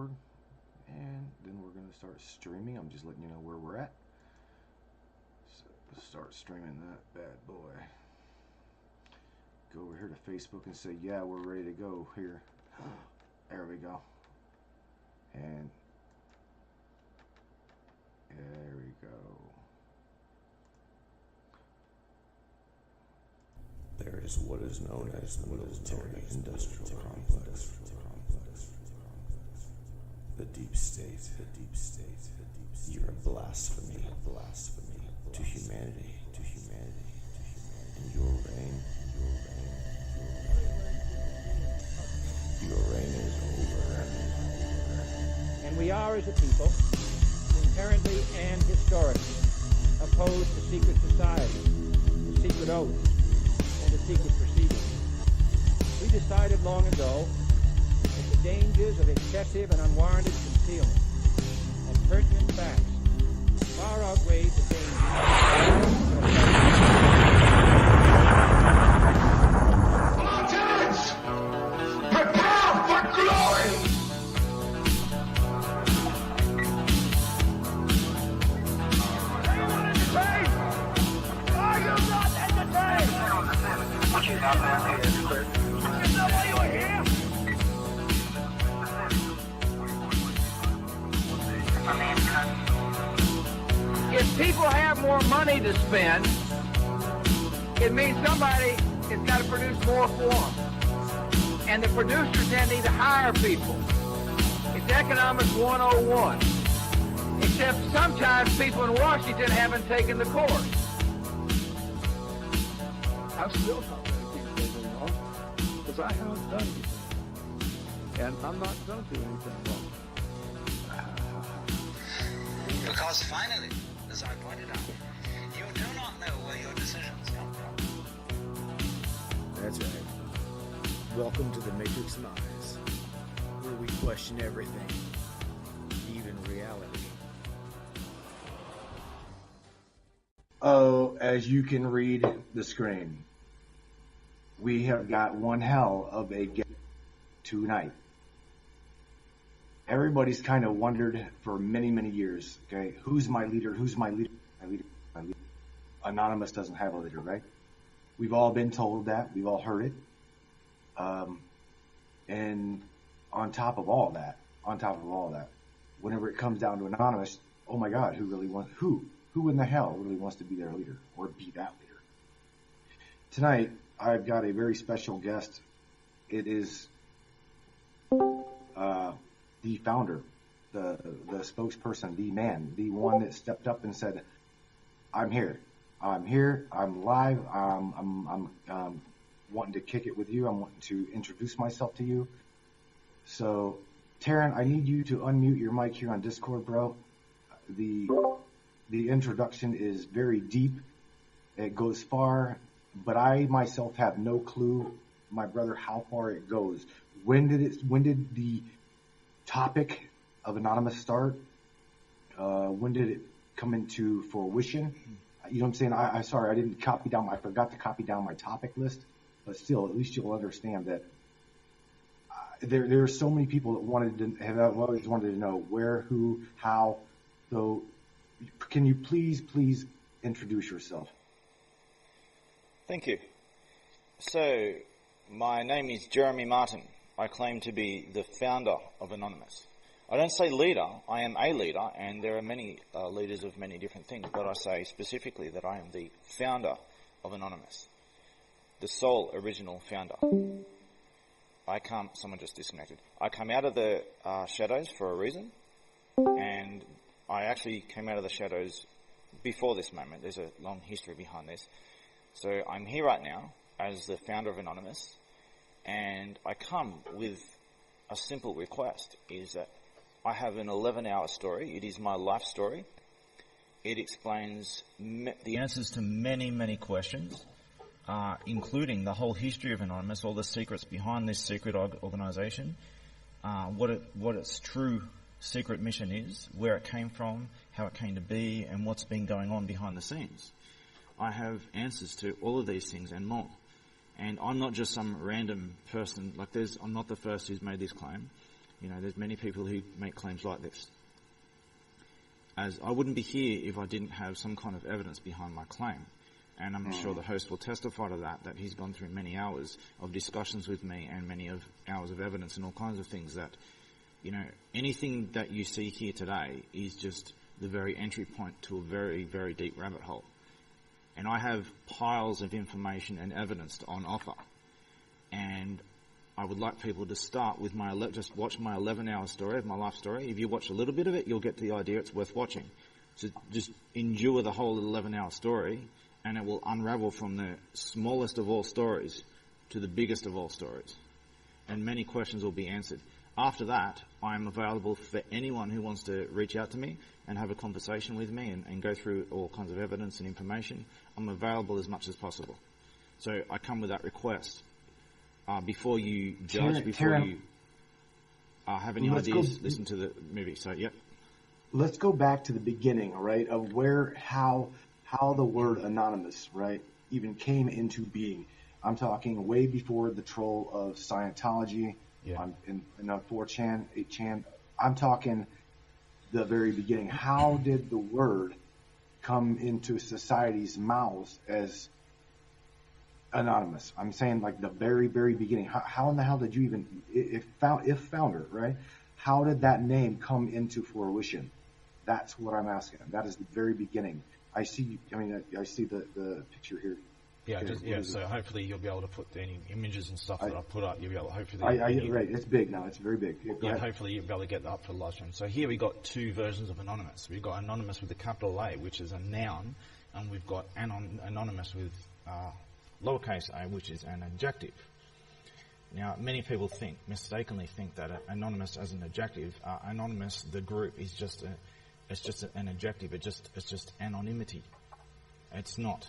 And then we're going to start streaming. I'm just letting you know where we're at. So let's start streaming that bad boy. Go over here to Facebook and say, yeah, we're ready to go here. There we go. And there we go. There is what is known as the military industrial complex. The deep state. You're a blasphemy to humanity. And your reign is over. And we are, as a people, inherently and historically opposed to secret society, to secret oaths, and to secret proceedings. We decided long ago that the dangers of excessive and unwarranted concealment of pertinent facts far outweighed the dangers. Spartans! Prepare for glory! Anyone entertained? Are you not entertained? What you got there? Is that why you are here? If people have more money to spend, it means somebody has got to produce more for them. And the producers then need to hire people. It's economics 101. Except sometimes people in Washington haven't taken the course. I'm still not going to keep anything wrong because I haven't done anything. And I'm not going to do anything wrong. Because finally, as I pointed out, you do not know where your decisions come from. That's right. Welcome to the Matrix Minds, where we question everything, even reality. Oh, as you can read the screen, we have got one hell of a guest tonight. Everybody's kind of wondered for many, many years, okay, who's my leader? Who's my leader? My leader. Anonymous doesn't have a leader, right? We've all been told that. We've all heard it. And on top of all that, whenever it comes down to Anonymous, oh my God, who in the hell really wants to be their leader or be that leader? Tonight, I've got a very special guest. It is, the founder, the spokesperson, the man, the one that stepped up and said, I'm here, I'm live, I'm wanting to kick it with you, I'm wanting to introduce myself to you. So, Taryn, I need you to unmute your mic here on Discord, bro. The introduction is very deep, it goes far, but I myself have no clue, my brother, how far it goes. When did the topic of Anonymous start? When did it come into fruition? You know what I'm saying? I'm sorry, I forgot to copy down my topic list, but still, at least you'll understand that there are so many people that have always wanted to know where, who, how. So, can you please introduce yourself? Thank you. So, my name is Jeremy Martin. I claim to be the founder of Anonymous. I don't say leader, I am a leader, and there are many leaders of many different things, but I say specifically that I am the founder of Anonymous, the sole original founder. Someone just disconnected. I come out of the shadows for a reason, and I actually came out of the shadows before this moment. There's a long history behind this. So I'm here right now as the founder of Anonymous, and I come with a simple request, is that I have an 11-hour story. It is my life story. It explains the answers to many, many questions, including the whole history of Anonymous, all the secrets behind this secret organization, what its true secret mission is, where it came from, how it came to be, and what's been going on behind the scenes. I have answers to all of these things and more. And I'm not just some random person, I'm not the first who's made this claim. You know, there's many people who make claims like this. As I wouldn't be here if I didn't have some kind of evidence behind my claim. And I'm sure the host will testify to that he's gone through many hours of discussions with me and many of hours of evidence and all kinds of things that, you know, anything that you see here today is just the very entry point to a very, very deep rabbit hole. And I have piles of information and evidence on offer. And I would like people to start with just watch my 11-hour story of my life story. If you watch a little bit of it, you'll get the idea it's worth watching. So just endure the whole 11-hour story, and it will unravel from the smallest of all stories to the biggest of all stories. And many questions will be answered. After that, I'm available for anyone who wants to reach out to me and have a conversation with me and go through all kinds of evidence and information. I'm available as much as possible. So I come with that request. Before you judge, before you have any ideas, listen to the movie. So, yep. Let's go back to the beginning, right, of how the word anonymous, right, even came into being. I'm talking way before the troll of Scientology, in 4chan, 8chan. I'm talking the very beginning. How did the word come into society's mouths as anonymous? I'm saying like the very, very beginning. How in the hell did you even, if founder, right? How did that name come into fruition? That's what I'm asking. That is the very beginning. I see the picture here. Yeah, so hopefully you'll be able to put any images and stuff that I put up. You'll be able to hopefully. Right, it's big now. It's very big. Hopefully you'll be able to get that up for the live stream. So here we got two versions of anonymous. We've got anonymous with a capital A, which is a noun, and we've got anonymous with lowercase a, which is an adjective. Now, many people mistakenly think that anonymous as an adjective, anonymous, the group, is just an adjective. It's just anonymity. It's not.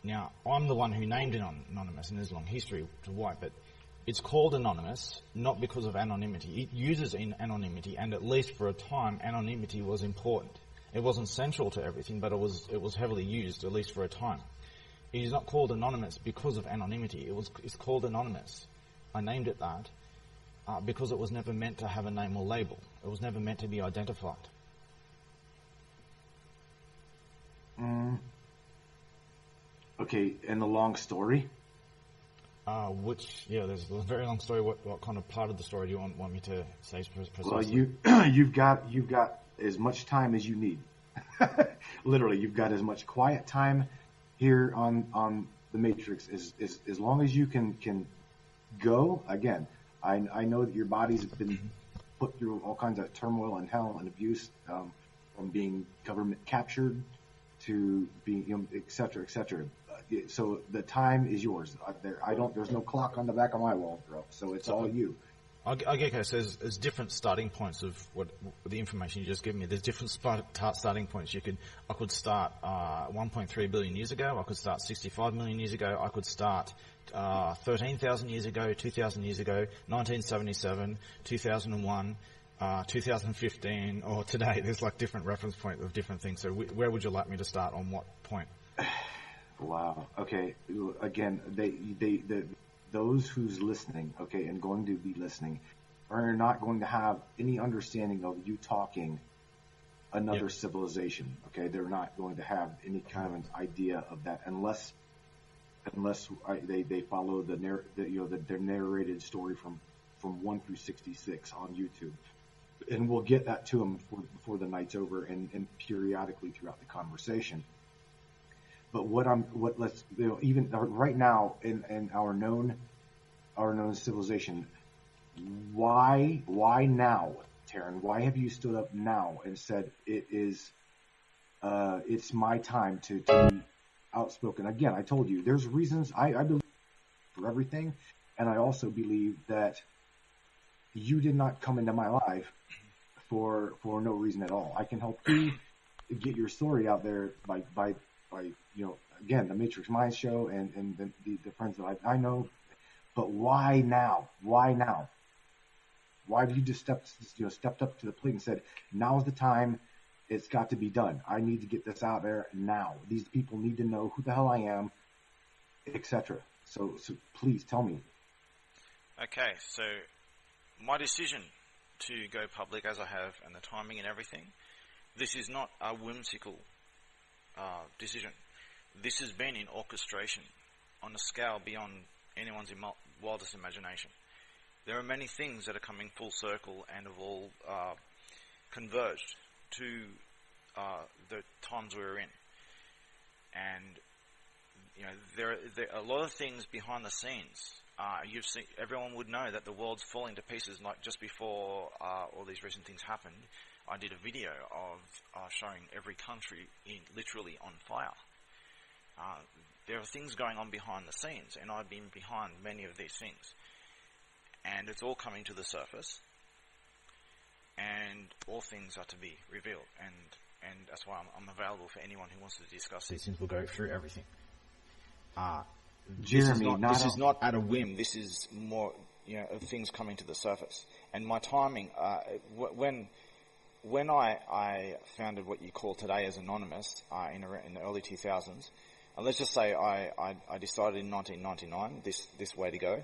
Now, I'm the one who named it anonymous, and there's a long history to why, but it's called anonymous not because of anonymity. It uses anonymity, and at least for a time, anonymity was important. It wasn't central to everything, but it was heavily used, at least for a time. It is not called anonymous because of anonymity. It's called anonymous. I named it that because it was never meant to have a name or label. It was never meant to be identified. Okay, and the long story? There's a very long story. What kind of part of the story do you want me to say precisely? Well, you've got as much time as you need. Literally, you've got as much quiet time here on the Matrix as long as you can go. Again, I know that your body's been put through all kinds of turmoil and hell and abuse, from being government captured to being, et cetera, et cetera. So the time is yours. There's no clock on the back of my wall, bro. So it's all you. Okay, so there's different starting points of what the information you just gave me. There's different starting points. I could start 1.3 billion years ago. I could start 65 million years ago. I could start 13,000 years ago, 2,000 years ago, 1977, 2001, 2015, or today. There's like different reference points of different things. So where would you like me to start on what point? Wow. Okay. Again, those who's listening, okay, and going to be listening, are not going to have any understanding of you talking another civilization. Okay, they're not going to have any kind of idea of that unless they follow their narrated story from 1 through 66 on YouTube, and we'll get that to them before the night's over and periodically throughout the conversation. But even right now in our known civilization, why now, Taryn? Why have you stood up now and said it's my time to be outspoken? Again, I told you there's reasons. I believe for everything, and I also believe that you did not come into my life for no reason at all. I can help you get your story out there by again, the Matrix Mind Show and the friends that I know. But why now? Why now? Why have you just stepped up to the plate and said, now's the time, it's got to be done. I need to get this out there now. These people need to know who the hell I am, etc. So please tell me. Okay, so my decision to go public as I have, and the timing and everything, this is not a whimsical decision. This has been in orchestration on a scale beyond anyone's wildest imagination. There are many things that are coming full circle and have all converged to the times we're in. And you know, there are a lot of things behind the scenes. You've seen, everyone would know that the world's falling to pieces. Like just before all these recent things happened, I did a video of showing every country literally on fire. There are things going on behind the scenes, and I've been behind many of these things. And it's all coming to the surface, and all things are to be revealed. And that's why I'm available for anyone who wants to discuss these things. We'll go through everything. Jeremy, this is not at a whim. This is more, of things coming to the surface. And my timing, when I founded what you call today as Anonymous in the early 2000s, let's just say I decided in 1999 this way to go,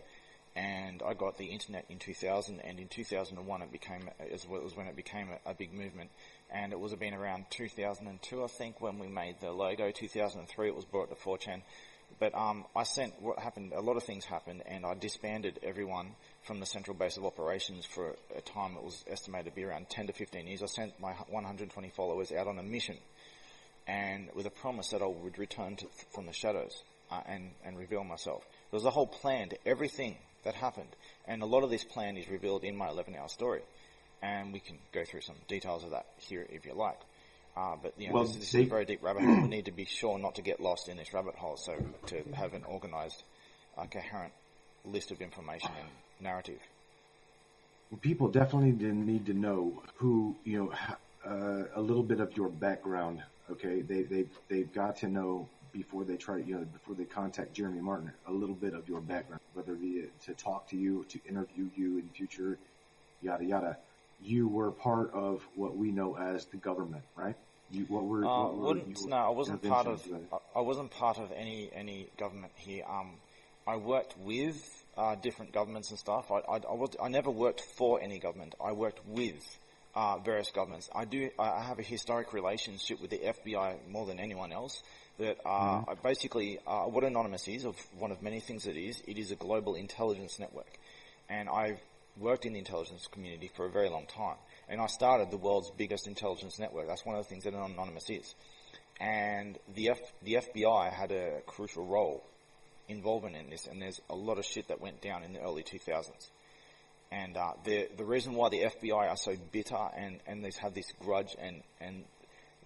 and I got the internet in 2000, and in 2001 it was when it became a big movement, and it was been around 2002 I think when we made the logo. 2003 it was brought to 4chan. But what happened, a lot of things happened, and I disbanded everyone from the central base of operations for a time that was estimated to be around 10 to 15 years. I sent my 120 followers out on a mission, and with a promise that I would return from the shadows and reveal myself. There was a whole plan to everything that happened, and a lot of this plan is revealed in my 11-hour story, and we can go through some details of that here if you like. But this is a very deep rabbit hole. We need to be sure not to get lost in this rabbit hole, so to have an organised, coherent list of information and narrative. People definitely need to know who, a little bit of your background. Okay, they've got to know before they before they contact Jeremy Martin, a little bit of your background, whether it be to talk to you, to interview you in future, yada yada. You were part of what we know as the government, right? I wasn't part of any government here. I worked with different governments and stuff. I never worked for any government. I worked with various governments. I have a historic relationship with the FBI more than anyone else. That basically what Anonymous is, of one of many things it is a global intelligence network, and I've worked in the intelligence community for a very long time, and I started the world's biggest intelligence network. That's one of the things that Anonymous is, and the FBI had a crucial role involvement in this, and there's a lot of shit that went down in the early 2000s, and the reason why the FBI are so bitter and they have this grudge and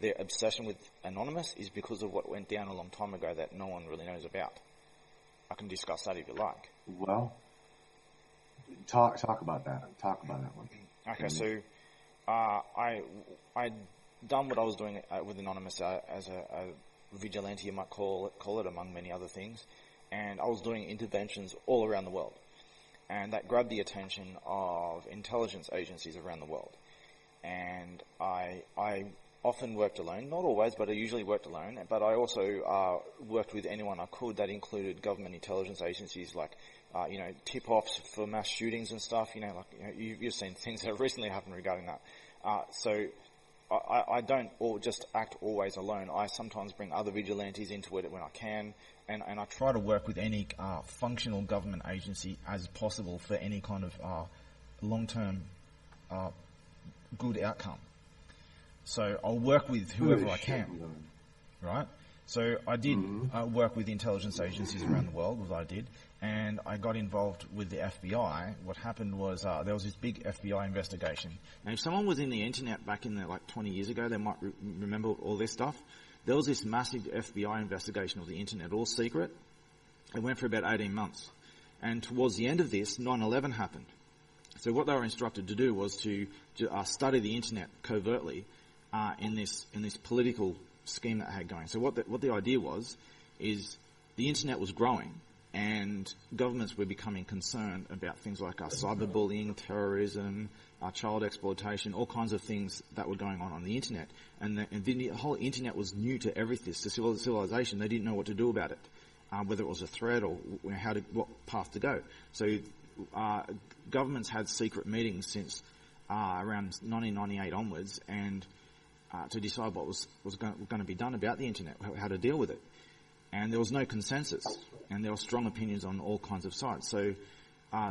their obsession with Anonymous is because of what went down a long time ago that no one really knows about. I can discuss that if you like. Well, talk about that. Talk about that one. Okay, so I done what I was doing with Anonymous as a vigilante, you might call it, among many other things, and I was doing interventions all around the world, and that grabbed the attention of intelligence agencies around the world, and I often worked alone, not always, but I usually worked alone, but I also worked with anyone I could. That included government intelligence agencies like tip-offs for mass shootings and stuff. You've seen things that have recently happened regarding that. So I don't just act always alone. I sometimes bring other vigilantes into it when I can, and I try to work with any functional government agency as possible for any kind of long-term good outcome. So I'll work with whoever I can, right? So I did work with intelligence agencies around the world, was I did, and I got involved with the FBI. What happened was there was this big FBI investigation. Now, if someone was in the internet back in 20 years ago, they might remember all this stuff. There was this massive FBI investigation of the internet, all secret. It went for about 18 months. And towards the end of this, 9/11 happened. So what they were instructed to do was to study the internet covertly in this political scheme that I had going. So what the idea was is the internet was growing, and governments were becoming concerned about things like cyberbullying, terrorism, child exploitation, all kinds of things that were going on the internet. And the whole internet was new to everything, to civilization. They didn't know what to do about it, whether it was a threat or what path to go. So governments had secret meetings since around 1998 onwards, and to decide what was going to be done about the internet, how to deal with it. And there was no consensus, and there were strong opinions on all kinds of sides. So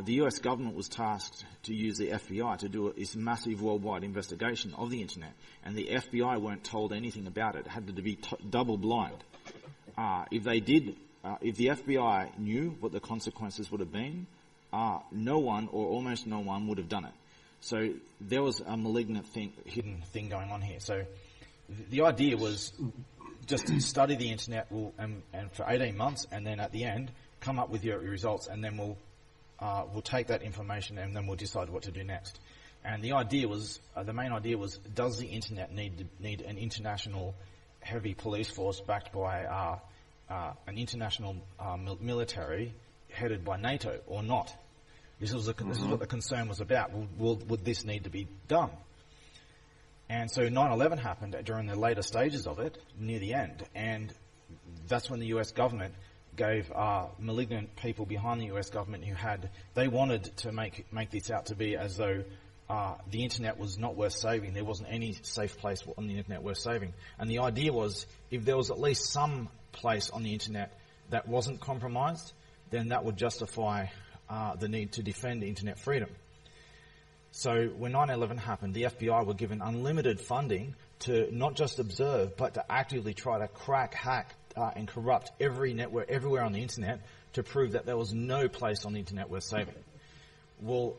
the US government was tasked to use the FBI to do this massive worldwide investigation of the internet, and the FBI weren't told anything about it. It had to be double blind. If the FBI knew what the consequences would have been, no one or almost no one would have done it. So there was a malignant hidden thing going on here. So the idea was just to study the internet and for 18 months, and then at the end come up with your results, and then we'll take that information and then we'll decide what to do next. And the idea was, the main idea was, does the internet need an international heavy police force backed by an international military headed by NATO or not? This is what the concern was about. Would this need to be done? And so 9/11 happened during the later stages of it, near the end, and that's when the US government gave malignant people behind the US government they wanted to make this out to be as though the internet was not worth saving. There wasn't any safe place on the internet worth saving. And the idea was, if there was at least some place on the internet that wasn't compromised, then that would justify the need to defend internet freedom. So when 9/11 happened, the FBI were given unlimited funding to not just observe, but to actively try to crack, hack, and corrupt every network everywhere on the internet to prove that there was no place on the internet worth saving. Well,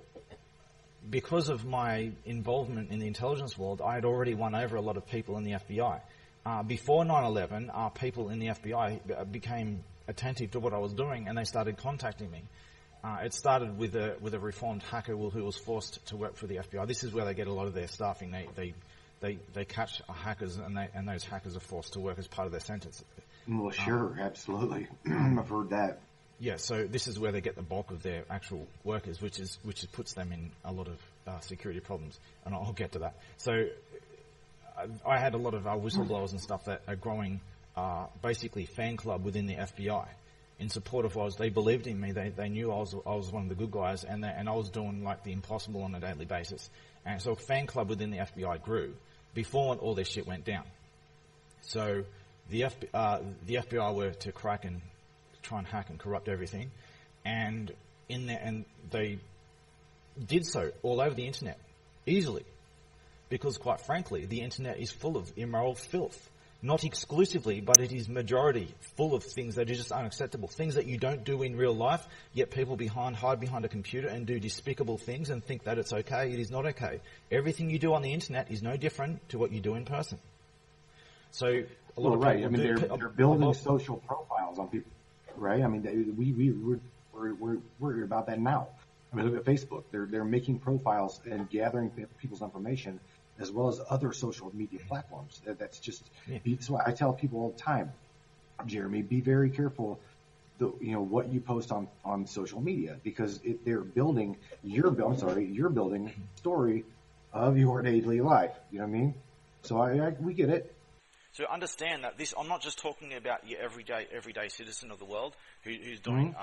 because of my involvement in the intelligence world, I had already won over a lot of people in the FBI. Before 9/11, people in the FBI became attentive to what I was doing, and they started contacting me. It started with a reformed hacker who was forced to work for the FBI. This is where they get a lot of their staffing. They catch hackers, and those hackers are forced to work as part of their sentence. Well, sure, absolutely. I've heard that. Yeah, so this is where they get the bulk of their actual workers, which puts them in a lot of security problems, and I'll get to that. So I had a lot of whistleblowers and stuff that are growing basically fan club within the FBI in support of what they believed in me. They knew I was one of the good guys, and I was doing like the impossible on a daily basis. And so a fan club within the FBI grew before all this shit went down. So the FBI were to crack and try and hack and corrupt everything, and they did so all over the internet easily, because quite frankly, the internet is full of immoral filth. Not exclusively, but it is majority full of things that are just unacceptable. Things that you don't do in real life, yet people hide behind a computer and do despicable things and think that it's okay. It is not okay. Everything you do on the internet is no different to what you do in person. So a lot of right. people they're building social profiles on people, right? I mean, we're worried about that now. I mean, look at Facebook. They're making profiles and gathering people's information, as well as other social media platforms. That's just, that's why I tell people all the time, Jeremy, be very careful, what you post on social media, because you're building story of your daily life. You know what I mean? So we get it. So understand that I'm not just talking about your everyday citizen of the world who's doing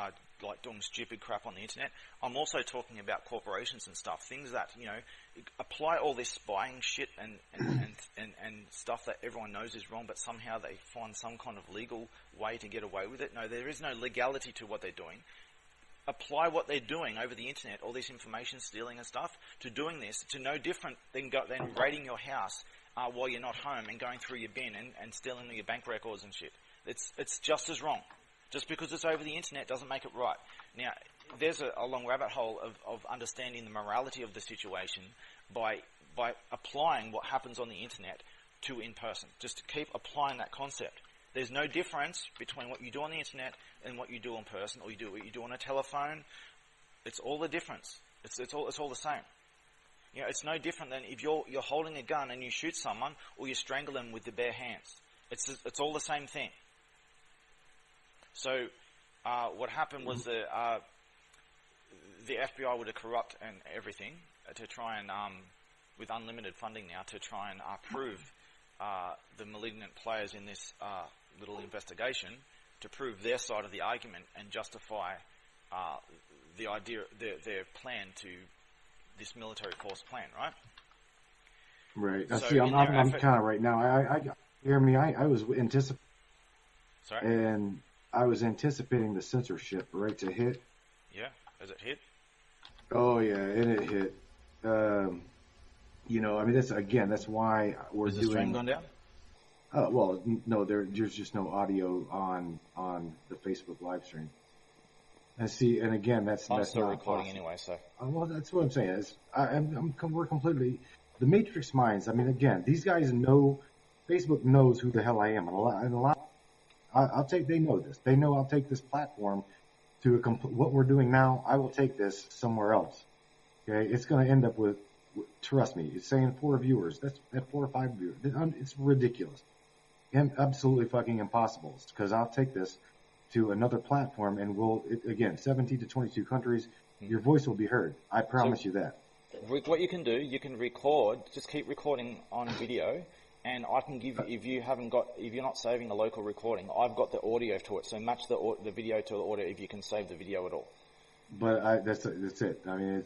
doing stupid crap on the internet. I'm also talking about corporations and stuff, things that apply all this spying shit and stuff that everyone knows is wrong, but somehow they find some kind of legal way to get away with it. No, there is no legality to what they're doing. Apply what they're doing over the internet, all this information stealing and stuff, to doing this, to no different than raiding your house while you're not home and going through your bin and stealing your bank records and shit. It's just as wrong. Just because it's over the internet doesn't make it right. Now, there's a long rabbit hole of understanding the morality of the situation by applying what happens on the internet to in person. Just to keep applying that concept. There's no difference between what you do on the internet and what you do in person, or what you do on a telephone. It's all the difference. It's all the same. It's no different than if you're holding a gun and you shoot someone, or you strangle them with the bare hands. It's all the same thing. So what happened was the FBI were to corrupt and everything to try and with unlimited funding now to try and prove the malignant players in this little investigation, to prove their side of the argument and justify the idea, their plan to this military force plan, right? Right. So See, I'm in their effort- kind of right now. I hear me. I was anticipating, Sorry? and I was anticipating the censorship, right, to hit. Yeah, has it hit? Oh yeah, and it hit. You know, I mean, that's why we're Has the doing. stream gone down? Well, no, there's just no audio on the Facebook live stream. And see, and again, that's I'm that's still not recording possible. anyway, so. Well, that's what I'm saying. Is we're completely the Matrix minds. I mean, again, these guys know. Facebook knows who the hell I am, and a lot. I'll take. They know this. They know I'll take this platform to what we're doing now. I will take this somewhere else. Okay, it's going to end up with. Trust me, it's saying 4 viewers. That's at 4 or 5 viewers. It's ridiculous and absolutely fucking impossible. Because I'll take this to another platform, and again 17 to 22 countries. Your voice will be heard. I promise you that. What you can do, you can record. Just keep recording on video. And I can give if you're not saving the local recording, I've got the audio to it. So match the video to the audio if you can save the video at all. But that's it. I mean,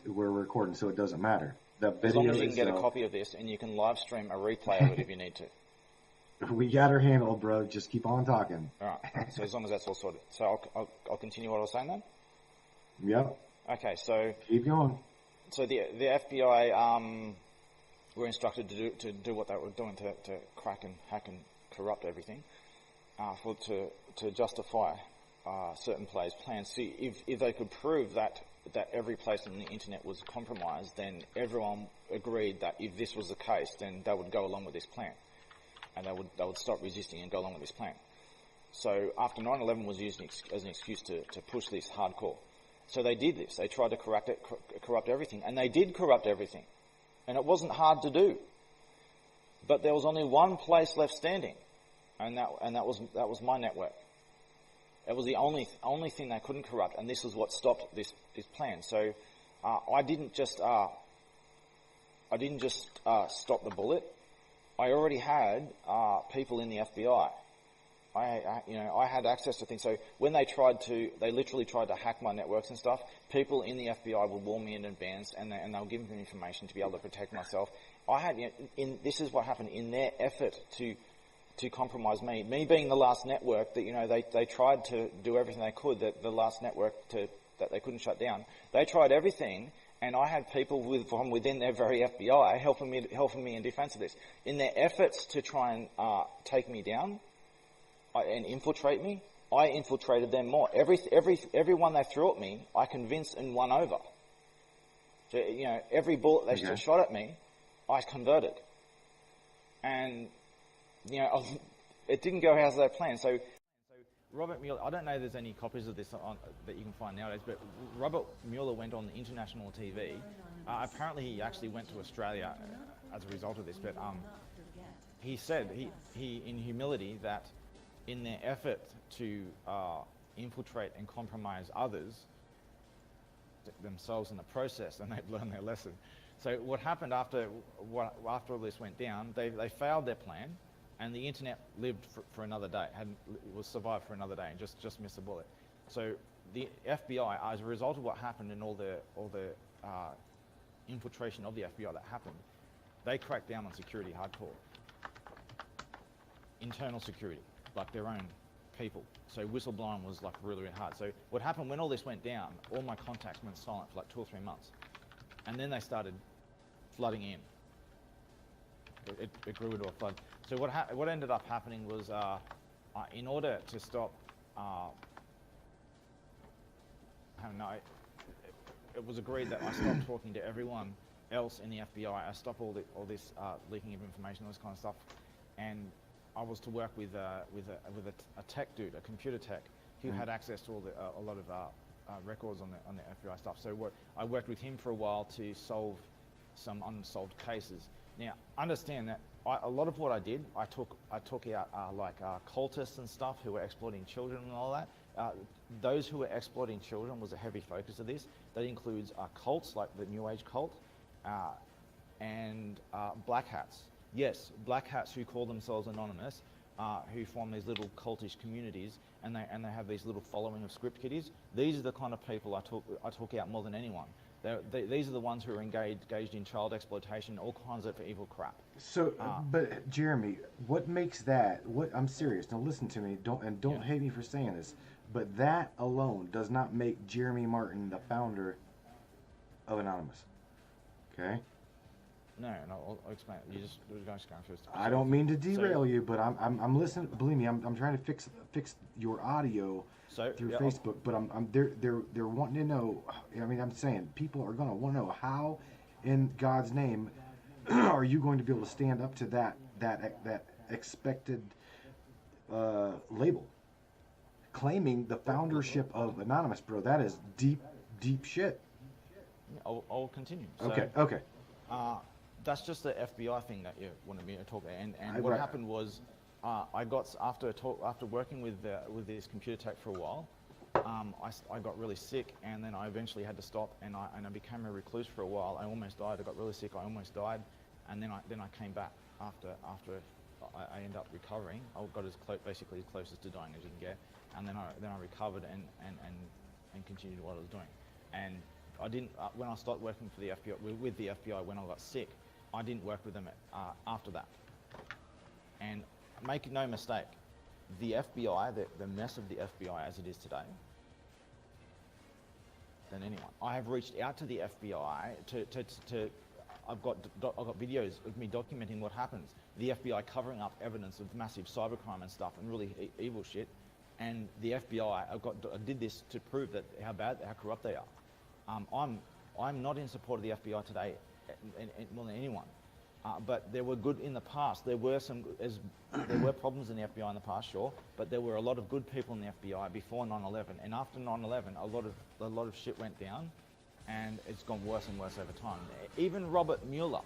we're recording, so it doesn't matter. The video As long as you can get a itself, copy of this, and you can live stream a replay of it if you need to. we got her handled, bro. Just keep on talking. All right. So as long as that's all sorted. So I'll continue what I was saying then. Yep. Okay. So Keep going. So the FBI were instructed to do what they were doing to crack and hack and corrupt everything to justify certain players' plans. See, if they could prove that every place on the internet was compromised, then everyone agreed that if this was the case, then they would go along with this plan, and they would stop resisting and go along with this plan. So after 9/11 was used as an excuse to push this hardcore. So they did this. They tried to corrupt everything, and they did corrupt everything, and it wasn't hard to do. But there was only one place left standing, and that was my network. It was the only thing they couldn't corrupt, and this is what stopped this plan. So I didn't just stop the bullet. I already had people in the FBI. I had access to things. So when they literally tried to hack my networks and stuff, people in the FBI would warn me in advance, and they would give me information to be able to protect myself. This is what happened in their effort to compromise me. Me being the last network that they tried to do everything they could. That the last network that they couldn't shut down. They tried everything. And I had people from within their very FBI helping me in defense of this. In their efforts to try and take me down and infiltrate me, I infiltrated them more. Everyone they threw at me, I convinced and won over. So, every bullet they shot at me, I converted. And, it didn't go as they planned. So Robert Mueller, I don't know if there's any copies of this that you can find nowadays, but Robert Mueller went on international TV. Apparently he actually went to Australia as a result of this, but he said, he in humility, that in their effort to infiltrate and compromise others, themselves in the process, and they've learned their lesson. So what happened after all this went down, they failed their plan, and the internet lived for another day, was survived for another day, and just missed a bullet. So the FBI, as a result of what happened and all the infiltration of the FBI that happened, they cracked down on security hardcore. Internal security, like their own people. So whistleblowing was like really, really hard. So what happened when all this went down, all my contacts went silent for like 2 or 3 months. And then they started flooding in. It grew into a flood. So what ended up happening was, in order to stop, it was agreed that I stopped talking to everyone else in the FBI. I stopped all this leaking of information, all this kind of stuff, and I was to work with a tech dude, a computer tech, who had access to a lot of records on the FBI stuff. So I worked with him for a while to solve some unsolved cases. Now, understand that a lot of what I did, I took out cultists and stuff who were exploiting children and all that. Those who were exploiting children was a heavy focus of this. That includes cults like the New Age cult and black hats. Yes, black hats who call themselves anonymous, who form these little cultish communities, and they have these little following of script kiddies. These are the kind of people I took out more than anyone. These are the ones who are engaged in child exploitation, all kinds of evil crap. So, but Jeremy, what makes that? What I'm serious. Now listen to me. Don't hate me for saying this, but that alone does not make Jeremy Martin the founder of Anonymous. Okay. No, I'll explain it. You're just going first. I don't mean to derail you, but I'm listening. Believe me, I'm trying to fix your audio through Facebook. But they're wanting to know. I mean, I'm saying people are going to want to know how, in God's name, are you going to be able to stand up to that expected label, claiming the foundership of Anonymous, bro? That is deep shit. I'll continue. Okay. That's just the FBI thing that you wanted me to talk about. And what happened was, I got after working with this computer tech for a while, I got really sick, and then I eventually had to stop, and I became a recluse for a while. I almost died. I got really sick. I almost died, and then I came back after I ended up recovering. I got basically as close to dying as you can get, and then I recovered and continued what I was doing. And I didn't when I started working for the FBI with the FBI when I got sick. I didn't work with them after that. And make no mistake, the FBI, the mess of the FBI as it is today, than anyone. I have reached out to the FBI I've got videos of me documenting what happens. The FBI covering up evidence of massive cybercrime and stuff and really evil shit. And the FBI, I did this to prove that how corrupt they are. I'm not in support of the FBI today, more than anyone. But there were good in the past. There were problems in the FBI in the past, sure, but there were a lot of good people in the FBI before 9/11, and after 9/11, a lot of shit went down, and it's gone worse and worse over time. Even Robert Mueller,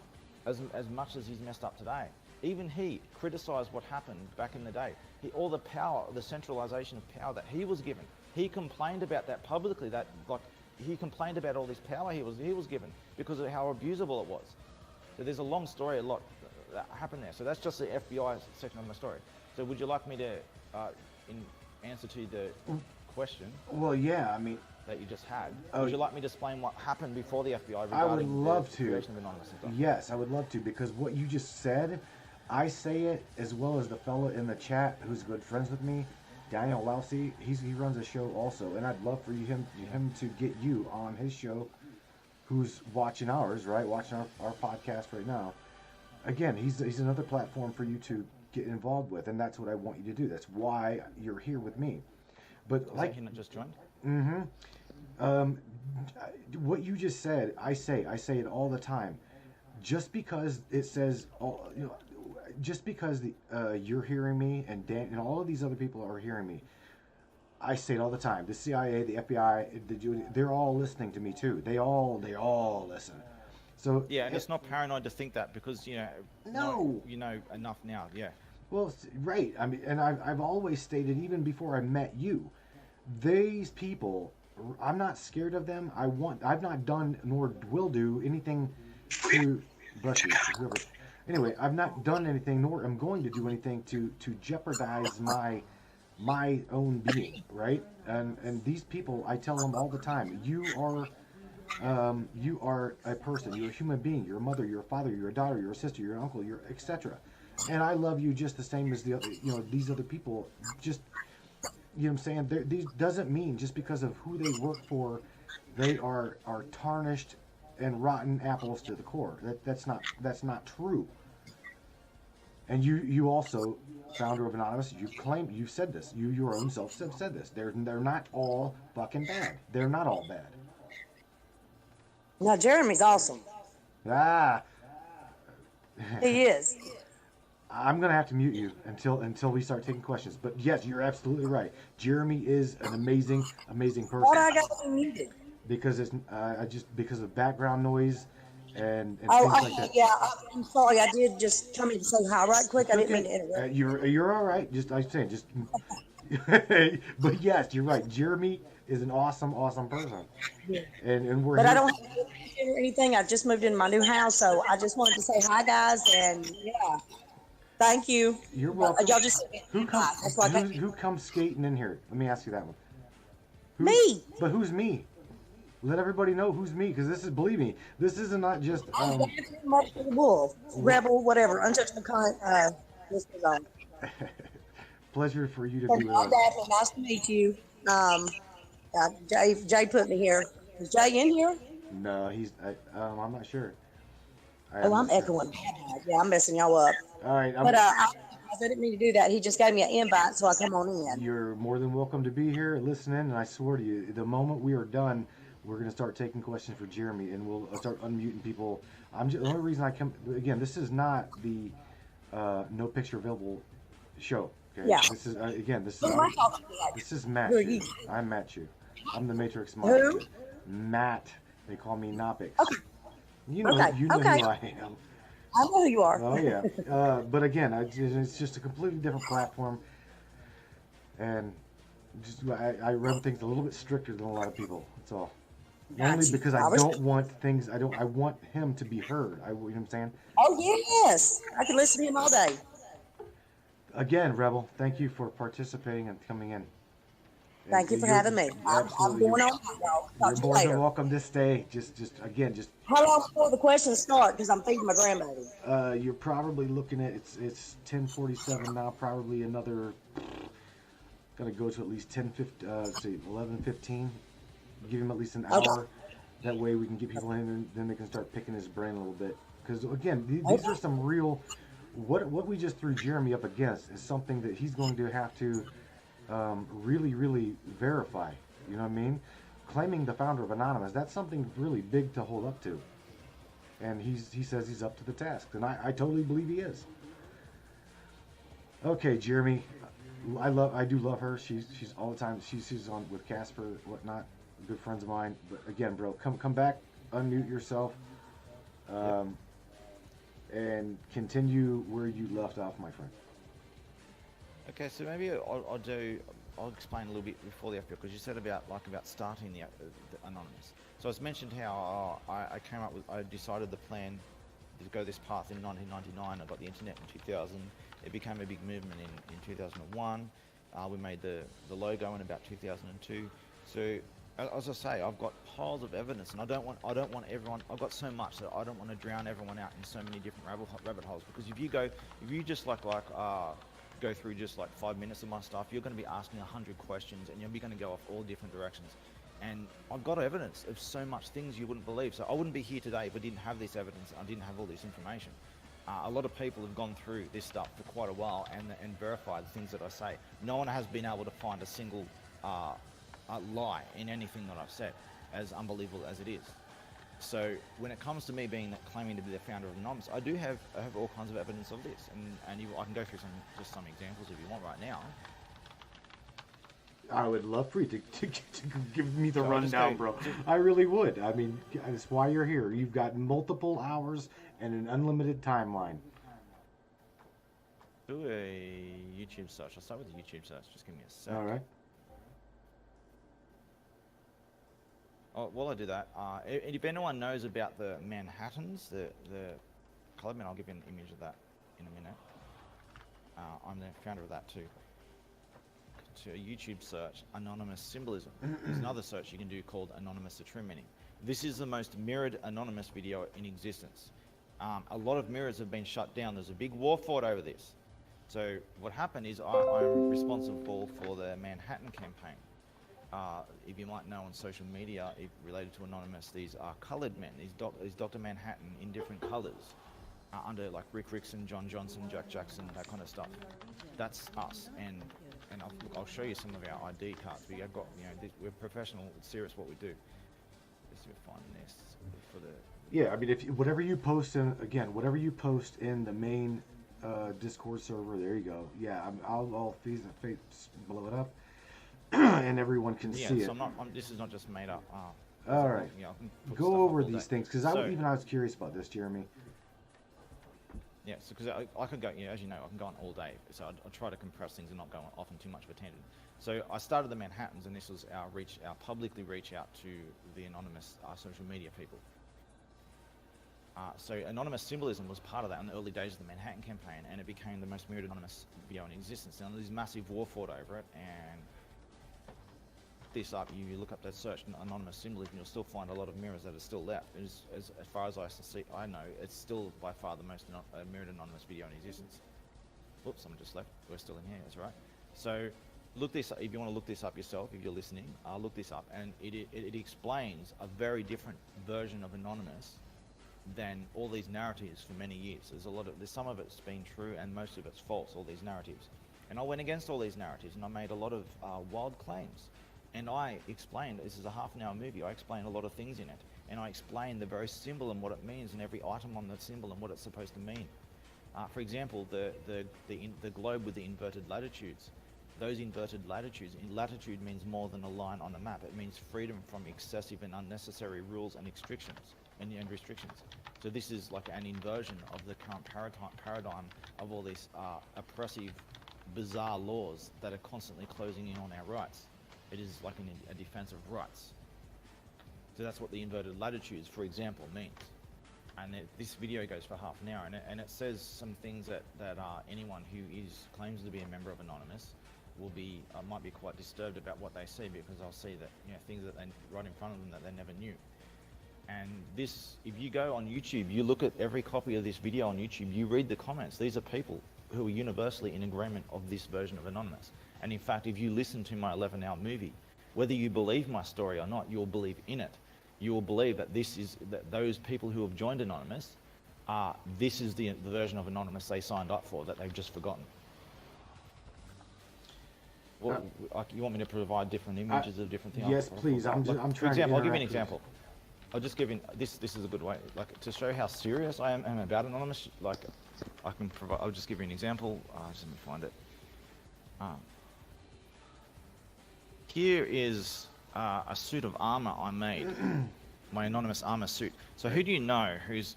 as much as he's messed up today, even he criticised what happened back in the day. All the power, the centralisation of power that he was given, he complained about that publicly. He complained about all this power he was given because of how abusable it was. So there's a long story, a lot that happened there. So that's just the FBI section of my story. So would you like me to, in answer to the question? Well, yeah, I mean, that you just had. Would you like me to explain what happened before the FBI regarding I would love the to. creation of Anonymous and stuff? Yes, I would love to, because what you just said, I say it as well as the fella in the chat who's good friends with me, Daniel Lousy. He runs a show also, and I'd love for him to get you on his show, who's watching ours, right? Watching our podcast right now. Again, he's another platform for you to get involved with, and that's what I want you to do. That's why you're here with me. But like him that just joined. What you just said, I say it all the time. Just because it says, just because you're hearing me and Dan and all of these other people are hearing me, I say it all the time. The CIA, the FBI, they're all listening to me too. They all listen. So yeah, and it's not paranoid to think that, because you know enough now. Yeah. Well, right. I mean, and I've always stated, even before I met you, these people, I'm not scared of them. I've not done nor will do anything to bless you, whoever. Anyway, I've not done anything, nor am going to do anything to jeopardize my own being, right? And these people, I tell them all the time, you are a person, you're a human being, you're a mother, you're a father, you're a daughter, you're a sister, you're an uncle, you're etc. And I love you just the same as the other, these other people. Just, what I'm saying? These doesn't mean just because of who they work for, they are tarnished and rotten apples to the core. That's not true. And you also, founder of Anonymous, you've said this. You your own self said this. They're not all fucking bad. They're not all bad. No, Jeremy's awesome. He is. I'm gonna have to mute you until we start taking questions. But yes, you're absolutely right. Jeremy is an amazing person. Why I got to be muted? Because it's because of background noise and things like that. Yeah, I'm sorry. I did just come in to say hi right quick. I didn't mean to interrupt. You're all right. Just I'm saying, just. But yes, you're right. Jeremy is an awesome person. Yeah. And we're. But I don't have anything. I just moved into my new house, so I just wanted to say hi, guys, and yeah. Thank you. You're welcome. Y'all just who comes skating in here? Let me ask you that one. Me. But who's me? Let everybody know who's me, because this is, believe me, this is not just. I'm Daphne Marshall Wolf, Rebel, whatever, untouchable list goes on. Pleasure for you to So, be with I'm us. Daphne. Nice to meet you. Jay put me here. Is Jay in here? No, I'm not sure. I'm not sure. echoing. Yeah, I'm messing y'all up. All right, But I didn't mean to do that. He just gave me an invite, so I come on in. you're more than welcome to be here, listen in, and I swear to you, the moment we are done, we're going to start taking questions for Jeremy, and we'll start unmuting people. The only reason I come, again, this is not the no picture available show. Okay? Yeah. This is this Who am I talking to? this is Matt. Who are Chu. you? I'm Matt Chu. I'm the Matrix Who? Mind. Matt. They call me Nopix. Okay. You know, Okay, you know okay. who I am. I know who you are. Oh yeah, but again, it's just a completely different platform, and I run things a little bit stricter than a lot of people. That's all. Only Gotcha. because I I was- don't want things. I want him to be heard. You know what I'm saying? Oh, yes. I can listen to him all day. Again, Rebel, thank you for participating and coming in. Thank you for having me. I'm Absolutely. going on, y'all. You're Talk to you more than later. welcome to stay. Just again, just How long before the questions start? Because I'm feeding my grandbaby. you're probably looking at it's 10:47 now. Probably another. Gonna go to at least 11:15. Give him at least an Okay. hour. That way we can get people in, and then they can start picking his brain a little bit. Because again, these are some real. What we just threw Jeremy up against is something that he's going to have to really verify. You know what I mean? Claiming the founder of Anonymous, that's something really big to hold up to. And he says he's up to the task, and I totally believe he is. Okay, Jeremy, I do love her. She's all the time. She's on with Casper, whatnot, good friends of mine. But again, bro, come back, unmute yourself, and continue where you left off, my friend. Okay, so maybe I'll explain a little bit before the FPL, because you said about starting the Anonymous. So it's mentioned how I decided the plan to go this path in 1999. I got the internet in 2000. It became a big movement in 2001. We made the logo in about 2002. So as I say, I've got piles of evidence, and I don't want everyone. I've got so much that I don't want to drown everyone out in so many different rabbit holes. Because if you just go through just like 5 minutes of my stuff, you're going to be asking 100 questions, and you're going to go off all different directions. And I've got evidence of so much things you wouldn't believe. So I wouldn't be here today if I didn't have this evidence. I didn't have all this information. A lot of people have gone through this stuff for quite a while and verified the things that I say. No one has been able to find a single lie in anything that I've said, as unbelievable as it is. So when it comes to me claiming to be the founder of Anonymous, I have all kinds of evidence of this, and I can go through some examples if you want right now. I would love for you to give me the So I'll just rundown, go- bro. I really would. I mean, that's why you're here. You've got multiple hours and an unlimited timeline. Do a YouTube search. I'll start with the YouTube search. Just give me a sec. All right. Oh, while I do that, if anyone knows about the Manhattans, the club, and I'll give you an image of that in a minute. I'm the founder of that too. To a YouTube search, Anonymous Symbolism. There's another search you can do called Anonymous The True Meaning. This is the most mirrored Anonymous video in existence. A lot of mirrors have been shut down. There's a big war fought over this. So what happened is I'm responsible for the Manhattan campaign. If you might know on social media, related to Anonymous, these are coloured men. These Dr. Manhattan in different colours, under like Rick Rickson, John Johnson, Jack Jackson, that kind of stuff. That's us, and I'll show you some of our ID cards. We have got, we're professional, it's serious what we do. Let's see if I find this for the. Yeah, I mean, whatever you post in the main Discord server, there you go. Yeah, I'll blow it up, and everyone can see it. So this is not just made up. All right. I can put Go stuff over up all these day. things, because I was curious about this, Jeremy. Yeah, so because I could go, as you know, I can go on all day. So I try to compress things and not go off on too much of a tangent. So I started the Manhattans, and this was our publicly reach out to the Anonymous social media people. So Anonymous Symbolism was part of that in the early days of the Manhattan campaign, and it became the most mirrored Anonymous video in existence. Now there's massive war fought over it, and this up, you look up that search anonymous symbolism, you'll still find a lot of mirrors that are still left. As far as I know, it's still by far the most mirrored anonymous video in existence. Whoops, someone just left. We're still in here, that's right. So look this up, if you want to look this up yourself, if you're listening, look this up, and it explains a very different version of anonymous than all these narratives for many years. There's some of it's been true and most of it's false, all these narratives. And I went against all these narratives and I made a lot of wild claims. And I explained, this is a half-an-hour movie, I explained a lot of things in it. And I explained the very symbol and what it means and every item on the symbol and what it's supposed to mean. For example, the globe with the inverted latitudes. Those inverted latitudes, latitude means more than a line on a map. It means freedom from excessive and unnecessary rules and restrictions. So this is like an inversion of the current paradigm of all these oppressive, bizarre laws that are constantly closing in on our rights. It is like a defense of rights. So that's what the inverted latitudes, for example, means. And this video goes for half an hour, and it says some things that anyone who claims to be a member of Anonymous will be might be quite disturbed about what they see, because they'll see that things that they right in front of them that they never knew. And this, if you go on YouTube, you look at every copy of this video on YouTube, you read the comments. These are people who are universally in agreement of this version of Anonymous. And in fact, if you listen to my 11-hour movie, whether you believe my story or not, you'll believe in it. You will believe that those people who have joined Anonymous, this is the version of Anonymous they signed up for that they've just forgotten. Well, you want me to provide different images of different things? Yes, please. I'm trying. For example, I'll give you an interact example. I'll just give you this is a good way, like to show how serious I am about Anonymous. Like, I'll just give you an example. Just let me find it. Here is a suit of armor I made, my Anonymous armor suit. So who do you know who's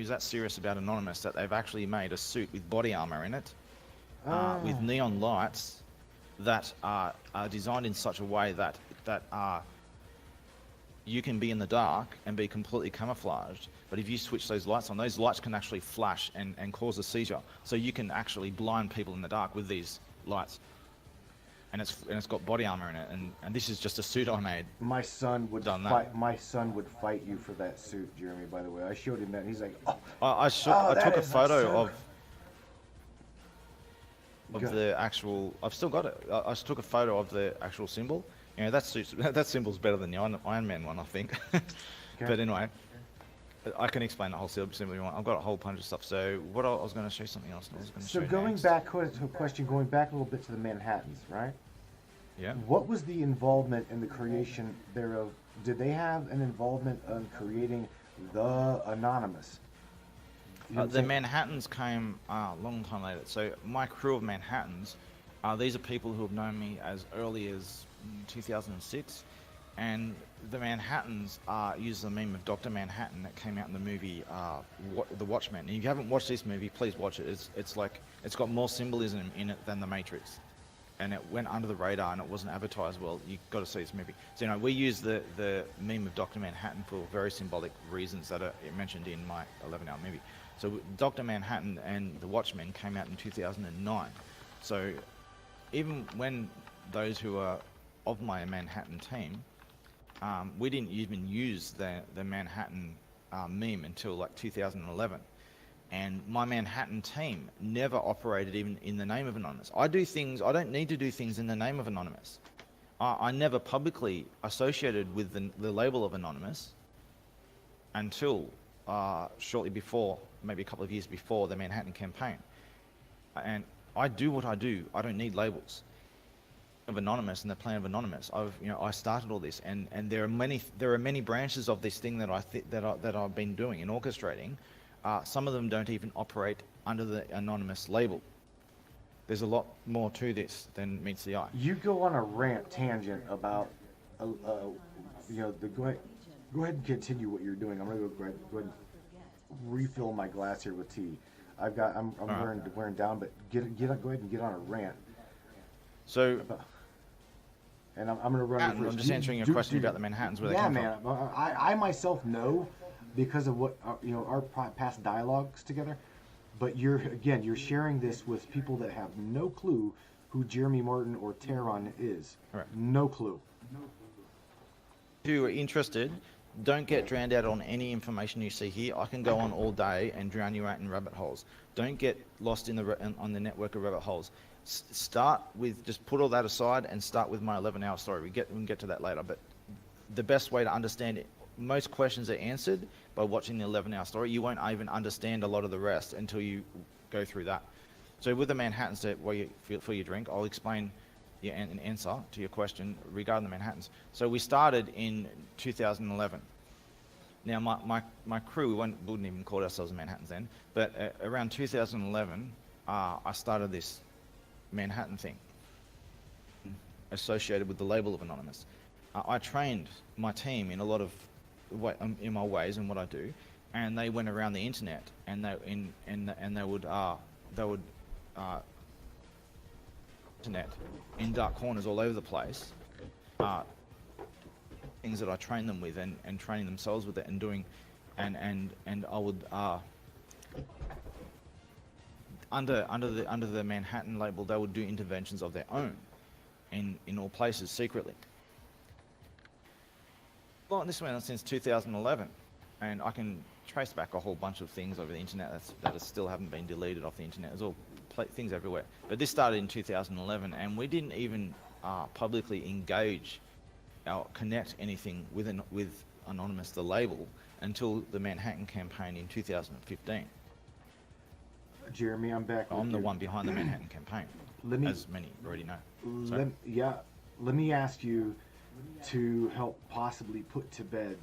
that serious about Anonymous that they've actually made a suit with body armor in it, with neon lights that are designed in such a way that you can be in the dark and be completely camouflaged, but if you switch those lights on, those lights can actually flash and cause a seizure. So you can actually blind people in the dark with these lights. And it's got body armor in it, and this is just a suit I made. My son would fight. My son would fight you for that suit, Jeremy. By the way, I showed him that, and he's like, "Oh." I took a photo of the actual. I've still got it. I took a photo of the actual symbol. That symbol's better than the Iron Man one, I think. Okay. But anyway, I can explain the whole symbol if you want. I've got a whole bunch of stuff. So what I was going to show you something else. Going back to a question, going back a little bit to the Manhattans, right? Yeah. What was the involvement in the creation thereof? Did they have an involvement in creating the Anonymous? The Manhattans came a long time later. So my crew of Manhattans, these are people who have known me as early as 2006, and the Manhattans use the meme of Dr. Manhattan that came out in the movie The Watchmen. And if you haven't watched this movie, please watch it. It's got more symbolism in it than The Matrix, and it went under the radar and it wasn't advertised well. You've got to see this movie. So we use the meme of Dr. Manhattan for very symbolic reasons that are mentioned in my 11-hour movie. So Dr. Manhattan and The Watchmen came out in 2009. So even when those who are of my Manhattan team, we didn't even use the Manhattan meme until like 2011. And my Manhattan team never operated even in the name of Anonymous. I don't need to do things in the name of Anonymous. I never publicly associated with the label of Anonymous until shortly before, maybe a couple of years before the Manhattan campaign. And I do what I do. I don't need labels of Anonymous and the plan of Anonymous. I started all this, and there are many branches of this thing that I've been doing and orchestrating. Some of them don't even operate under the Anonymous label. There's a lot more to this than meets the eye. You go on a rant tangent about, go ahead and continue what you're doing. I'm gonna go ahead and refill my glass here with tea. I'm wearing down, but go ahead and get on a rant. So. And I'm going to run. I'm just answering your question about the Manhattans, where they come from. I myself know because of what our past dialogues together. But you're sharing this with people that have no clue who Jeremy Martin or Tehran is. Right. No clue. If you are interested, don't get drowned out on any information you see here. I can go on all day and drown you out in rabbit holes. Don't get lost in on the network of rabbit holes. Start with, just put all that aside and start with my 11-hour story. We can get to that later, but the best way to understand it, most questions are answered by watching the 11-hour story. You won't even understand a lot of the rest until you go through that. So with the Manhattans, while you for your drink, I'll explain an answer to your question regarding the Manhattans. So we started in 2011. Now my crew, we wouldn't even call ourselves Manhattans then, but around 2011, I started this Manhattan thing associated with the label of Anonymous. I trained my team in a lot of in my ways and what I do, and they went around the internet and they would internet in dark corners all over the place, things that I trained them with and training themselves with it and doing, and I would under the Manhattan label, they would do interventions of their own in all places secretly. Well, this went on since 2011, and I can trace back a whole bunch of things over the internet that still haven't been deleted off the internet. There's all things everywhere. But this started in 2011, and we didn't even publicly engage or connect anything with Anonymous, the label, until the Manhattan campaign in 2015. Jeremy, I'm back. I'm the one behind the Manhattan campaign, as many already know. Let me ask you to help possibly put to bed.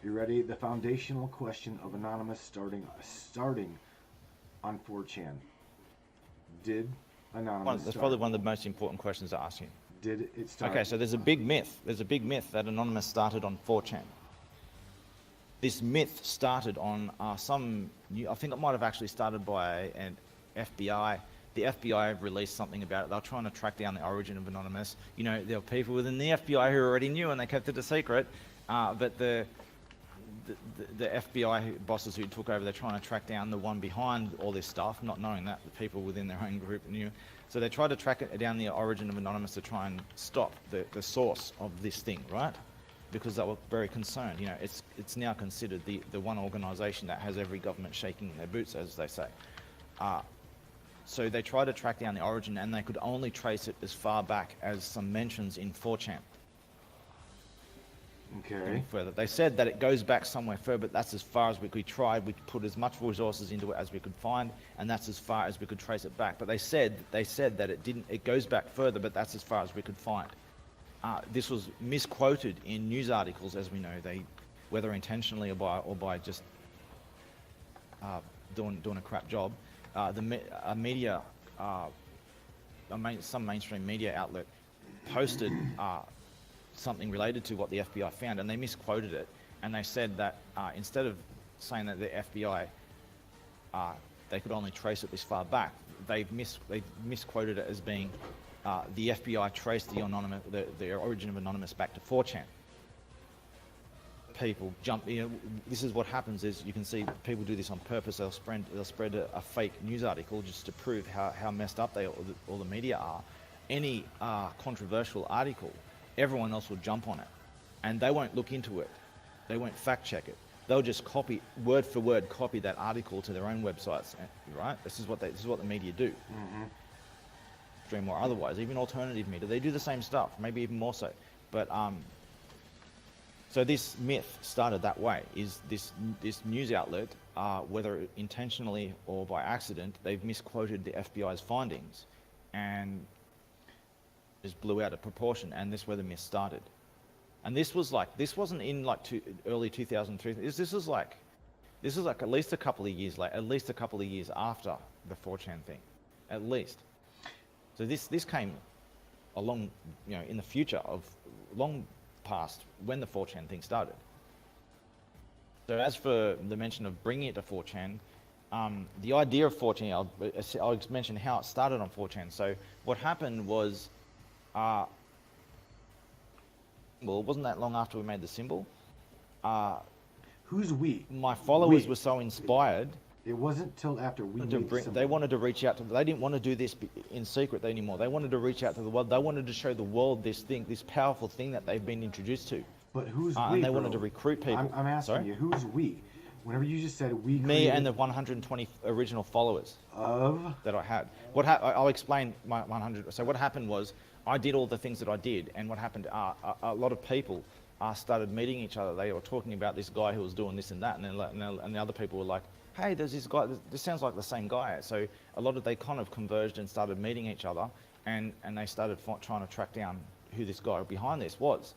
You ready? The foundational question of Anonymous starting on 4chan. Did Anonymous That's probably one of the most important questions to ask you. Did it start? Okay, so there's a big myth. There's a big myth that Anonymous started on 4chan. This myth started on I think it might have actually started by an FBI. The FBI released something about it. They were trying to track down the origin of Anonymous. You know, there were people within the FBI who already knew and they kept it a secret. But the FBI bosses who took over, they're trying to track down the one behind all this stuff, not knowing that the people within their own group knew. So they tried to track down the origin of Anonymous to try and stop the source of this thing, right? Because they were very concerned. You know, it's now considered the one organisation that has every government shaking in their boots, as they say. So they tried to track down the origin, and they could only trace it as far back as some mentions in 4chan. Okay. Further, they said that it goes back somewhere further, but that's as far as we tried. We put as much resources into it as we could find, and that's as far as we could trace it back. But they said that it didn't. It goes back further, but that's as far as we could find. This was misquoted in news articles, as we know. Whether intentionally or by just doing a crap job. Some mainstream media outlet posted something related to what the FBI found, and they misquoted it, and they said that instead of saying that the FBI they could only trace it this far back, they misquoted it as being the FBI traced the origin of Anonymous back to 4chan. People jump. This is what happens. Is you can see people do this on purpose. They'll spread a fake news article just to prove how messed up all the media are. Any controversial article, everyone else will jump on it, and they won't look into it. They won't fact check it. They'll just copy word for word that article to their own websites. Right? This is what the media do. Mm-hmm. Stream or otherwise, even alternative media, they do the same stuff. Maybe even more so. But so this myth started that way. Is this news outlet, whether intentionally or by accident, they've misquoted the FBI's findings, and just blew out of proportion. And this is where the myth started. And this wasn't in early 2003. This was like at least a couple of years late, at least a couple of years after the 4chan thing, at least. So this came along, in the future of long past when the 4chan thing started. So as for the mention of bringing it to 4chan, the idea of 4chan, I'll mention how it started on 4chan. So what happened was, well, it wasn't that long after we made the symbol. Who's we? My followers were so inspired It wasn't till after we made the symbol. They wanted to reach out to. They didn't want to do this in secret anymore. They wanted to reach out to the world. They wanted to show the world this thing, this powerful thing that they've been introduced to. But who's we? And they wanted to recruit people. I'm asking Sorry? you, who's we? Whenever you just said we, Me and the 120 original followers of that I had. I'll explain my 100. So what happened was I did all the things that I did, and what happened? A lot of people started meeting each other. They were talking about this guy who was doing this and that, and the other people were like, "Hey, there's this guy. This sounds like the same guy." So they kind of converged and started meeting each other, and they started trying to track down who this guy behind this was,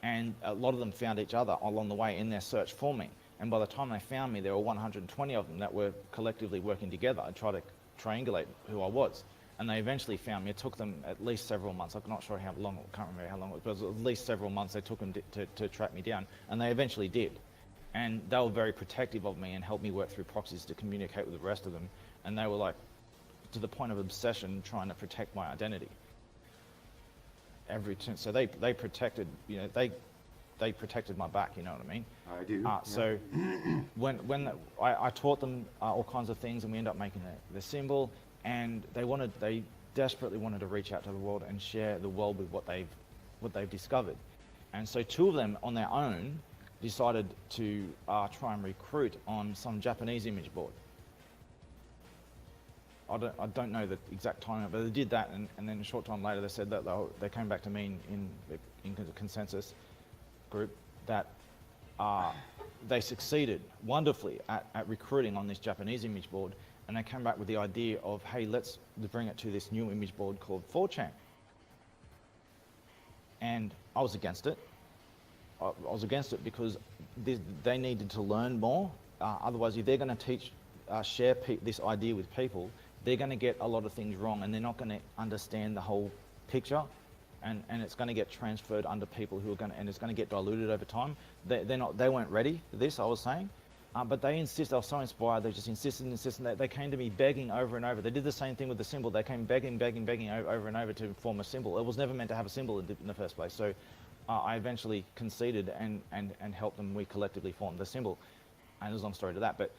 and a lot of them found each other along the way in their search for me. And by the time they found me, there were 120 of them that were collectively working together and try to triangulate who I was. And they eventually found me. It took them at least several months. I'm not sure how long, I can't remember how long it was, but it was at least several months they took them to track me down. And they eventually did. And they were very protective of me and helped me work through proxies to communicate with the rest of them. And they were like, to the point of obsession, trying to protect my identity. So they protected, they protected my back, you know what I mean? I do. So when I taught them all kinds of things, and we ended up making the symbol, and they desperately wanted to reach out to the world and share the world with what they've discovered. And so two of them on their own decided to try and recruit on some Japanese image board. I don't know the exact timing, but they did that, and then a short time later they said that they came back to me in the consensus group that they succeeded wonderfully at recruiting on this Japanese image board, and they came back with the idea of, hey, let's bring it to this new image board called 4chan. And I was against it. I was against it because they needed to learn more. Otherwise, if they're going to share this idea with people, they're going to get a lot of things wrong, and they're not going to understand the whole picture. And it's going to get transferred under people who are going to, and it's going to get diluted over time. They weren't ready for this, I was saying, but they insist. I was so inspired. They just insisted. They came to me begging over and over. They did the same thing with the symbol. They came begging over and over to form a symbol. It was never meant to have a symbol in the first place. So I eventually conceded and helped them. We collectively formed the symbol. And there's a long story to that. But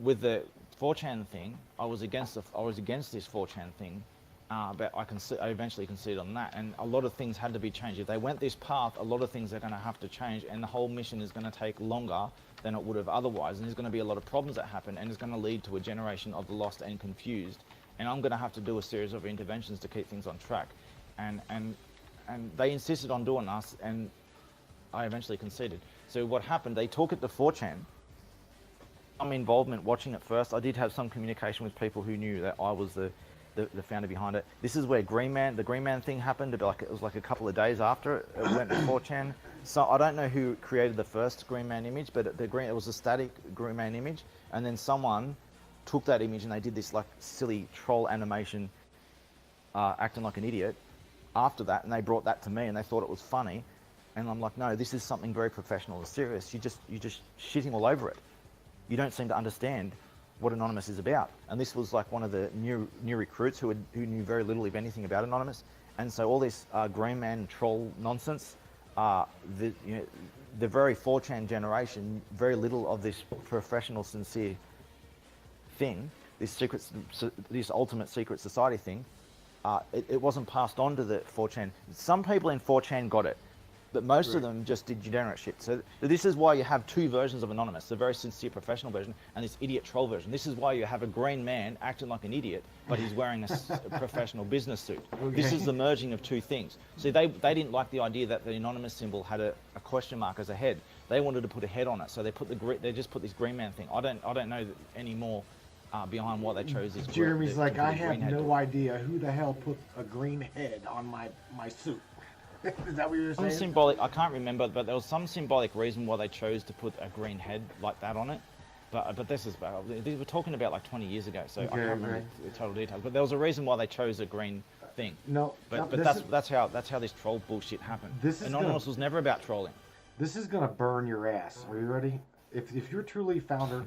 with the 4chan thing, I was against this 4chan thing. But I eventually conceded on that, and a lot of things had to be changed. If they went this path, a lot of things are going to have to change, and the whole mission is going to take longer than it would have otherwise, and there's going to be a lot of problems that happen, and it's going to lead to a generation of the lost and confused, and I'm going to have to do a series of interventions to keep things on track, and they insisted on doing us, and I eventually conceded. So what happened, they took it to 4chan. Some involvement watching it first. I did have some communication with people who knew that I was the founder behind it. This is where the Green Man thing happened. It was like a couple of days after it went to 4chan. So I don't know who created the first Green Man image, but it was a static Green Man image, and then someone took that image and they did this like silly troll animation, acting like an idiot. After that, and they brought that to me, and they thought it was funny, and I'm like, no, this is something very professional and serious. You're just shitting all over it. You don't seem to understand what Anonymous is about. And this was like one of the new recruits who knew very little, if anything, about Anonymous. And so all this Green Man troll nonsense, the very 4chan generation, very little of this professional, sincere thing, this ultimate secret society thing, it wasn't passed on to the 4chan. Some people in 4chan got it, but most of them just did degenerate shit. So this is why you have two versions of Anonymous, the very sincere professional version and this idiot troll version. This is why you have a green man acting like an idiot, but he's wearing a professional business suit. Okay. This is the merging of two things. See, they didn't like the idea that the Anonymous symbol had a question mark as a head. They wanted to put a head on it, so they just put this green man thing. I don't know any more behind why they chose this. Jeremy's like, I have no idea who the hell put a green head on my suit. Is that what you were saying? Symbolic, I can't remember, but there was some symbolic reason why they chose to put a green head like that on it. But this is, we're talking about like 20 years ago, so I can't remember the total details. But there was a reason why they chose a green thing. But that's how this troll bullshit happened. Anonymous was never about trolling. This is gonna burn your ass. Are you ready? If you're truly founder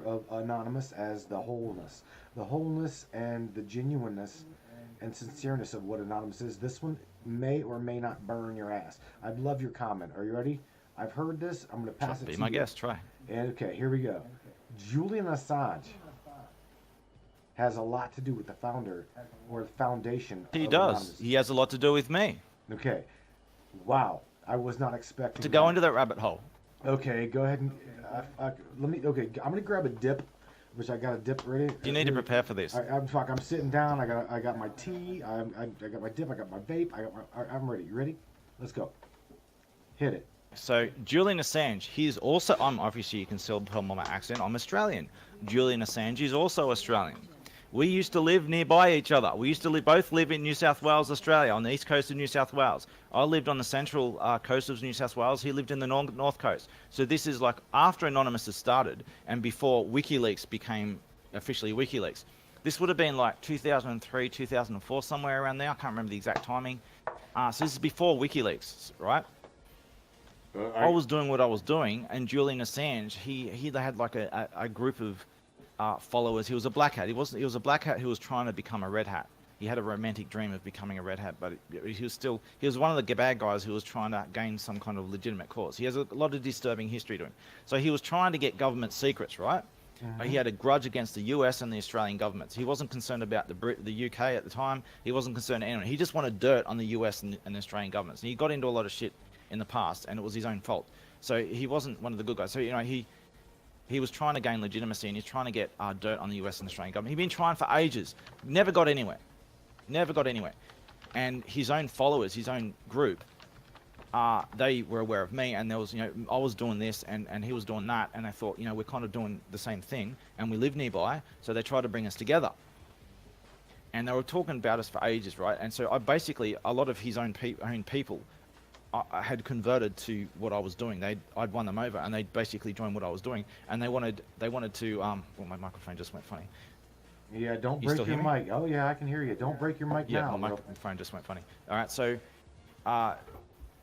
of Anonymous as the wholeness and the genuineness and sincereness of what Anonymous is, this one may or may not burn your ass. I'd love your comment. Are you ready? I've heard this. I'm going to pass it to you. Be my guest. Try. And okay, here we go. Julian Assange has a lot to do with the founder or the foundation. He of does. Anonymous. He has a lot to do with me. Okay. Wow. I was not expecting To go that. into that rabbit hole. Okay, go ahead and let me. Okay, I'm gonna grab a dip, which I got a dip ready. You need to prepare for this. I'm sitting down. I got my tea. I got my dip. I got my vape. I'm ready. You ready? Let's go. Hit it. So Julian Assange, he's also. Obviously you can still tell by my accent. I'm Australian. Julian Assange is also Australian. We used to live nearby each other. We used to both live in New South Wales, Australia, on the east coast of New South Wales. I lived on the central coast of New South Wales. He lived in the north coast. So this is like after Anonymous has started and before WikiLeaks became officially WikiLeaks. This would have been like 2003, 2004, somewhere around there. I can't remember the exact timing. So this is before WikiLeaks, right? I was doing what I was doing, and Julian Assange, they had like a group of followers. He was a black hat. He was a black hat who was trying to become a red hat. He had a romantic dream of becoming a red hat, but he was one of the bad guys who was trying to gain some kind of legitimate cause. He has a lot of disturbing history to him. So he was trying to get government secrets, right? He had a grudge against the US and the Australian governments. He wasn't concerned about the UK at the time. He wasn't concerned anyone. He just wanted dirt on the US and the Australian governments. And he got into a lot of shit in the past, and it was his own fault. So he wasn't one of the good guys. So he was trying to gain legitimacy, and he's trying to get dirt on the US and Australian government. He'd been trying for ages, never got anywhere. And his own followers, his own group, they were aware of me, and there was, I was doing this, and he was doing that, and I thought, we're kind of doing the same thing, and we live nearby, so they tried to bring us together. And they were talking about us for ages, right? And so a lot of his own people I had converted to what I was doing. I'd won them over, and they basically joined what I was doing, and they wanted to. Well, my microphone just went funny. Yeah, don't You break still your hear me? mic. Oh yeah, I can hear you. Don't break your mic Yeah, now. my microphone just went funny. All right, so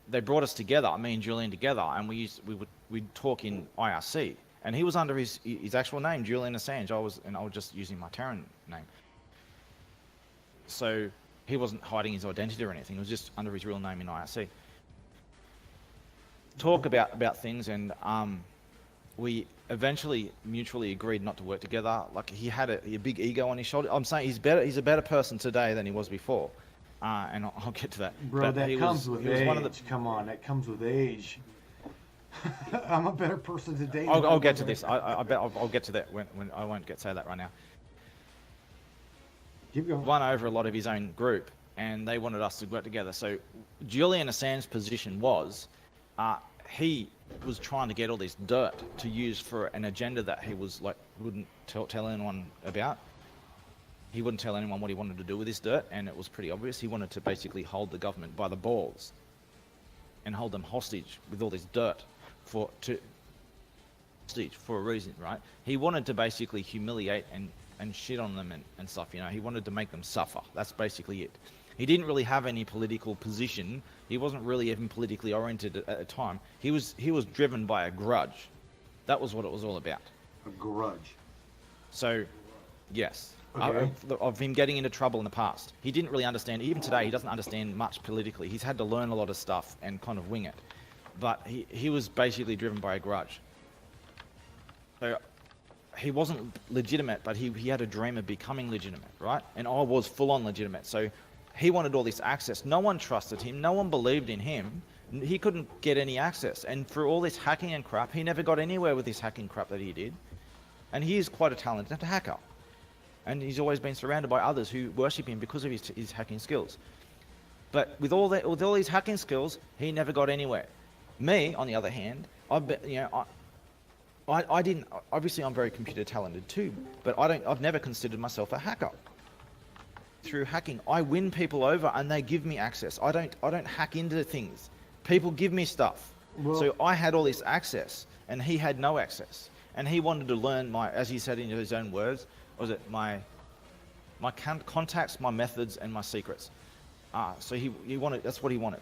they brought us together, me and Julian together, and we'd talk in IRC, and he was under his actual name, Julian Assange. I was just using my Terran name. So he wasn't hiding his identity or anything. It was just under his real name in IRC. Talk about things, and we eventually mutually agreed not to work together. Like, he had a big ego on his shoulder. I'm saying he's a better person today than he was before, and I'll get to that. Bro, But that comes with age. one of the, Come on, that comes with age. I'm a better person today. I'll get to this. I bet I'll get to that when I won't say that right now. Keep going. Won over a lot of his own group, and they wanted us to work together. So Julian Assange's position was, he was trying to get all this dirt to use for an agenda that he was wouldn't tell anyone about. He wouldn't tell anyone what he wanted to do with this dirt, and it was pretty obvious. He wanted to basically hold the government by the balls and hold them hostage with all this dirt for a reason, right? He wanted to basically humiliate and shit on them and stuff. He wanted to make them suffer. That's basically it. He didn't really have any political position. He wasn't really even politically oriented at the time. He was driven by a grudge. That was what it was all about. A grudge. So, yes. Okay. Of him getting into trouble in the past. He didn't really understand. Even today, he doesn't understand much politically. He's had to learn a lot of stuff and kind of wing it. But he was basically driven by a grudge. So he wasn't legitimate, but he had a dream of becoming legitimate, right? And I was full-on legitimate. So he wanted all this access. No one trusted him. No one believed in him. He couldn't get any access. And for all this hacking and crap, he never got anywhere with this hacking crap that he did. And he is quite a talented hacker. And he's always been surrounded by others who worship him because of his hacking skills. But with all these hacking skills, he never got anywhere. Me, on the other hand, I didn't. Obviously, I'm very computer talented too, but I've never considered myself a hacker. Through hacking, I win people over, and they give me access. I don't hack into things. People give me stuff. Well, so I had all this access, and he had no access. And he wanted to learn as he said in his own words, my contacts, my methods, and my secrets. So he wanted. That's what he wanted.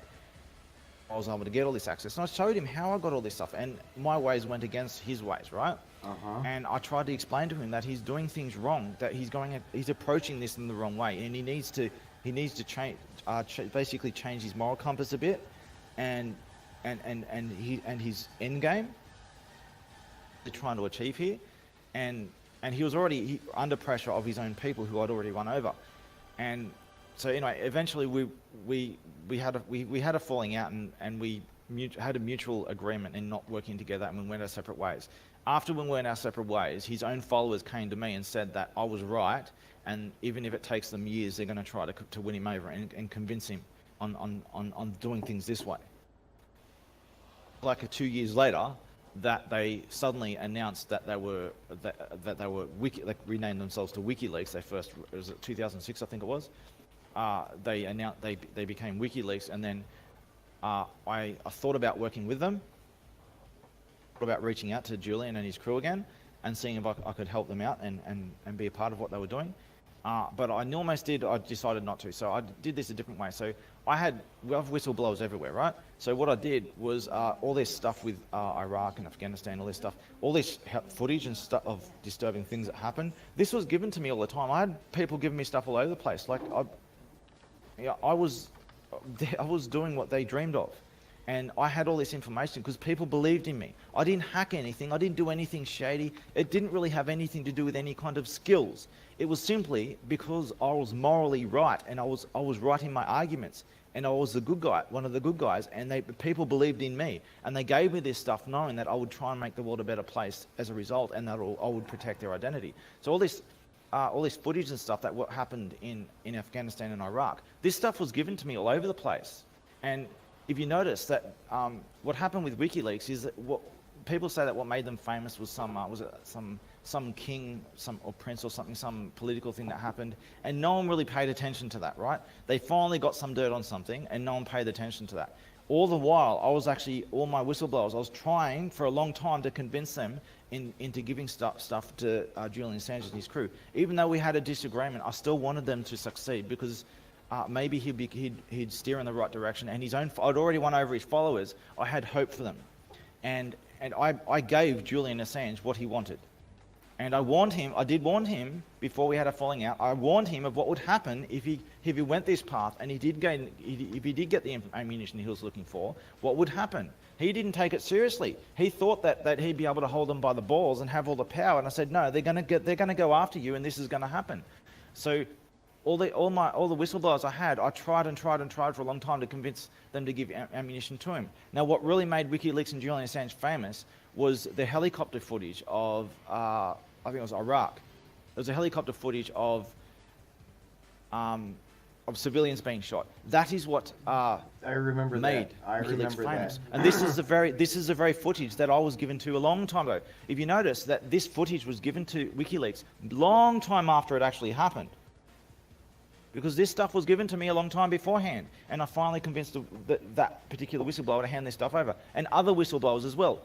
I was able to get all this access, and I showed him how I got all this stuff, and my ways went against his ways, right? And I tried to explain to him that he's doing things wrong, that he's approaching this in the wrong way, and he needs to change, basically change his moral compass a bit, and his end game they're trying to achieve here, and and he was already under pressure of his own people who I'd already won over. And so anyway, eventually we had a falling out, and we had a mutual agreement in not working together, and we went our separate ways. After we went our separate ways, his own followers came to me and said that I was right, and even if it takes them years, they're going to try to win him over and convince him on doing things this way. Like 2 years later, that they suddenly announced that they were renamed themselves to WikiLeaks. It was 2006, I think it was. They announced they became WikiLeaks, and then I thought about working with them, thought about reaching out to Julian and his crew again, and seeing if I could help them out and be a part of what they were doing. But I almost did. I decided not to, so I did this a different way. So we have whistleblowers everywhere, right? So what I did was all this stuff with Iraq and Afghanistan, all this stuff, all this footage and stuff of disturbing things that happened. This was given to me all the time. I had people giving me stuff all over the place. Like I was doing what they dreamed of. And I had all this information because people believed in me. I didn't hack anything. I didn't do anything shady. It didn't really have anything to do with any kind of skills. It was simply because I was morally right, and I was right in my arguments, and I was the good guy, one of the good guys, and people believed in me, and they gave me this stuff knowing that I would try and make the world a better place as a result, and that I would protect their identity. So all this footage and stuff that what happened in Afghanistan and Iraq, this stuff was given to me all over the place. And if you notice that what happened with WikiLeaks is that what people say that what made them famous was some king, or prince or something, some political thing that happened, and no one really paid attention to that, right? They finally got some dirt on something, and no one paid attention to that. All the while, I was actually, all my whistleblowers, I was trying for a long time to convince them into giving stuff to Julian Assange and his crew. Even though we had a disagreement, I still wanted them to succeed because maybe he'd steer in the right direction, and I'd already won over his followers. I had hope for them, and I gave Julian Assange what he wanted, and I did warn him before we had a falling out. I warned him of what would happen if he went this path, and if he did get the ammunition he was looking for, what would happen. He didn't take it seriously. He thought that he'd be able to hold them by the balls and have all the power, and I said, no, they're going to go after you, and this is going to happen. So all the whistleblowers I had, I tried for a long time to convince them to give ammunition to him. Now, what really made WikiLeaks and Julian Assange famous was the helicopter footage of, I think it was Iraq. There was a helicopter footage of civilians being shot. That is what I remember made that. I WikiLeaks remember famous. that. And this is the very footage that I was given to a long time ago. If you notice that this footage was given to WikiLeaks long time after it actually happened, because this stuff was given to me a long time beforehand, and I finally convinced that particular whistleblower to hand this stuff over, and other whistleblowers as well.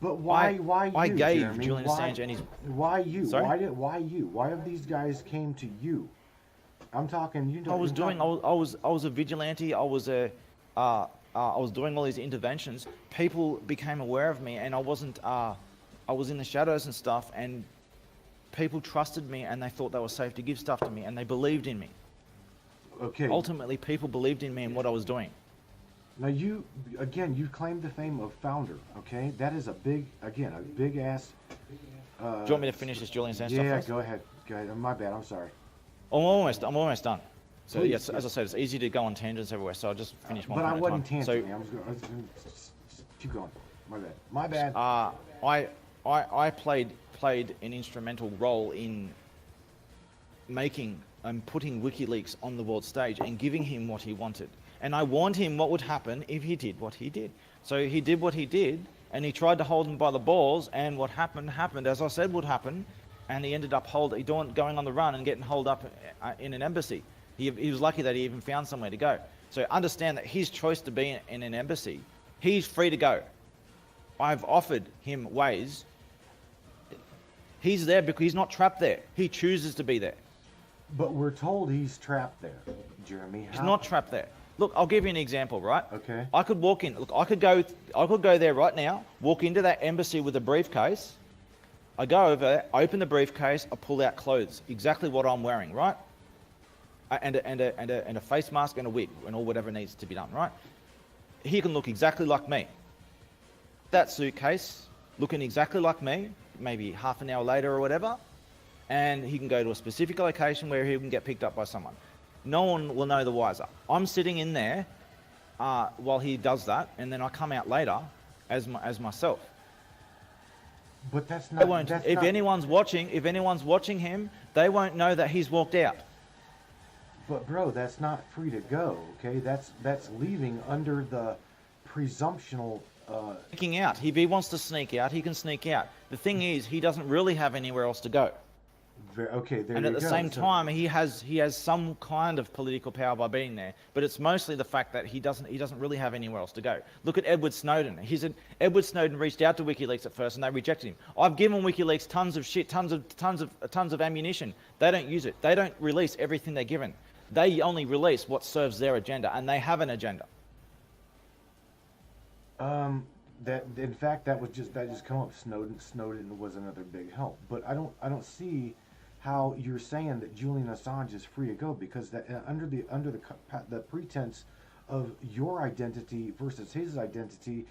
But why you? I gave Jeremy? Julian Assange and his. Why you? Sorry? Why you? Why have these guys came to you? I'm talking. You know. I was a vigilante. I was doing all these interventions. People became aware of me, and I wasn't. I was in the shadows and stuff, and people trusted me, and they thought they were safe to give stuff to me, and they believed in me. Okay. Ultimately, people believed in me and what I was doing. Now you claimed the fame of founder. Okay, that is a big ass. Do you want me to finish this Julian Assange stuff Yeah, first? go ahead. My bad. I'm sorry. I'm almost done. So Please, yes, as I said, it's easy to go on tangents everywhere. So I'll just finish one. But I point wasn't at a time. tangenting. I was going. Keep going. My bad. I played an instrumental role in making and putting WikiLeaks on the world stage and giving him what he wanted. And I warned him what would happen if he did what he did. So he did what he did, and he tried to hold him by the balls, and what happened, as I said would happen, and he ended up going on the run and getting holed up in an embassy. He was lucky that he even found somewhere to go. So understand that his choice to be in an embassy, he's free to go. I've offered him ways. He's there because he's not trapped there. He chooses to be there. But we're told he's trapped there, Jeremy. He's not trapped there. Look, I'll give you an example, right? Okay. I could walk in. Look, I could go there right now, walk into that embassy with a briefcase. I go over there, open the briefcase, I pull out clothes, exactly what I'm wearing, right? And a face mask and a wig and all whatever needs to be done, right? He can look exactly like me. That suitcase, looking exactly like me, maybe half an hour later or whatever, and he can go to a specific location where he can get picked up by someone. No one will know the wiser. I'm sitting in there while he does that, and then I come out later as myself. But that's They not. won't. That's If not, anyone's watching him, they won't know that he's walked out. But bro, that's not free to go. Okay, that's leaving under the presumptional. Sneaking out. If he wants to sneak out, he can sneak out. The thing is, he doesn't really have anywhere else to go. Okay, there And you at the go. same So- time, he has some kind of political power by being there. But it's mostly the fact that he doesn't really have anywhere else to go. Look at Edward Snowden. Edward Snowden reached out to WikiLeaks at first, and they rejected him. I've given WikiLeaks tons of shit, tons of ammunition. They don't use it. They don't release everything they're given. They only release what serves their agenda, and they have an agenda. That in fact that just come up. Snowden was another big help, but I don't see how you're saying that Julian Assange is free to go, because that under the pretense of your identity versus his identity,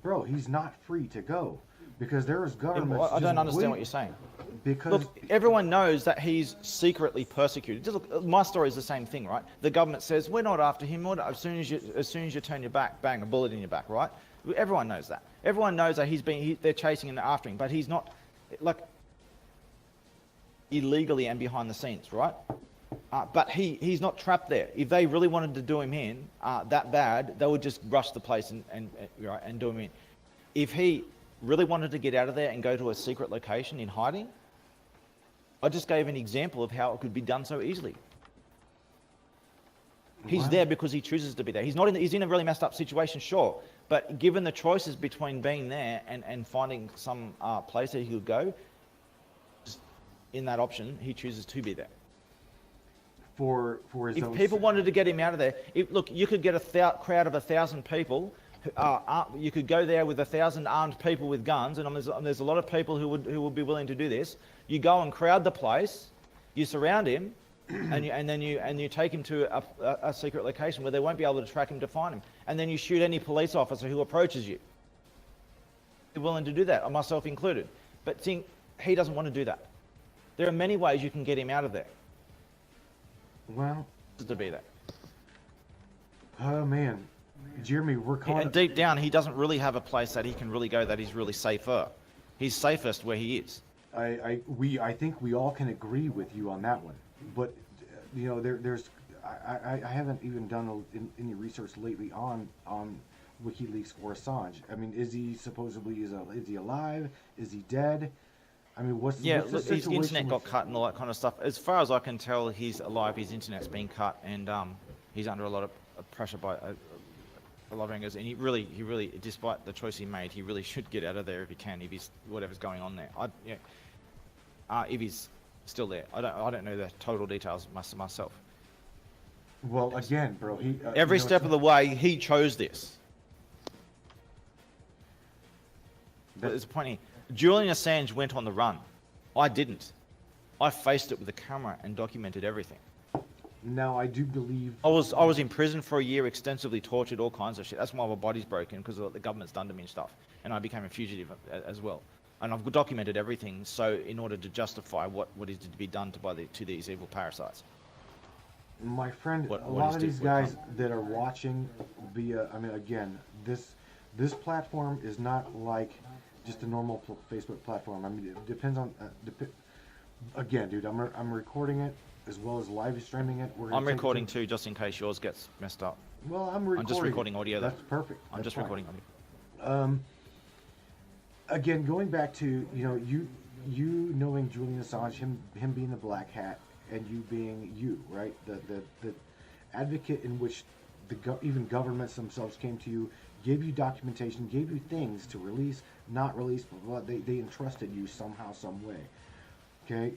bro, he's not free to go, because there is governments. I don't just understand what wait- you're saying. Because Look, everyone knows that he's secretly persecuted. Just look, my story is the same thing, right? The government says we're not after him. As soon as you turn your back, bang, a bullet in your back, right? Everyone knows that. Everyone knows that they're chasing and after him, but he's not, like, illegally and behind the scenes, right? But he's not trapped there. If they really wanted to do him in that bad, they would just rush the place and do him in. If he really wanted to get out of there and go to a secret location in hiding, I just gave an example of how it could be done so easily. He's there because he chooses to be there. He's in a really messed up situation, sure. But given the choices between being there and finding some place that he could go, just in that option, he chooses to be there. for his If own people sake. wanted to get him out of there, look, you could get a crowd of 1,000 people. You could go there with 1,000 armed people with guns, and there's a lot of people who would be willing to do this. You go and crowd the place, you surround him, and then you take him to a secret location where they won't be able to track him to find him, and then you shoot any police officer who approaches you. You're willing to do that, myself included. But he doesn't want to do that. There are many ways you can get him out of there. Well, To be there. oh man, Jeremy, we're calling. And deep down, he doesn't really have a place that he can really go that he's really safer. He's safest where he is. I think we all can agree with you on that one. But you know, I haven't even done any research lately on WikiLeaks or Assange. I mean, is he alive? Is he dead? I mean, what's the Look, his situation internet got with- cut and all that kind of stuff. As far as I can tell, he's alive. His internet's been cut, and he's under a lot of pressure by a lot of angers. And he really, despite the choice he made, he really should get out of there if he can. If he's whatever's going on there, if he's still there, I don't know the total details myself. Well, again, bro, he Every you know, step of the way, he chose this. But there's a point here. Julian Assange went on the run. I didn't. I faced it with a camera and documented everything. Now, I do believe. I was in prison for a year, extensively tortured, all kinds of shit. That's why my body's broken, because of what the government's done to me and stuff. And I became a fugitive as well. And I've documented everything, so in order to justify what is to be done to these evil parasites. My friend, What a lot is of to- these guys that are watching via, I mean, again, this platform is not like just a normal Facebook platform. I mean, it depends on, again, dude, I'm recording it as well as live streaming it. We're gonna I'm take it recording too, just in case yours gets messed up. Well, I'm recording. I'm just recording audio, though. That's perfect. I'm That's just fine. recording audio. Again, going back to, you know, you knowing Julian Assange, him being the black hat, and you being you, right? The advocate in which even governments themselves came to you, gave you documentation, gave you things to release, not release, but they entrusted you somehow, some way. Okay,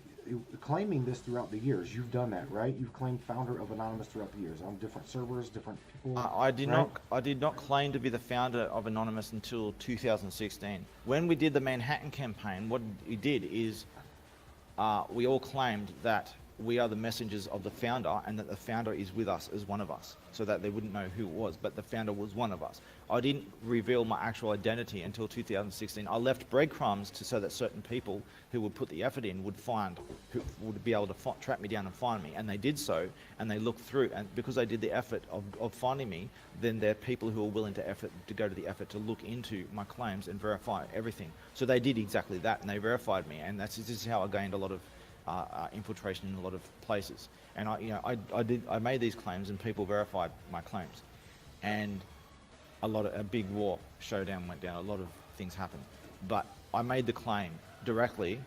claiming this throughout the years, you've done that, right? You've claimed founder of Anonymous throughout the years on different servers, different people. I did right? not claim to be the founder of Anonymous until 2016. When we did the Manhattan campaign, what we did is we all claimed that we are the messengers of the founder, and that the founder is with us as one of us, so that they wouldn't know who it was, but the founder was one of us. I didn't reveal my actual identity until 2016. I left breadcrumbs so that certain people who would put the effort in would be able to track me down and find me, and they did so, and they looked through, and because they did the effort of finding me, then there are people who are willing to go to the effort to look into my claims and verify everything. So they did exactly that, and they verified me, and this is how I gained a lot of infiltration in a lot of places. And I made these claims, and people verified my claims, and a big war showdown went down. A lot of things happened, but I made the claim directly,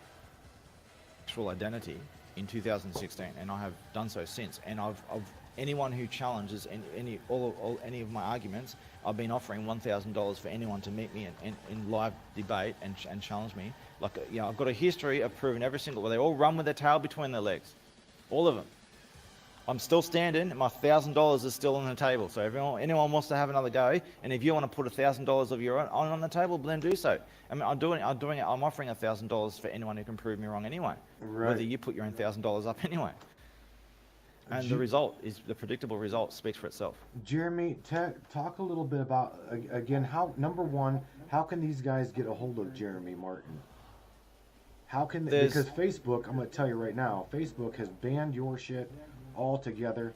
actual identity, in 2016, and I have done so since. And I've anyone who challenges any of my arguments, I've been offering $1,000 for anyone to meet me in live debate and challenge me. Like, I've got a history of proving every single. Well, they all run with their tail between their legs, all of them. I'm still standing, and my $1,000 is still on the table. So if anyone wants to have another go, and if you want to put $1,000 of your own on the table, then do so. I mean, I'm offering $1,000 for anyone who can prove me wrong anyway. Right. Whether you put your own $1,000 up anyway. And the predictable result speaks for itself. Jeremy, talk a little bit about, again, how can these guys get a hold of Jeremy Martin? How can they, because Facebook, I'm going to tell you right now, Facebook has banned your shit altogether.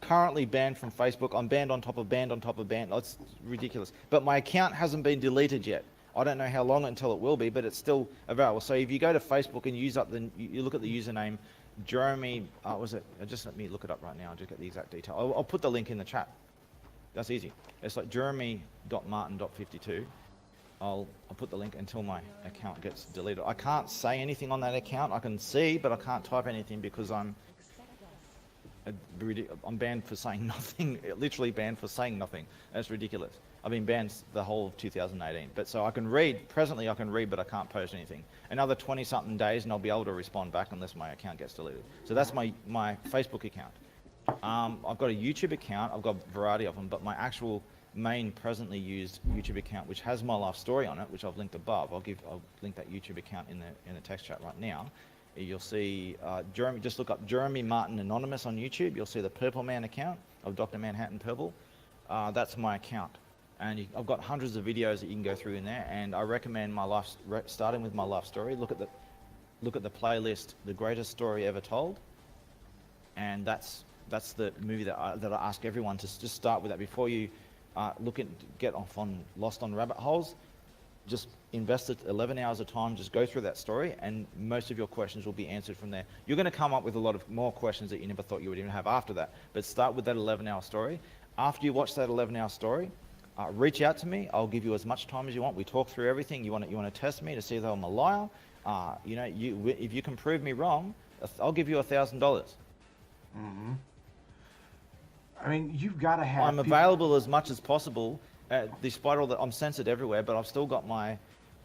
Currently banned from Facebook. I'm banned on top of banned on top of banned. That's ridiculous. But my account hasn't been deleted yet. I don't know how long until it will be, but it's still available. So if you go to Facebook and you look at the username Jeremy, just let me look it up right now. I'll just get the exact detail. I'll put the link in the chat. That's easy. It's like jeremy.martin.52. I'll put the link until my account gets deleted. I can't say anything on that account. I can see, but I can't type anything because I'm banned for saying nothing. Literally banned for saying nothing. That's ridiculous. I've been banned the whole of 2018. But so I can read. Presently I can read, but I can't post anything. Another 20-something days, and I'll be able to respond back unless my account gets deleted. So that's my Facebook account. I've got a YouTube account. I've got a variety of them, but my actual main presently used YouTube account, which has my life story on it, which I've linked above. I'll link that YouTube account in the text chat right now. You'll see Jeremy. Just look up Jeremy Martin Anonymous on YouTube. You'll see the Purple Man account of Dr. Manhattan Purple. That's my account, and I've got hundreds of videos that you can go through in there. And I recommend starting with my life story. Look at the playlist, The Greatest Story Ever Told, and that's the movie that I ask everyone to just start with that before you get lost on rabbit holes. Just invest 11 hours of time, just go through that story, and most of your questions will be answered from there. You're going to come up with a lot of more questions that you never thought you would even have after that, but start with that 11-hour story. After you watch that 11-hour story, reach out to me. I'll give you as much time as you want. We talk through everything. You want to test me to see if I'm a liar. If you can prove me wrong, I'll give you $1,000. Mm-hmm. I mean, you've got to have. I'm available as much as possible. Despite all that, I'm censored everywhere, but I've still got my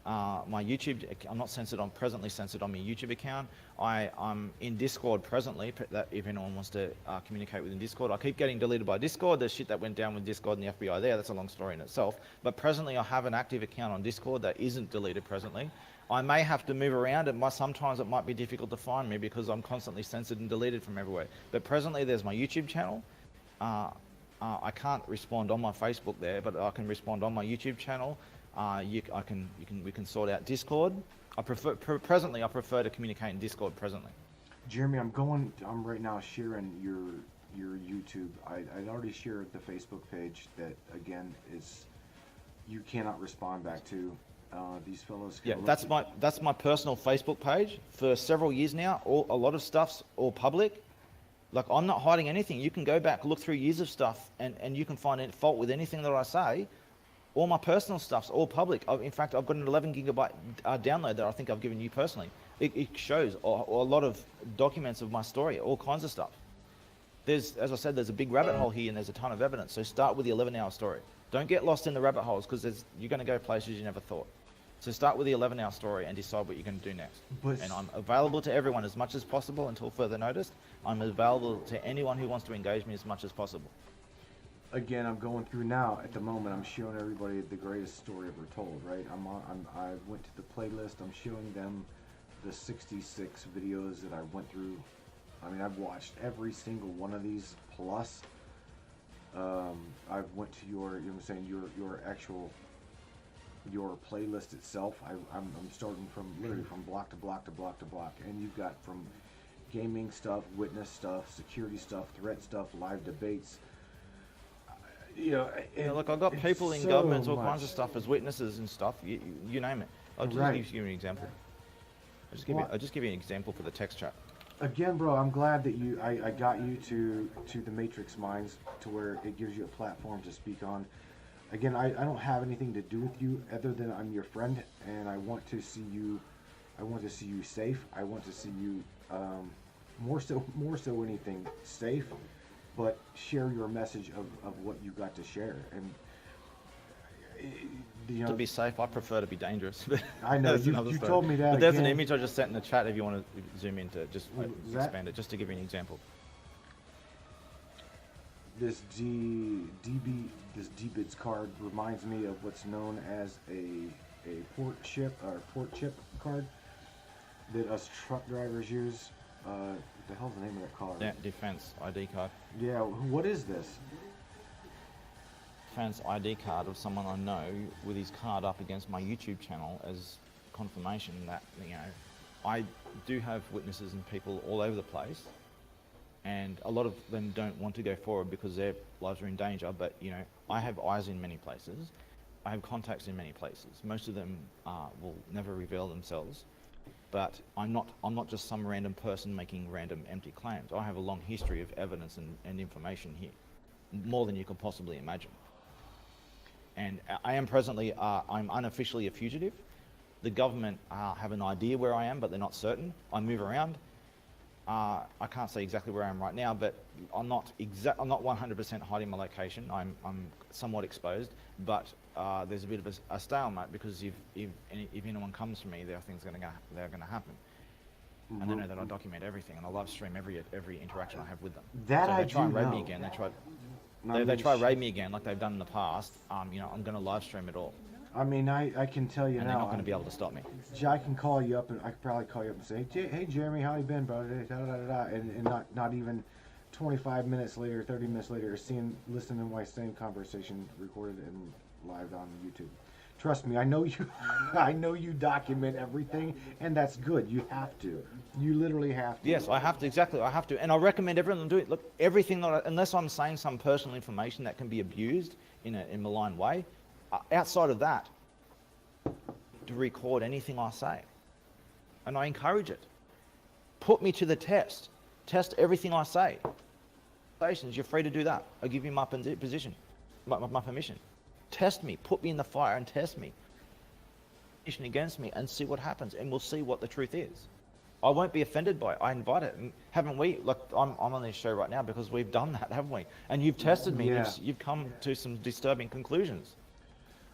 YouTube. I'm not censored. I'm presently censored on my YouTube account. I'm in Discord presently. That if anyone wants to communicate within Discord, I keep getting deleted by Discord. There's shit that went down with Discord and the FBI there. That's a long story in itself. But presently, I have an active account on Discord that isn't deleted presently. I may have to move around. Sometimes it might be difficult to find me because I'm constantly censored and deleted from everywhere. But presently, there's my YouTube channel. I can't respond on my Facebook there, but I can respond on my YouTube channel. We can sort out Discord. I prefer to communicate in Discord presently. Jeremy, I'm right now sharing your YouTube. I already shared the Facebook page that again is you cannot respond back to. These fellows. Yeah, that's my personal Facebook page for several years now. A lot of stuff's all public. Like, I'm not hiding anything. You can go back, look through years of stuff, and you can find any fault with anything that I say. All my personal stuff's all public. In fact, I've got an 11 gigabyte download that I think I've given you personally. It shows a lot of documents of my story, all kinds of stuff. As I said, there's a big rabbit hole here, and there's a ton of evidence. So start with the 11-hour story. Don't get lost in the rabbit holes, because you're going to go places you never thought. So start with the 11-hour story and decide what you're going to do next. And I'm available to everyone as much as possible until further notice. I'm available to anyone who wants to engage me as much as possible. Again, I'm going through now. At the moment, I'm showing everybody the greatest story ever told, right? I went to the playlist. I'm showing them the 66 videos that I went through I mean, I've watched every single one of these. Plus, I've went to your, you know what I'm saying, your actual, your playlist itself. I'm starting from literally from block to block to block to block, and you've got from gaming stuff, witness stuff, security stuff, threat stuff, live debates. You know, look, I've got people in so governments, all much. kinds of stuff as witnesses and stuff. You name it. I'll just Right. give you an example. Well, I'll just give you an example for the text chat. Again, bro, I'm glad that I got you to the Matrix Minds, to where it gives you a platform to speak on. Again, I don't have anything to do with you other than I'm your friend, and I want to see you safe. I want to see you more so anything safe, but share your message of what you got to share. And you know, To be safe, I prefer to be dangerous. I know, That's you another story. told me that But there's an again. image I just sent in the chat if you want to zoom in to just Was that- expand it, just to give you an example. this DBIDS card reminds me of what's known as a port chip card that us truck drivers use. What the hell's the name of that card? Yeah, defense ID card. Yeah, what is this? Defense ID card of someone I know with his card up against my YouTube channel as confirmation that, you know, I do have witnesses and people all over the place, and a lot of them don't want to go forward because their lives are in danger. But, you know, I have eyes in many places. I have contacts in many places. Most of them will never reveal themselves. But I'm not just some random person making random empty claims. I have a long history of evidence and information here, more than you can possibly imagine. And I am presently, I'm unofficially a fugitive. The government have an idea where I am, but they're not certain. I move around. I can't say exactly where I am right now, but I'm not 100% hiding my location. I'm somewhat exposed, but there's a bit of a stalemate, because if anyone comes to me, there are things they're going to happen. And they know that I document everything, and I live stream every interaction I have with them. That so I they try do and raid know. me again. I They mean, try to raid me again like they've done in the past. You know, I'm going to live stream it all, I mean, I can tell you and now. they're not going to be able to stop me. I can call you up, and I could probably call you up and say, "Hey, Jeremy, how you been, bro?" Da, da, da, da, and not even 25 minutes later, 30 minutes later, listening to my same conversation recorded and live on YouTube. Trust me, I know you. I know you document everything, and that's good. You have to. You literally have to. Yes, I have to, exactly, I have to. And I recommend everyone do it. Look, everything unless I'm saying some personal information that can be abused in a malign way, outside of that, to record anything I say. And I encourage it. Put me to the test. Test everything I say. You're free to do that. I'll give you my position, my permission. Test me. Put me in the fire and test me. Against me, and see what happens, and we'll see what the truth is. I won't be offended by it. I invite it. And haven't we? Look, I'm on this show right now because we've done that, haven't we? And you've tested me. Yeah. You've come to some disturbing conclusions.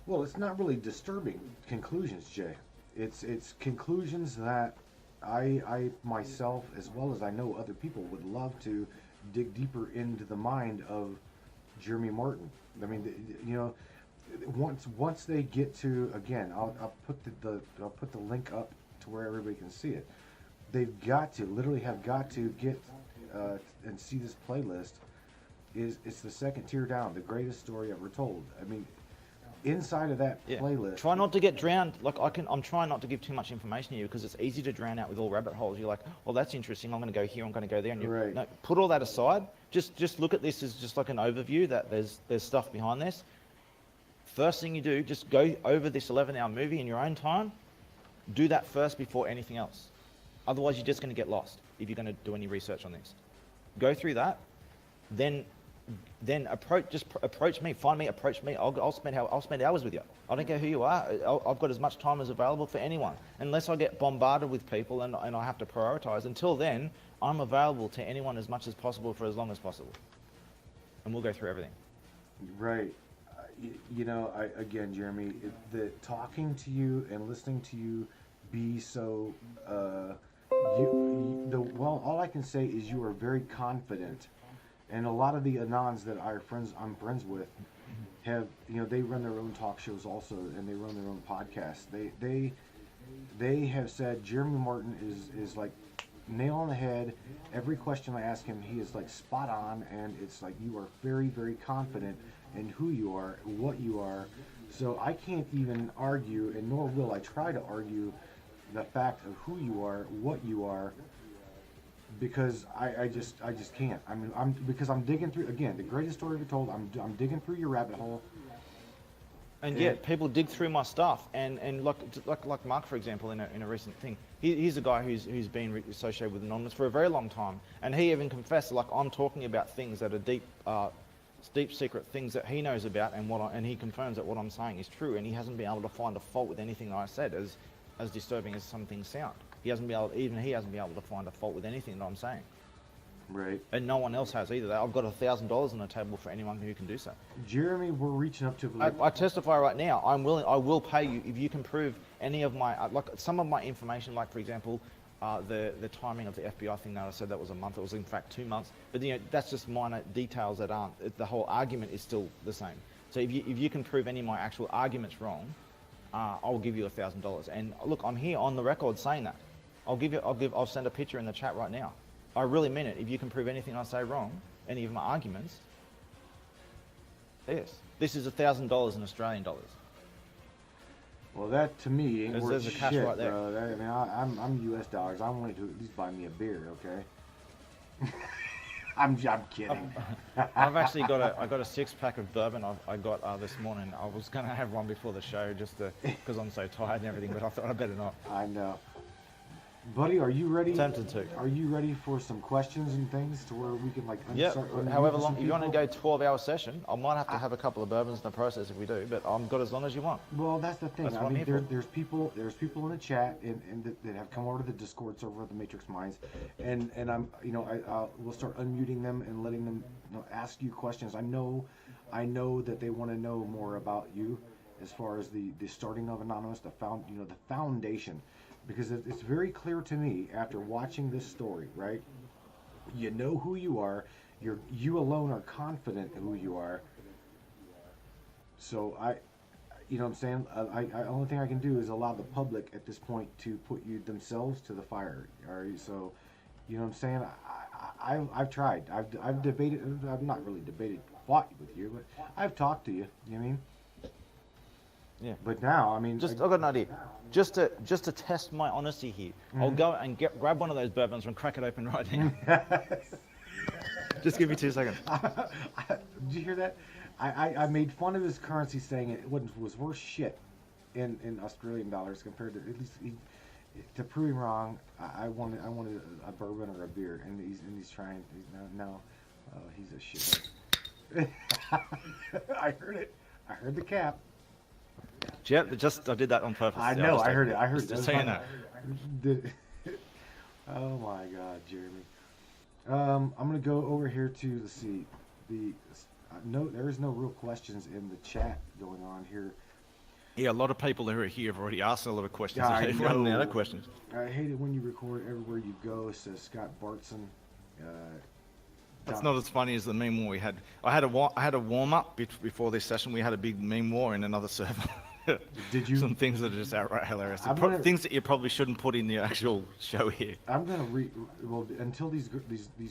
Well, it's not really disturbing conclusions, Jay. It's conclusions that I myself, as well as I know other people, would love to dig deeper into the mind of Jeremy Martin. I mean, you know, once they get to, again, I'll put the link up to where everybody can see it. They've got to literally have got to get and see this playlist. It's the second tier down, the greatest story ever told. I mean, inside of that playlist. Try not to get drowned. Like I'm trying not to give too much information here, because it's easy to drown out with all rabbit holes. You're like, oh, that's interesting. I'm going to go here. I'm going to go there. And Right. No, put all that aside. Just look at this as just like an overview. That there's stuff behind this. First thing you do, just go over this 11-hour movie in your own time. Do that first before anything else. Otherwise, you're just going to get lost if you're going to do any research on this. Go through that, then approach me. Find me, approach me. I'll spend hours with you. I don't care who you are. I've got as much time as available for anyone, unless I get bombarded with people and I have to prioritize. Until then, I'm available to anyone as much as possible for as long as possible, and we'll go through everything. Right. You know, again, Jeremy, the talking to you and listening to you be so, all I can say is you are very confident, and a lot of the Anons that I'm friends with have, you know, they run their own talk shows also, and they run their own podcasts. They have said Jeremy Martin is like nail on the head. Every question I ask him, he is like spot on, and it's like you are very, very confident in who you are, what you are. So I can't even argue, and nor will I try to argue the fact of who you are, what you are, because I just can't. I mean, I'm digging through, again, the greatest story ever told. I'm digging through your rabbit hole. And yet, people dig through my stuff, and like Mark, for example, in a recent thing, he's a guy who's been associated with Anonymous for a very long time, and he even confessed, like, I'm talking about things that are deep secret things that he knows about, and he confirms that what I'm saying is true, and he hasn't been able to find a fault with anything that I said, as disturbing as some things sound. He hasn't been able to find a fault with anything that I'm saying. Right. And no one else has either. I've got $1,000 on the table for anyone who can do so. Jeremy, we're reaching up to. I testify right now. I will pay you if you can prove any of my, like some of my information, like for example, the timing of the FBI thing that I said that was a month. It was in fact 2 months. But that's just minor details that aren't. The whole argument is still the same. So if you can prove any of my actual arguments wrong, I'll give you $1,000. And look, I'm here on the record saying that. I'll send a picture in the chat right now. I really mean it. If you can prove anything I say wrong, any of my arguments, yes. This is $1,000 in Australian dollars. Well, that to me ain't worth There's a cash shit, right there. bro. I mean, I'm US dollars. I want you to at least buy me a beer, okay? I'm kidding. I've actually got a 6-pack of bourbon I got this morning. I was going to have one before the show just because I'm so tired and everything, but I thought I better not. I know. Buddy, are you ready? Tempted to. Are you ready for some questions and things to where we can like? Yeah. However long, if you want to go 12-hour session, I might have to have a couple of bourbons in the process if we do. But I've got as long as you want. Well, that's the thing. That's what I I'm mean, here there's people in the chat and that have come over to the Discord server of the Matrix Minds, and I'm we'll start unmuting them and letting them ask you questions. I know that they want to know more about you as far as the starting of Anonymous, the foundation. Because it's very clear to me after watching this story, right? You know who you are. You alone are confident in who you are. So you know what I'm saying? I only thing I can do is allow the public at this point to put you themselves to the fire. All right. So, you know what I'm saying? I've tried. I've debated. I've not really debated, fought with you, but I've talked to you. You know what I mean? Yeah. But now, I mean, I've got an idea. Just to test my honesty here, I'll go and grab one of those bourbons and crack it open right now. Just give me 2 seconds. Did you hear that? I made fun of his currency, saying it was worth shit in Australian dollars compared to, at least to prove him wrong. I wanted a bourbon or a beer, and he's trying. He's a shit. I heard it. I heard the cap. Yeah, I did that on purpose. I know. I heard it. Just so you know. Oh my God, Jeremy. I'm gonna go over here to there is no real questions in the chat going on here. Yeah, a lot of people who are here have already asked a lot of questions. Yeah, I They've run know. out of questions. I hate it when you record everywhere you go, says Scott Bartson. That's not as funny as the meme war we had. I had a warm up before this session. We had a big meme war in another server. Did you? Some things that are just outright hilarious. Things that you probably shouldn't put in the actual show here. I'm gonna until these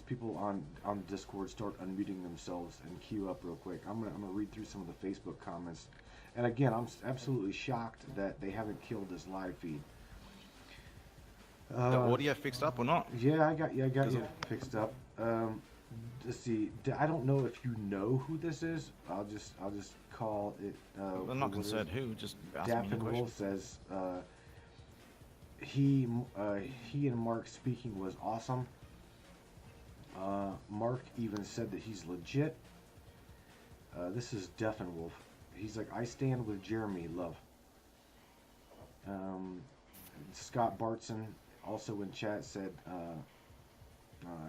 people on Discord start unmuting themselves and queue up real quick. I'm gonna read through some of the Facebook comments, and again, I'm absolutely shocked that they haven't killed this live feed. The audio fixed up or not? Yeah, I got you fixed up. Let's see. I don't know if you know who this is. I'll just call it. I'm not concerned who. Just ask me the Daphne question. Wolf says he and Mark speaking was awesome. Mark even said that he's legit. This is Daphne Wolf. He's like, I stand with Jeremy. Love. Scott Bartson also in chat said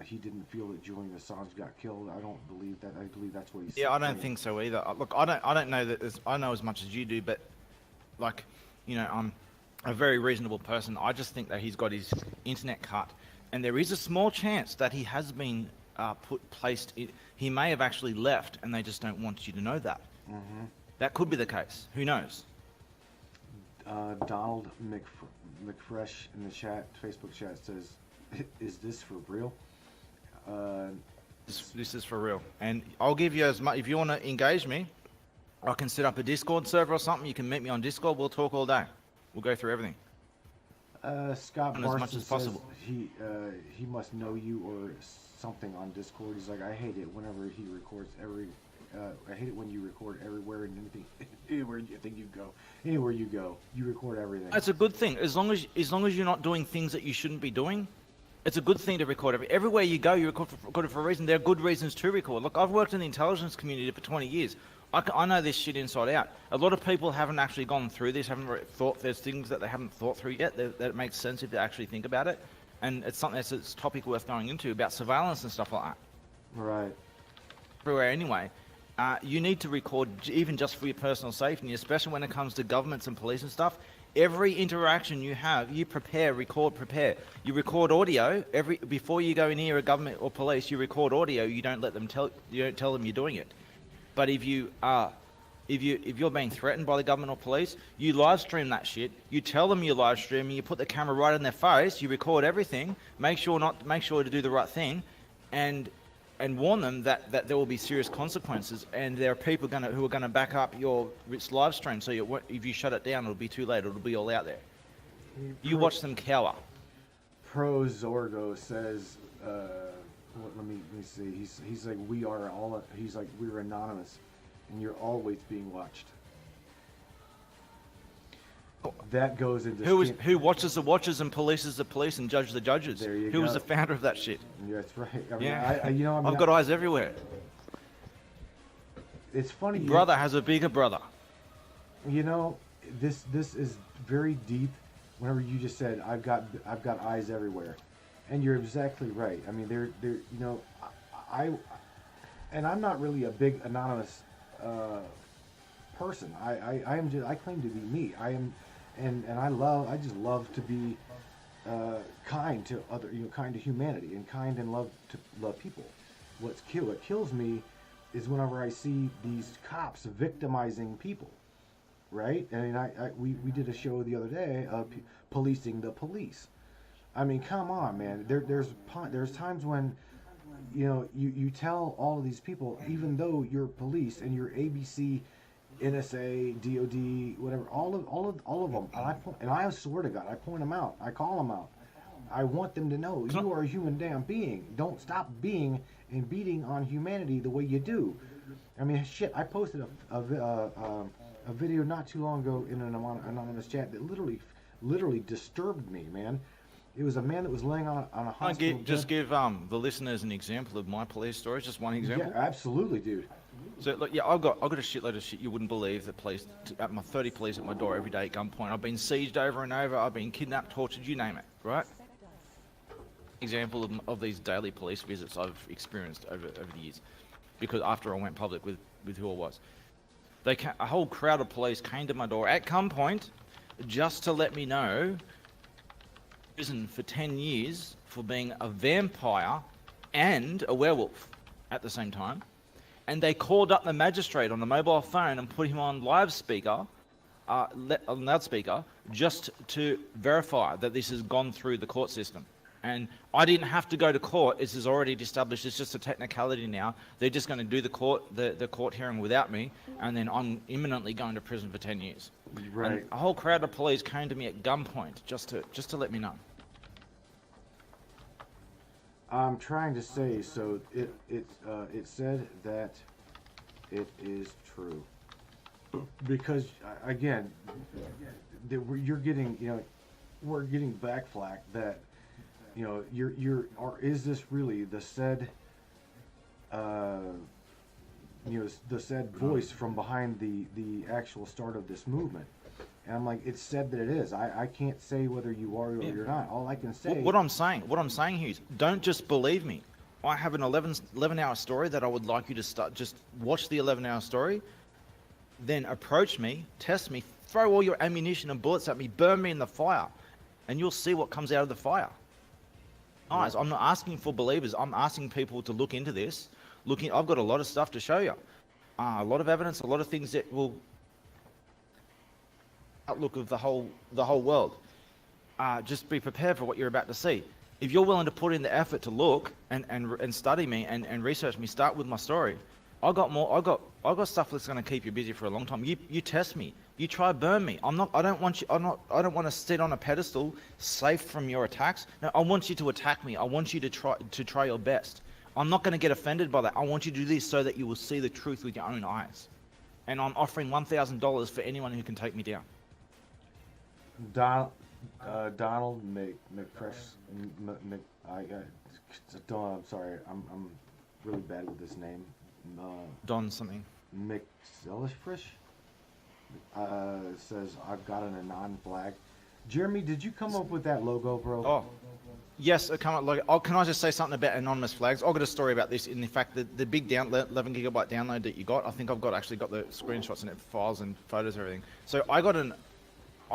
he didn't feel that Julian Assange got killed. I don't believe that. I believe that's what he said. Yeah, I don't think so either. Look, I don't know that. I know as much as you do, but like, I'm a very reasonable person. I just think that he's got his internet cut, and there is a small chance that he has been placed. He may have actually left, and they just don't want you to know that. Mm-hmm. That could be the case. Who knows? Donald McFresh in the chat, Facebook chat says, is this for real? This is for real. And I'll give you as much, if you want to engage me, I can set up a Discord server or something. You can meet me on Discord. We'll talk all day. We'll go through everything. Scott And as much Barson as says possible. he must know you or something on Discord. He's like, I hate it whenever he records I hate it when you record everywhere and anything. Anywhere you think you go, anywhere you go, you record everything. That's a good thing. As long as you're not doing things that you shouldn't be doing, it's a good thing to record. Everywhere you go, you record it for a reason. There are good reasons to record. Look, I've worked in the intelligence community for 20 years. I know this shit inside out. A lot of people haven't actually gone through this, haven't thought, there's things that they haven't thought through yet that it makes sense if they actually think about it. And it's something that's a topic worth going into about surveillance and stuff like that. Right. Everywhere anyway. You need to record even just for your personal safety, especially when it comes to governments and police and stuff. Every interaction you have, you prepare. You record audio before you go near a government or police. You record audio. You don't tell them you're doing it. But if you're being threatened by the government or police, you live stream that shit. You tell them you're live streaming. You put the camera right in their face. You record everything. Make sure to do the right thing, and warn them that there will be serious consequences. And there are people who are gonna back up your live stream. So if you shut it down, it'll be too late. It'll be all out there. You watch them cower. Pro Zorgo says, let me see. He's like, we're anonymous, and you're always being watched. That goes into who watches the watchers and polices the police and judges the judges. There you who go. was the founder of that shit? Yeah, that's right. I mean, yeah, I've got eyes everywhere. It's funny. Brother has a bigger brother. You know, this is very deep. Whenever you just said, I've got eyes everywhere, and you're exactly right. I mean, I'm not really a big anonymous person. I claim to be me. I am, and I just love to be kind to kind to humanity, and kind and love people. What kills me is whenever I see these cops victimizing people. Right? I mean, we did a show the other day of policing the police. I mean, come on, man. There's times when, you tell all of these people, even though you're police and you're ABC, NSA, DOD, whatever, all of them, and I swear to God, I point them out. I call them out. I want them to know you are a human damn being. Don't stop being and beating on humanity the way you do. I mean, shit. I posted a video not too long ago in an anonymous chat that literally disturbed me, man. It was a man that was laying on a hospital bed. Just give the listeners an example of my police story. Just one example. Yeah, absolutely, dude. So look, yeah, I've got a shitload of shit you wouldn't believe that police at my 30 police at my door every day at gunpoint. I've been sieged over and over. I've been kidnapped, tortured, you name it. Right? Example of these daily police visits I've experienced over the years, because after I went public with who I was. A whole crowd of police came to my door at gunpoint just to let me know prison for 10 years for being a vampire and a werewolf at the same time. And they called up the magistrate on the mobile phone and put him on loudspeaker just to verify that this has gone through the court system. And I didn't have to go to court. This is already established. It's just a technicality now. They're just going to do the court hearing without me, and then I'm imminently going to prison for 10 years. Right. And a whole crowd of police came to me at gunpoint just to let me know. I'm trying to say, so it said that it is true, because again, you're getting we're getting back flack that. Or is this really the said, the said voice from behind the actual start of this movement? And I'm like, it's said that it is. I can't say whether you are or you're not. All I can say. What I'm saying here is, don't just believe me. I have an 11-hour story that I would like you to start. Just watch the 11-hour story, then approach me, test me, throw all your ammunition and bullets at me, burn me in the fire, and you'll see what comes out of the fire. Guys, I'm not asking for believers. I'm asking people to look into this. I've got a lot of stuff to show you. A lot of evidence, a lot of things that will outlook of the whole world. Just be prepared for what you're about to see. If you're willing to put in the effort to look and study me and research me, start with my story. I got stuff that's going to keep you busy for a long time. You test me. You try burn me. I don't want to sit on a pedestal safe from your attacks. No, I want you to attack me. I want you to try your best. I'm not going to get offended by that. I want you to do this so that you will see the truth with your own eyes. And I'm offering $1,000 for anyone who can take me down. Donald McCresh. I'm sorry. I'm really bad with this name. Don something. McSellish says I've got an Anon flag. Jeremy, did you come up with that logo, bro? Oh, yes. Can I just say something about anonymous flags? I've got a story about this. In fact, the big 11 gigabyte download that you got, I think I've actually got the screenshots and files and photos and everything. So I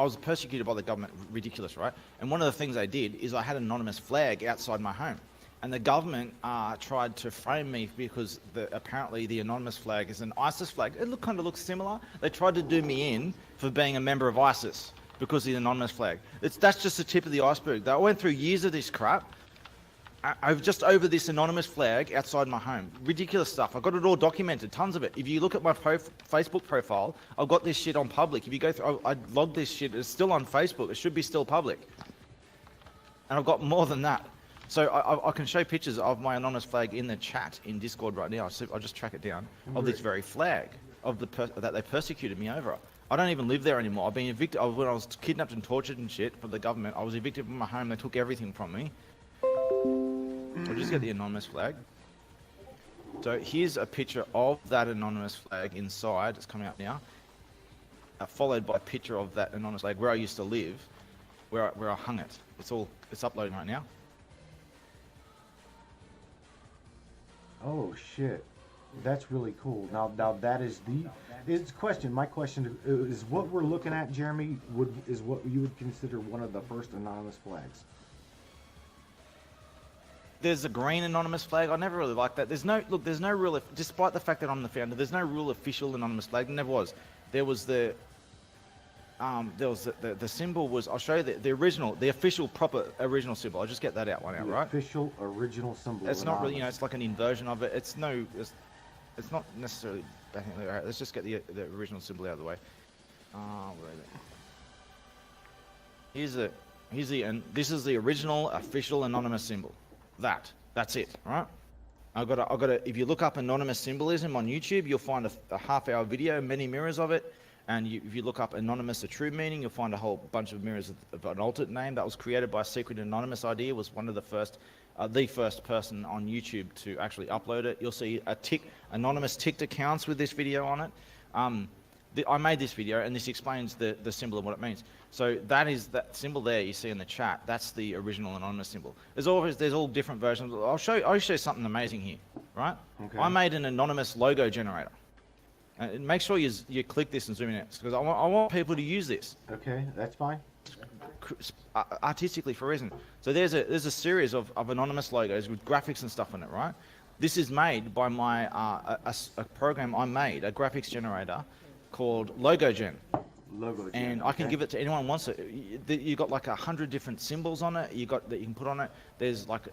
was persecuted by the government, ridiculous, right? And one of the things I did is I had an anonymous flag outside my home. And the government tried to frame me because apparently the anonymous flag is an ISIS flag. It kind of looks similar. They tried to do me in for being a member of ISIS because of the anonymous flag. That's just the tip of the iceberg. I went through years of this crap. Just over this anonymous flag outside my home. Ridiculous stuff. I've got it all documented, tons of it. If you look at my Facebook profile, I've got this shit on public. If you go through, I logged this shit. It's still on Facebook. It should be still public. And I've got more than that. So I can show pictures of my anonymous flag in the chat in Discord right now. I'll just track it down of this very flag that they persecuted me over. I don't even live there anymore. I've been evicted. When I was kidnapped and tortured and shit from the government, I was evicted from my home. They took everything from me. I'll just get the anonymous flag. So here's a picture of that anonymous flag inside. It's coming up now. Followed by a picture of that anonymous flag where I used to live, where I hung it. It's uploading right now. Oh shit, that's really cool. Now that is the question. My question is, what we're looking at, Jeremy, is what you would consider one of the first anonymous flags. There's a green anonymous flag. I never really liked that. There's no real, despite the fact that I'm the founder, there's no real official anonymous flag. There never was. There was the symbol was. I'll show you the original, the official proper original symbol. I'll just get that out right? Official original symbol. It's not really, it's like an inversion of it. It's not necessarily. Let's just get the original symbol out of the way. Where is it? And this is the original official anonymous symbol. That's it, right? I've got to. If you look up anonymous symbolism on YouTube, you'll find a half-hour video, many mirrors of it. And if you look up anonymous, a true meaning, you'll find a whole bunch of mirrors of an alternate name that was created by Secret Anonymous Idea. Was one of the first person on YouTube to actually upload it. You'll see anonymous ticked accounts with this video on it. I made this video, and this explains the symbol and what it means. So that symbol there you see in the chat. That's the original anonymous symbol. There's all different versions. I'll show you something amazing here, right? Okay. I made an anonymous logo generator. Make sure you click this and zoom in because I want people to use this. Okay, that's fine. Artistically for a reason. So there's a series of anonymous logos with graphics and stuff on it, right? This is made by my a program I made, a graphics generator called LogoGen. And I can give it to anyone who wants it. You've got like 100 different symbols on it. That you can put on it. There's like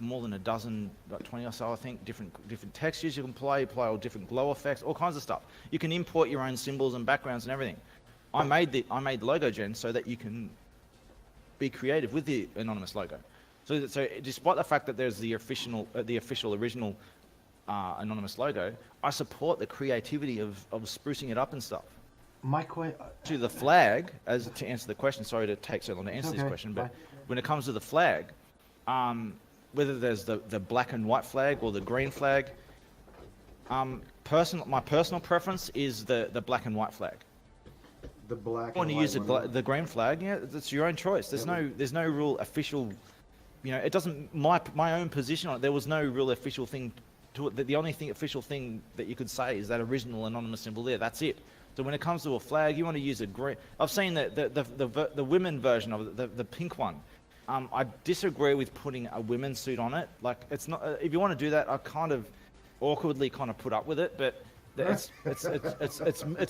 more than a dozen, like 20 or so, I think, different textures you can apply all different glow effects, all kinds of stuff. You can import your own symbols and backgrounds and everything. I made LogoGen so that you can be creative with the anonymous logo. So despite the fact that there's the official original anonymous logo, I support the creativity of sprucing it up and stuff. To the flag, to answer the question, sorry to take so long to answer this question, but when it comes to the flag, whether there's the black and white flag or the green flag, my personal preference is the black and white flag. The black. I want to use the green flag. Yeah, it's your own choice. There's no real official. It doesn't. My own position on it. There was no real official thing to it. The only official thing that you could say is that original anonymous symbol there. That's it. So when it comes to a flag, you want to use a green. I've seen the women version of it, the pink one. I disagree with putting a women's suit on it. Like it's not. If you want to do that, I kind of awkwardly put up with it, but it's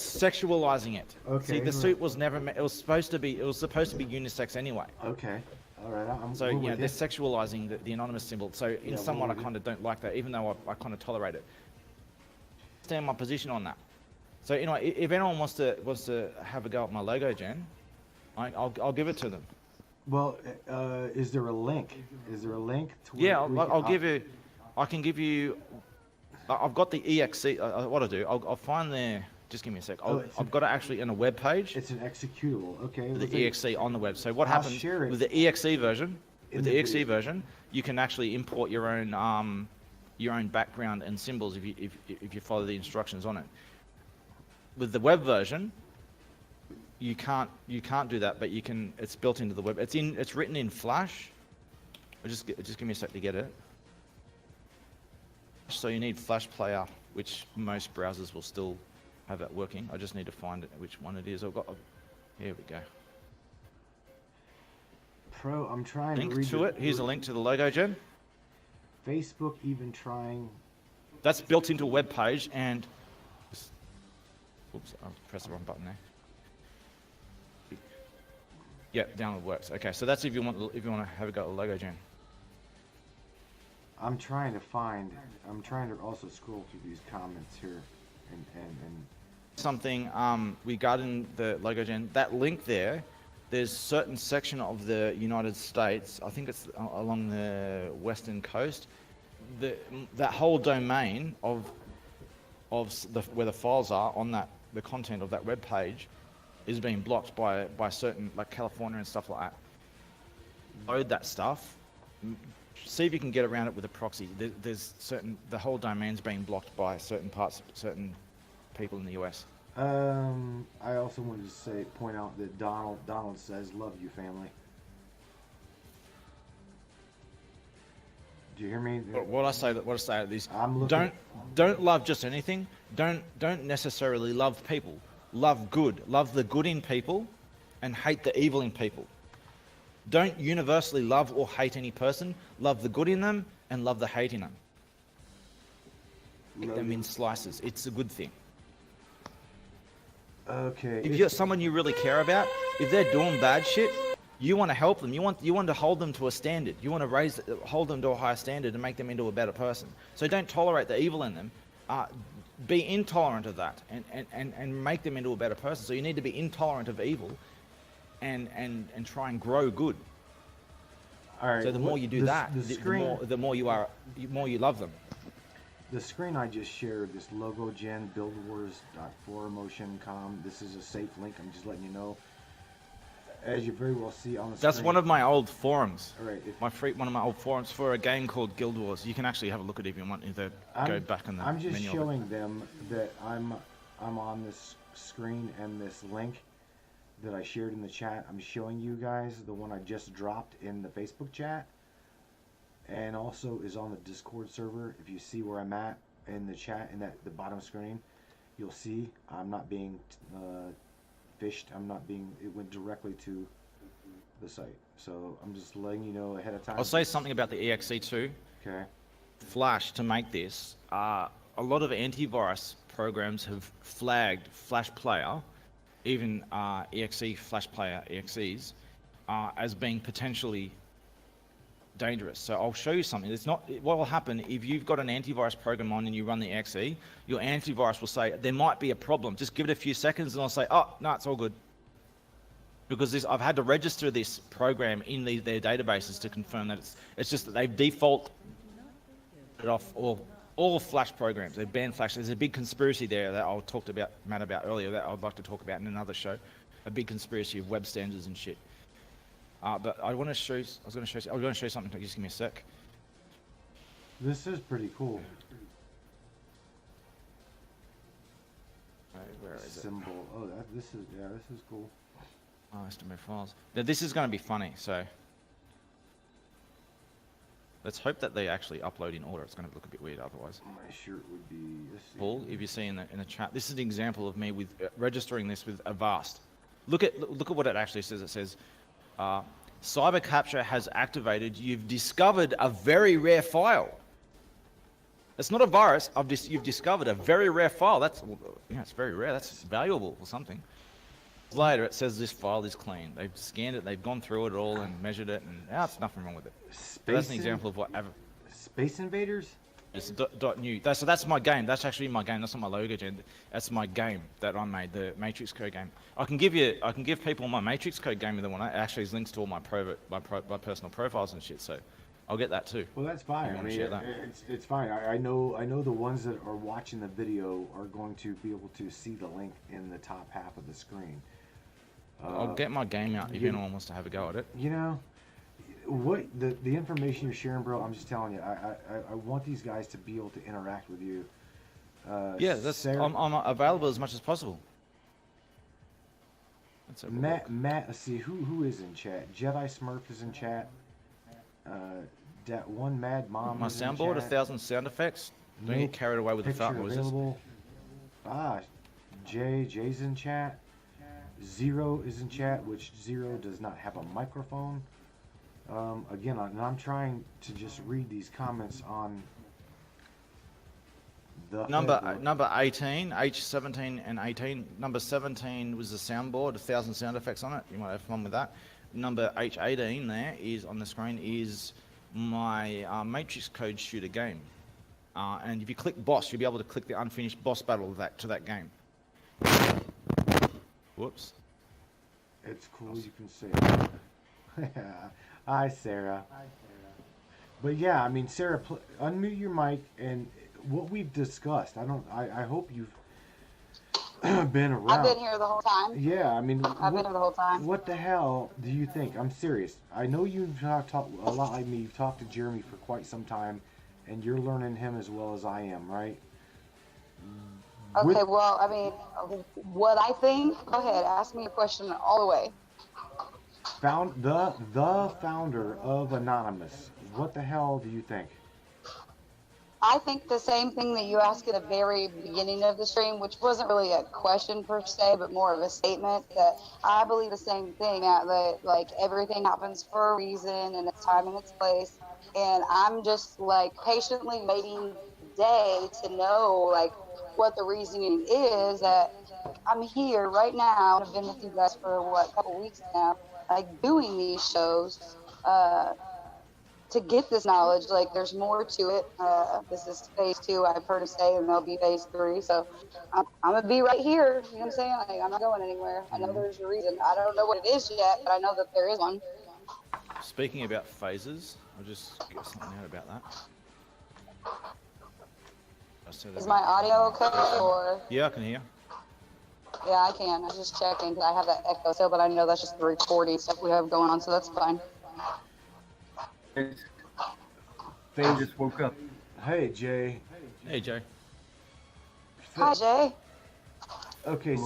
sexualizing it. Okay. See, the suit was never. It was supposed to be unisex anyway. Okay. All right, I'm So, we're you know, with they're you. sexualizing the anonymous symbol. So, in Yeah, somewhat, I we're with kind of don't like that, even though I kind of tolerate it. Stand my position on that. So, you know, if anyone wants to have a go at my logo, Jen, I'll give it to them. Well, is there a link? Is there a link to where Yeah, we I'll give you. I can give you. I've got the exe. What I'll do, I'll find their. Just give me a sec. I've got it actually in a web page. It's an executable. Okay. The well, then exe on the web. So what I'll happens share it with the exe version? in With the the exe video. version, you can actually import your own background and symbols if you follow the instructions on it. With the web version, you can't do that, but you can. It's built into the web. It's written in Flash. Just give me a sec to get it. So you need Flash Player, which most browsers will still have that working. I just need to find which one it is. Here we go. Pro, I'm trying to Link read to it. Here's a link to the logo, Jen. Facebook even trying. That's built into a web page, and oops, I pressed the wrong button there. Yeah, download works. Okay, so that's if you want to have a go at the logo, Jen. I'm trying to also scroll through these comments here, and Something regarding the logo, Jen. That link there. There's certain section of the United States. I think it's along the western coast. That whole domain of where the files are on the content of that web page is being blocked by certain, like California and stuff like that. Load that stuff. See if you can get around it with a proxy. The whole domain's being blocked by certain people in the US. I also wanted to point out that Donald says, "Love you, family." Do you hear me? What I say is, I'm looking. don't love just anything. Don't necessarily love people. Love good. Love the good in people, and hate the evil in people. Don't universally love or hate any person. Love the good in them and love the hate in them. Eat them in slices. It's a good thing. Okay. If you're someone you really care about, if they're doing bad shit, you want to help them. You want to hold them to a standard. You want to hold them to a higher standard and make them into a better person. So don't tolerate the evil in them. Be intolerant of that and make them into a better person. So you need to be intolerant of evil and try and grow good. All right. So the more you do that, the more you love them. The screen I just shared, this logo gen, buildwars.4emotion.com. This is a safe link. I'm just letting you know. As you very well see on the screen. That's one of my old forums. All right. One of my old forums for a game called Guild Wars. You can actually have a look at it if you want to go back in the I'm just menu of it. showing them that I'm on this screen and this link that I shared in the chat. I'm showing you guys the one I just dropped in the Facebook chat. And also is on the Discord server. If you see where I'm at in the chat, in the bottom screen, you'll see I'm not being fished. It went directly to the site. So I'm just letting you know ahead of time. I'll say something about the EXE2. Okay. Flash, to make this, a lot of antivirus programs have flagged Flash Player, even EXE Flash Player EXEs, as being potentially dangerous. So I'll show you something. What will happen if you've got an antivirus program on and you run the EXE, your antivirus will say there might be a problem. Just give it a few seconds and I'll say, oh no, it's all good. Because I've had to register this program in their databases to confirm that it's just that they've default it off all Flash programs. They've banned Flash. There's a big conspiracy there that I'll talk about Matt about earlier that I'd like to talk about in another show. A big conspiracy of web standards and shit. But I want to show. I was going to show you something. Just give me a sec. This is pretty cool. Right, where is it? Symbol. Oh, this is cool. Oh, estimate files. Now this is going to be funny. So let's hope that they actually upload in order. It's going to look a bit weird otherwise. My shirt would be. Paul, if you see in the chat, this is an example of me with registering this with Avast. Look at what it actually says. It says. Cyber capture has activated. You've discovered a very rare file. It's not a virus. You've discovered a very rare file. It's very rare. That's valuable or something. later, it says this file is clean. They've scanned it, they've gone through it all and measured it, and there's nothing wrong with it. So that's an example of what. Space Invaders? It's .new. So that's my game. That's actually my game. That's not my logo, Jen. That's my game that I made, the Matrix Code game. I can give people my Matrix Code game if they want. It actually has links to all my personal profiles and shit. So I'll get that too. Well, that's fine. I mean, it's fine. I know the ones that are watching the video are going to be able to see the link in the top half of the screen. I'll get my game out if anyone wants to have a go at it. You know, what the information you're sharing, bro, I'm just telling you, I want these guys to be able to interact with you. Yeah, I'm available as much as possible. Matt, let's see who is in chat. Jedi Smurf is in chat. That one Mad Mom. My soundboard, 1,000 sound effects. Don't get carried away with the fart noises. Jay's in chat. Zero is in chat, which Zero does not have a microphone. Again, I'm trying to just read these comments on the number 18, H17 and 18. Number 17 was the soundboard, 1,000 sound effects on it. You might have fun with that. Number H18 there is on the screen is my Matrix Code shooter game. And if you click boss, you'll be able to click the unfinished boss battle to that game. Whoops. It's cool you can say it. Hi, Sarah. But yeah, I mean, Sarah, unmute your mic, and what we've discussed. I hope you've been around. I've been here the whole time. Yeah, I mean, I've been here the whole time. What the hell do you think? I'm serious. I know you've talked a lot like me. You've talked to Jeremy for quite some time, and you're learning him as well as I am, right? Okay, well, I mean, what I think, go ahead, ask me a question all the way. The founder of Anonymous, what the hell do you think? I think the same thing that you asked at the very beginning of the stream, which wasn't really a question per se, but more of a statement, that I believe the same thing, that like everything happens for a reason and its time and its place. And I'm just like patiently waiting day to know like what the reasoning is, that I'm here right now. I've been with you guys for a couple weeks now, like doing these shows to get this knowledge. Like there's more to it. This is phase 2, I've heard it say, and there'll be phase 3. So I'm gonna be right here. You know what I'm saying? Like, I'm not going anywhere. I know there's a reason. I don't know what it is yet, but I know that there is one. Speaking about phases, I'll just get something out about that. Is my audio okay, or? Yeah, I can hear. Yeah, I can. I'm just checking because I have that echo still, but I know that's just the recording stuff we have going on, so that's fine. Faye just woke up. Hey, Jay. Hey, Jay. Hi, Jay. Okay,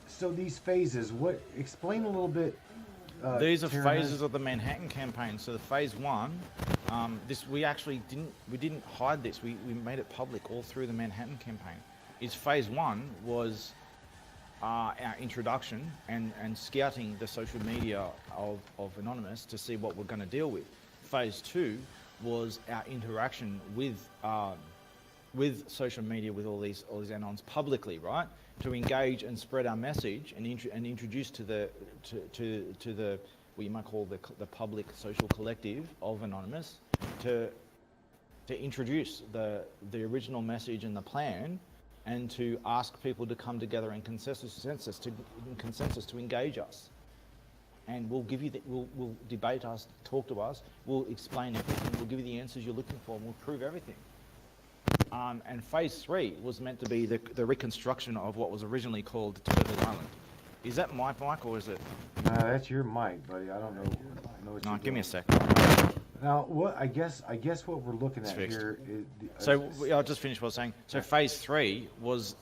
so these phases, explain a little bit. These are phases of the Manhattan Campaign. So the phase 1, we didn't hide this. We made it public all through the Manhattan Campaign. Phase 1 was our introduction and scouting the social media of Anonymous to see what we're going to deal with. Phase 2 was our interaction with social media, with all these anons publicly, right? To engage and spread our message and introduce to the what you might call the public social collective of Anonymous to introduce the original message and the plan, and to ask people to come together in consensus to engage us. And we'll give you we'll debate us, talk to us, we'll explain everything, we'll give you the answers you're looking for, and we'll prove everything. And phase 3 was meant to be the reconstruction of what was originally called Turtle Island. Is that my mic or is it? No, that's your mic, buddy. I don't know. No, give me a sec. Now, what I guess what we're looking at here is. I'll just finish what I was saying. So phase 3 was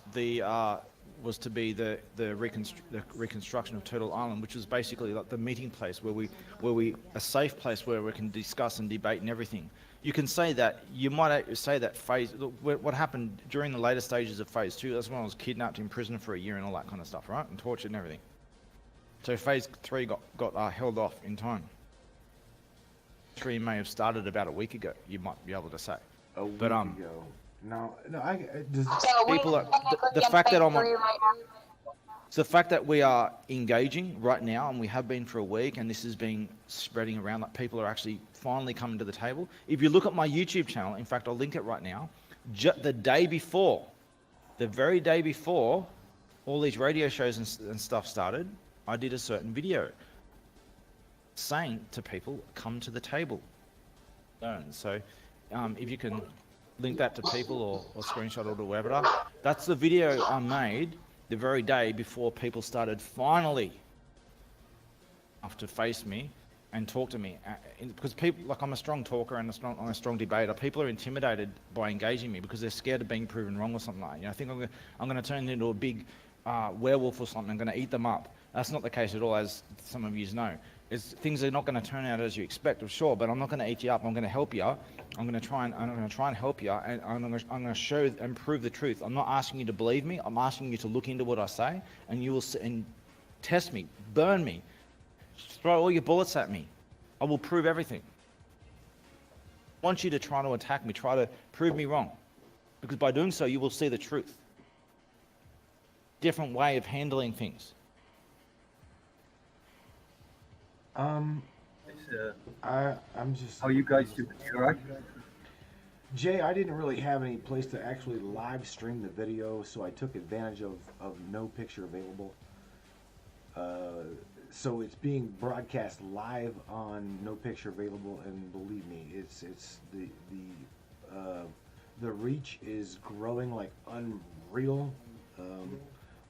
to be the reconstruction of Turtle Island, which was basically like the meeting place where a safe place where we can discuss and debate and everything. You can say that, you might say that what happened during the later stages of phase 2, that's when I was kidnapped in prison for a year and all that kind of stuff, right? And tortured and everything. So phase 3 got held off in time. 3 may have started about a week ago, you might be able to say. A week ago. No, the fact that I'm So the fact that we are engaging right now, and we have been for a week, and this is being spreading around, like people are actually finally coming to the table. If you look at my YouTube channel, in fact, I'll link it right now, the day before, the very day before all these radio shows and stuff started, I did a certain video saying to people, come to the table. So if you can link that to people or screenshot it or whatever, that's the video I made the very day before people started finally to face me and talk to me. Because people, like, I'm a strong talker and I'm a strong debater. People are intimidated by engaging me because they're scared of being proven wrong or something like that. You know, I think I'm going to turn into a big werewolf or something. I'm going to eat them up. That's not the case at all, as some of you know. Things are not going to turn out as you expect, sure, but I'm not going to eat you up. I'm going to help you. I'm going to try and help you, and I'm going to show and prove the truth. I'm not asking you to believe me. I'm asking you to look into what I say, and you will and test me, burn me, throw all your bullets at me. I will prove everything. I want you to try to attack me, try to prove me wrong, because by doing so, you will see the truth. Different way of handling things. I'm just. How you guys doing? You all right? Jay, I didn't really have any place to actually live stream the video, so I took advantage of no picture available. So it's being broadcast live on no picture available, and believe me, it's the reach is growing like unreal.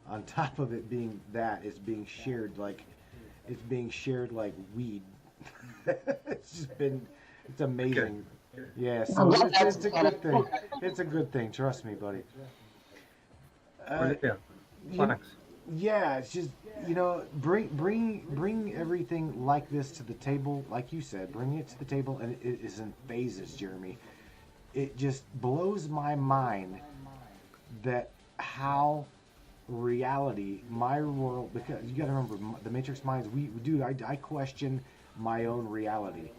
On top of it being that, it's being shared like weed. It's amazing. Yeah, so it's a good thing. It's a good thing. Trust me, buddy. Thanks. Yeah, it's just, bring everything like this to the table, like you said. Bring it to the table, and it is in phases, Jeremy. It just blows my mind that how reality, my world, because you got to remember, the Matrix Minds, I question my own reality.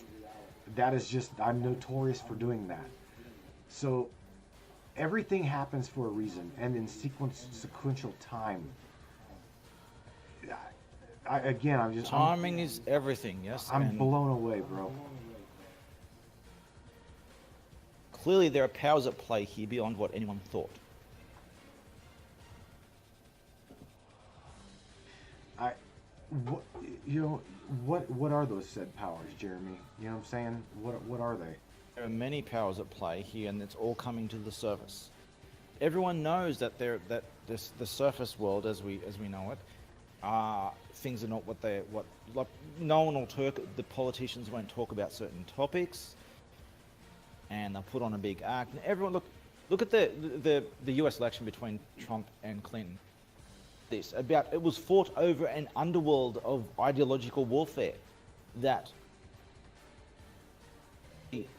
That is just, I'm notorious for doing that. So everything happens for a reason, and in sequential time. Timing is everything, yes. I'm blown away, bro. Clearly there are powers at play here beyond what anyone thought. What are those said powers, Jeremy? You know what I'm saying? What are they? There are many powers at play here, and it's all coming to the surface. Everyone knows that the surface world, as we know it, things are not what no one will talk. The politicians won't talk about certain topics, and they'll put on a big act. And everyone look at the U.S. election between Trump and Clinton. It was fought over an underworld of ideological warfare that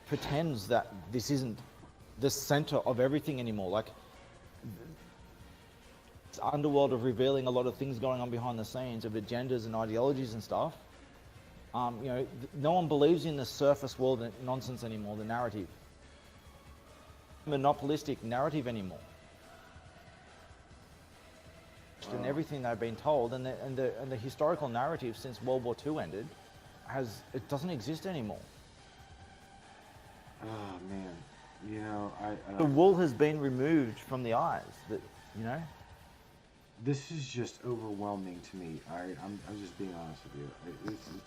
pretends that this isn't the center of everything anymore. Like, it's underworld of revealing a lot of things going on behind the scenes of agendas and ideologies and stuff. No one believes in the surface world nonsense anymore, the narrative. Monopolistic narrative anymore. And everything they've been told, and the historical narrative since World War II ended, it doesn't exist anymore. Oh man, the wool has been removed from the eyes. This is just overwhelming to me. I'm just being honest with you.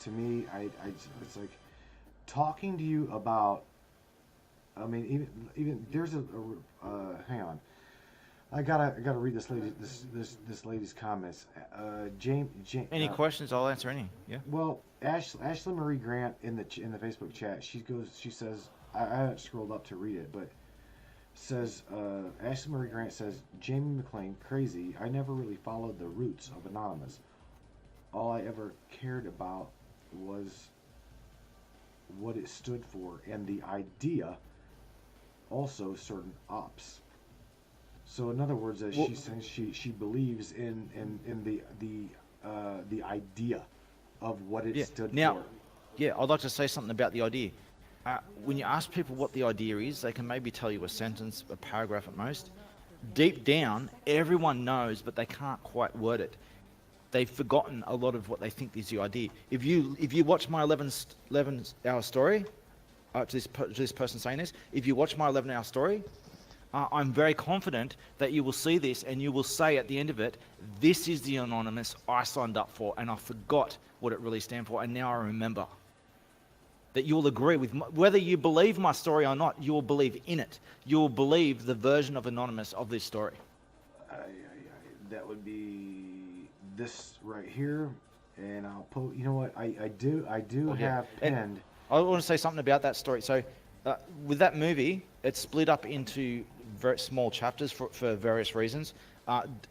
To me, it's like talking to you about. I mean, even there's hang on. I gotta read this lady's comments. James. Any questions? I'll answer any. Yeah. Well, Ashley Marie Grant in the Facebook chat, she says, I haven't scrolled up to read it, but says Ashley Marie Grant says, Jamie McLean, crazy. I never really followed the roots of Anonymous. All I ever cared about was what it stood for and the idea. Also, certain ops. So in other words, she's saying she believes in the idea of what it stood for. Yeah, I'd like to say something about the idea. When you ask people what the idea is, they can maybe tell you a sentence, a paragraph at most. Deep down, everyone knows, but they can't quite word it. they've forgotten a lot of what they think is the idea. If you watch my 11-hour story, to this person saying this, if you watch my 11-hour story, I'm very confident that you will see this and you will say at the end of it, this is the anonymous I signed up for, and I forgot what it really stands for, and now I remember. That you will agree with, whether you believe my story or not, you will believe in it. You will believe the version of anonymous of this story. That would be this right here, and I'll put. You know what? I do have pinned. I want to say something about that story. So, with that movie, it's split up into very small chapters for various reasons.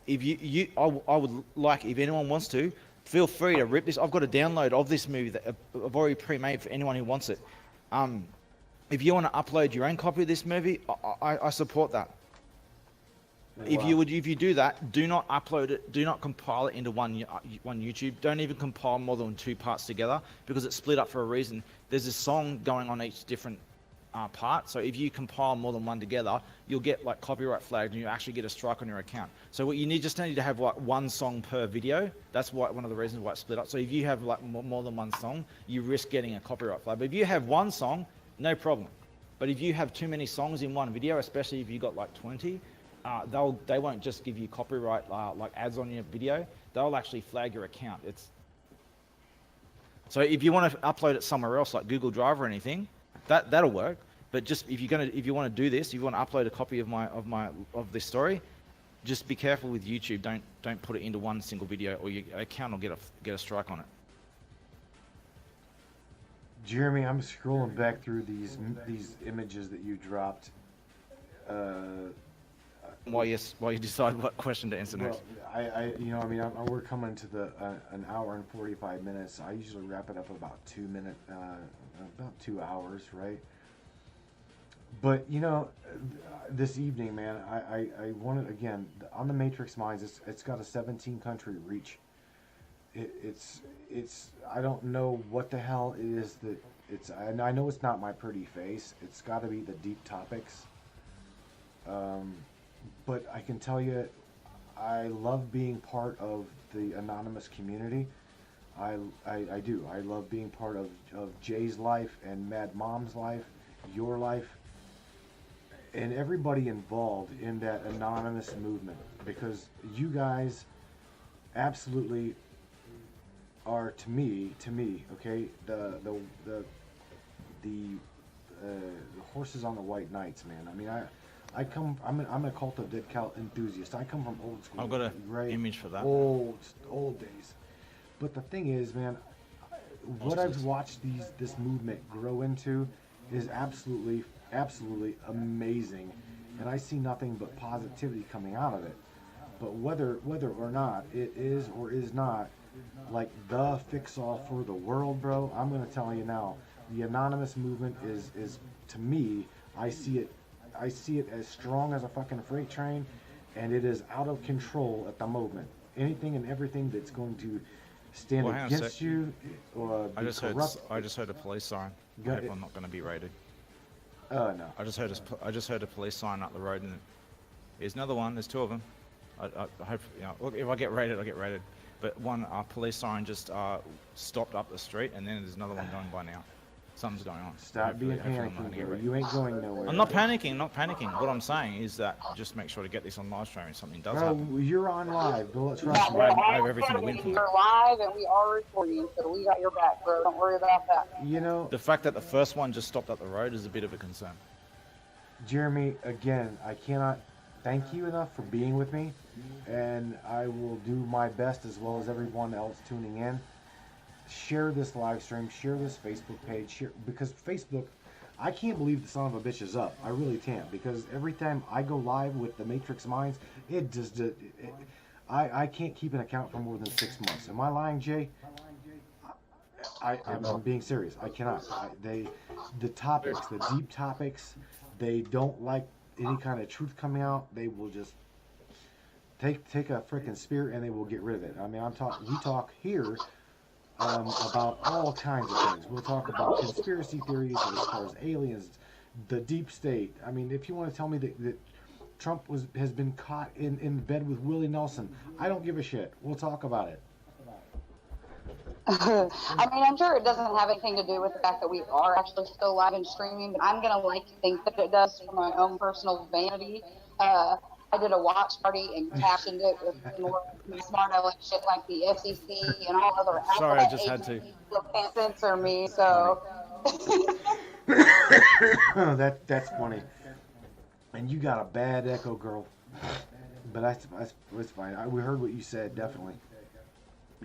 If I would like, if anyone wants to, feel free to rip this. I've got a download of this movie that I've already pre-made for anyone who wants it. If you want to upload your own copy of this movie, I support that. Wow. If you do that, do not upload it. Do not compile it into one YouTube. Don't even compile more than 2 parts together, because it's split up for a reason. There's a song going on each different part. So if you compile more than one together, you'll get like copyright flagged, and you actually get a strike on your account. So what you need to have like 1 song per video. That's one of the reasons why it's split up. So if you have like more than 1 song, you risk getting a copyright flag. But if you have 1 song, no problem. But if you have too many songs in one video, especially if you got like 20. They won't just give you copyright like ads on your video. They'll actually flag your account. So if you want to upload it somewhere else like Google Drive or anything, that'll work. But just if you want to do this, if you want to upload a copy of this story, just be careful with YouTube. Don't put it into one single video, or your account will get a strike on it. Jeremy, I'm scrolling back through these images that you dropped. While you decide what question to answer next. Well, we're coming to the an hour and 45 minutes. I usually wrap it up about 2 hours, right? But this evening, man, I wanted, again, on the Matrix Minds. It's got a 17-country reach. It's I don't know what the hell it is that it's. And I know it's not my pretty face. It's got to be the deep topics. But I can tell you, I love being part of the anonymous community. I do. I love being part of Jay's life and Mad Mom's life, your life, and everybody involved in that anonymous movement, because you guys absolutely are to me, okay, the horses on the white knights, man. I mean, I'm a Cult of Dead Cow enthusiast. I come from old school. I've got an image for that. Old days. But the thing is, man, what I've watched this movement grow into is absolutely amazing, and I see nothing but positivity coming out of it. But whether or not it is or is not like the fix-all for the world, bro, I'm gonna tell you now, the anonymous movement is to me, I see it as strong as a fucking freight train, and it is out of control at the moment. Anything and everything that's going to stand against you or be corrupt. I just heard a police siren. I hope I'm not going to be raided. No. I just heard a police sign up the road, and there's another one. There's 2 of them. I hope, look, if I get raided, I get raided. But one police siren just stopped up the street, and then there's another one going by now. Something's going on. Stop being panicky. You ain't going nowhere. I'm not panicking. What I'm saying is that just make sure to get this on live stream if something does happen. You're on live, but let's rush it. I have everything to win for You're live, and we are recording, so we got your back, bro. Don't worry about that. The fact that the first one just stopped up the road is a bit of a concern. Jeremy, again, I cannot thank you enough for being with me, and I will do my best, as well as everyone else tuning in. Share this live stream, share this Facebook page, because Facebook, I can't believe the son of a bitch is up. I really can't, because every time I go live with the Matrix Minds, I can't keep an account for more than 6 months. Am I lying, Jay? I'm being serious. I cannot. The topics, the deep topics, they don't like any kind of truth coming out. They will just take a freaking spear and they will get rid of it. I mean, we talk here about all kinds of things. We'll talk about conspiracy theories as far as aliens, the deep state. I mean, if you want to tell me that Trump has been caught in bed with Willie Nelson, I don't give a shit. We'll talk about it. I mean, I'm sure it doesn't have anything to do with the fact that we are actually still live and streaming, but I'm gonna like to think that it does for my own personal vanity. I did a watch party and captioned it with more smart aleck shit like the FCC and all other Sorry, I alphabet just had to. agencies still can't censor me. So That's funny. And you got a bad echo, girl. But that's fine. We heard what you said, definitely.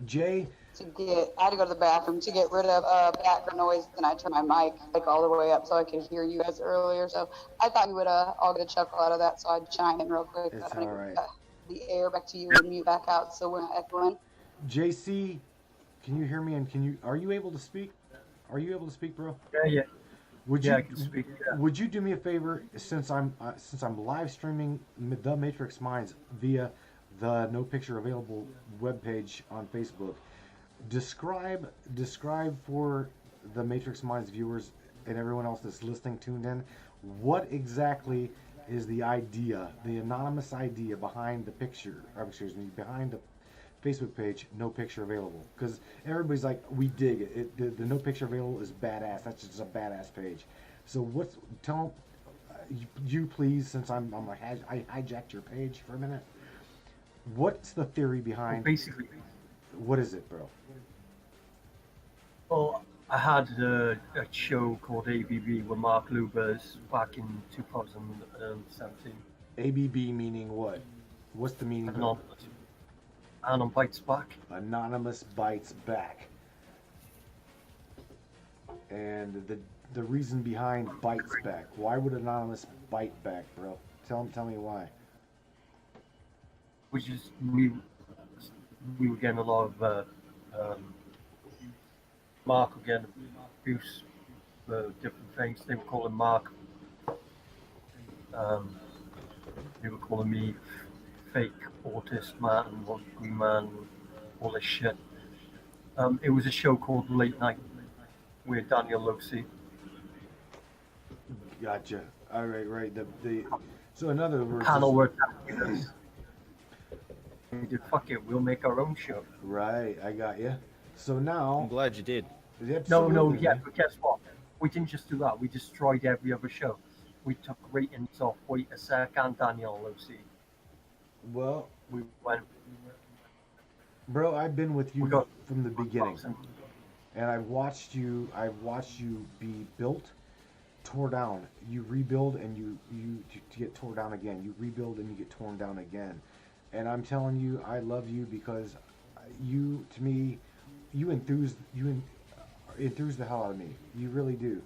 Jay, I had to go to the bathroom to get rid of background noise, and I turned my mic like all the way up so I could hear you guys earlier. So I thought you would all get a chuckle out of that, so I'd chime in real quick. It's I'm gonna all right. get the air back to you and mute back out so we're not echoing. JC, can you hear me? And are you able to speak? Are you able to speak, bro? Yeah. Would Yeah, you, I can speak. Yeah. Would you do me a favor, since I'm live streaming The Matrix Minds via the No Picture Available webpage on Facebook? Describe for the Matrix Minds viewers and everyone else that's listening, tuned in, what exactly is the idea, the anonymous idea behind the picture, or excuse me, behind the Facebook page, No Picture Available? Because everybody's like, we dig it. The No Picture Available is badass. That's just a badass page. So tell you please, since I hijacked your page for a minute. What's the theory behind? Well, basically, what is it, bro? well, I had a show called ABB with Mark Lubers back in 2017. ABB meaning what? What's the meaning? Anonymous. Anon Bites Back. Anonymous Bites Back. And the reason behind Bites Back. Why would Anonymous bite back, bro? Tell me why. Which is we were getting a lot of Mark were getting abuse for different things. They were calling Mark. They were calling me fake autist man, green man, all this shit. It was a show called Late Night with Daniel Losi. Gotcha. All right. So in other words, Panel work. We did, fuck it, we'll make our own show. Right, I got you. So now, I'm glad you did. No, yeah, but guess what? We didn't just do that. We destroyed every other show. We took ratings off Wait a Sec and Daniel Losi. Well, we went. Bro, I've been with you from the beginning, and I've watched you be built, tore down. You rebuild, and you to get torn down again. You rebuild, and you get torn down again. And I'm telling you, I love you because you, to me, you enthuse the hell out of me. You really do.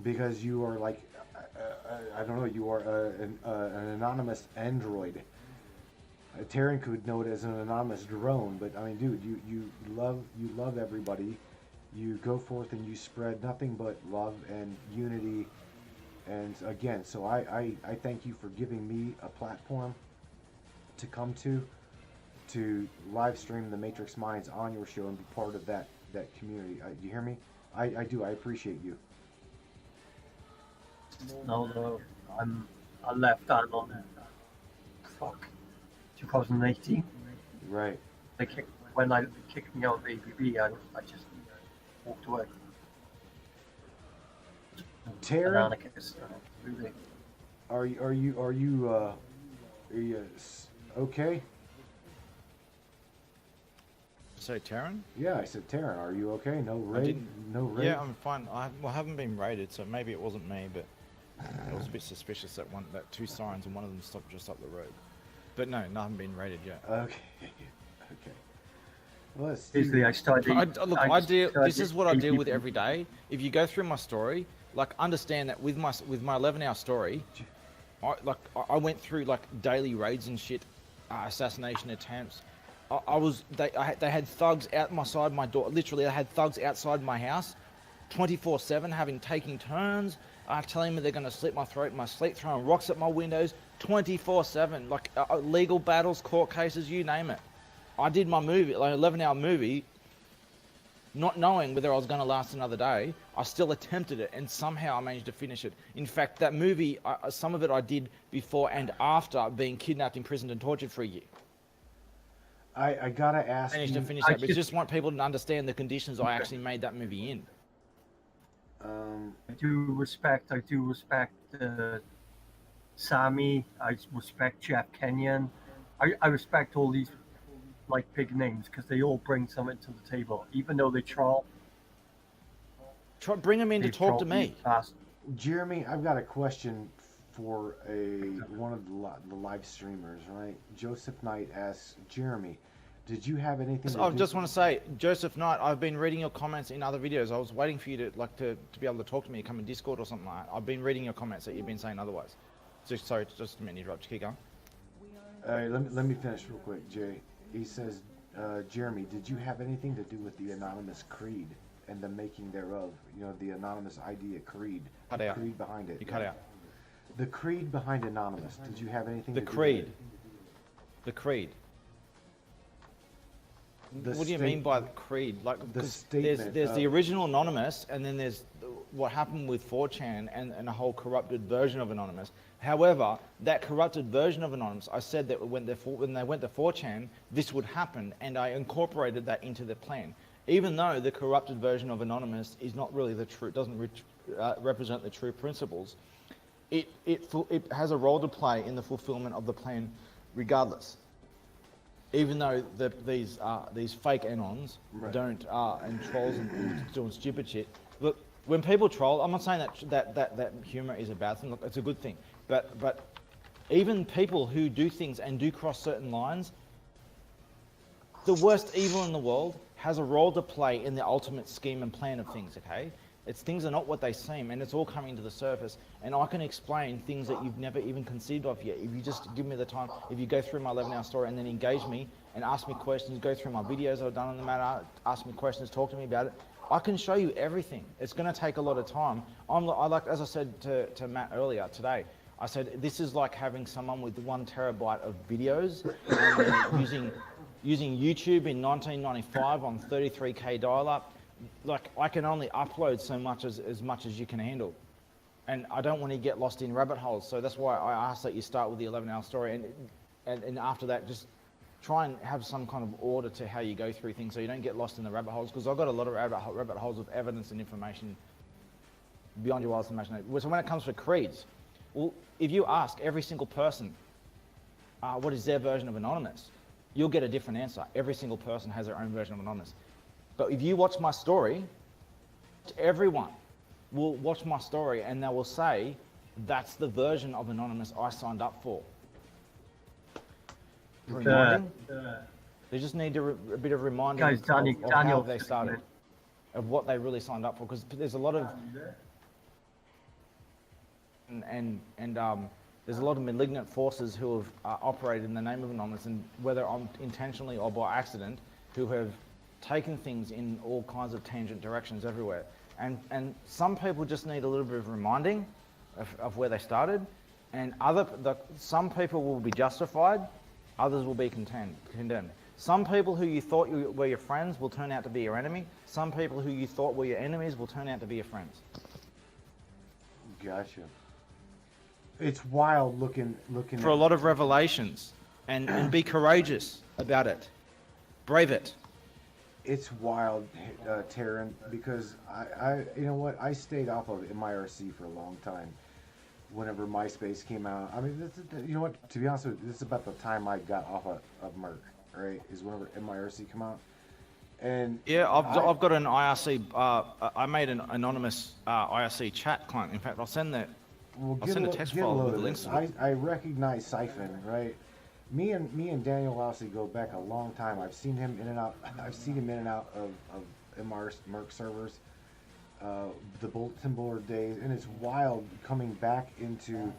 Because you are like, I don't know, you are an anonymous android. Taryn could know it as an anonymous drone, but I mean, dude, you love everybody. You go forth and you spread nothing but love and unity. And again, so I thank you for giving me a platform to come to live stream the Matrix Minds on your show and be part of that community. You hear me? I do. I appreciate you. No, I left Anon 2018. Right. When they kicked me out of ABB, I just walked away. Taryn, Really. are you okay? So Taryn? Yeah, I said Taryn. Are you okay? No raid. No raid. Yeah, I'm fine. I haven't been raided, so maybe it wasn't me, but it was a bit suspicious that two sirens and one of them stopped just up the road. But no, I haven't been raided yet. Okay. Well, basically, I started. This is what I deal with every day. If you go through my story, like, understand that with my 11-hour story, I went through like daily raids and shit, assassination attempts. They had thugs outside my door. Literally, they had thugs outside my house, 24/7, taking turns, telling me they're going to slit my throat in my sleep, throwing rocks at my windows, 24/7. Like legal battles, court cases, you name it. I did my movie, like 11-hour movie, not knowing whether I was going to last another day. I still attempted it, and somehow I managed to finish it. In fact, that movie, some of it I did before and after being kidnapped, imprisoned, and tortured for a year. I gotta ask Finish you. to finish that, but just want people to understand the conditions I actually made that movie in. I do respect Sammy. I respect Jeff Kenyon. I respect all these like big names because they all bring something to the table, even though they troll. Bring them in to They talk to troll me. fast. Jeremy, I've got a question for one of the live streamers, right? Joseph Knight asks, Jeremy, did you have anything? I just want to say, Joseph Knight, I've been reading your comments in other videos. I was waiting for you to be able to talk to me, come in Discord or something like that. I've been reading your comments that you've been saying otherwise. Sorry, just a minute, interrupt. Keep going. All right, let me finish real quick, Jay. He says, Jeremy, did you have anything to do with the anonymous creed and the making thereof? You know, the anonymous idea creed. Cut the out. creed behind it. You cut out. The creed behind anonymous. Did you have anything? The to do creed. with it? The creed. The What do you mean by the creed? Like, the 'cause statement there's the of- original Anonymous, and then there's what happened with 4chan and a whole corrupted version of Anonymous. However, that corrupted version of Anonymous, I said that when they went to 4chan, this would happen, and I incorporated that into the plan. Even though the corrupted version of Anonymous is not really the true, doesn't represent the true principles, it has a role to play in the fulfillment of the plan, regardless. Even though these fake anons don't and trolls and doing stupid shit. Look, when people troll, I'm not saying that humor is a bad thing. Look, it's a good thing. But even people who do things and do cross certain lines, the worst evil in the world has a role to play in the ultimate scheme and plan of things. Okay, things are not what they seem, and it's all coming to the surface. And I can explain things that you've never even conceived of yet. If you just give me the time, if you go through my 11-hour story and then engage me and ask me questions, go through my videos I've done on the matter, ask me questions, talk to me about it, I can show you everything. It's going to take a lot of time. I like, as I said to Matt earlier today, I said this is like having someone with 1 terabyte of videos and using YouTube in 1995 on 33K dial-up. Like, I can only upload so much as much as you can handle. And I don't want to get lost in rabbit holes. So that's why I ask that you start with the 11-hour story. And after that, just try and have some kind of order to how you go through things so you don't get lost in the rabbit holes. Because I've got a lot of rabbit holes of evidence and information beyond your wildest imagination. So when it comes to creeds, well, if you ask every single person what is their version of Anonymous, you'll get a different answer. Every single person has their own version of Anonymous. But if you watch my story, everyone will watch my story and they will say, that's the version of Anonymous I signed up for. Reminding? They just need a bit of reminding Guys, of how Daniel, they started, of what they really signed up for. Because there's a lot of... And there's a lot of malignant forces who have operated in the name of Anonymous, and whether intentionally or by accident, who have taken things in all kinds of tangent directions everywhere. And some people just need a little bit of reminding of where they started, and some people will be justified, others will be condemned. Some people who you thought were your friends will turn out to be your enemy. Some people who you thought were your enemies will turn out to be your friends. Gotcha. It's wild looking for a lot of revelations, and be courageous about it. Brave it. It's wild, Taryn, because I you know what, I stayed off of MIRC for a long time. Whenever MySpace came out, I mean, you know what? To be honest with you, this is about the time I got off of Merc, right? Is whenever MIRC came out. And yeah, I've got an IRC. I made an anonymous IRC chat client. In fact, I'll send that. I'll send a text file with the links. I recognize Siphon, right? Me and Daniel obviously go back a long time. I've seen him in and out. I've seen him in and out of Merc servers, the bulletin board days, and it's wild coming back into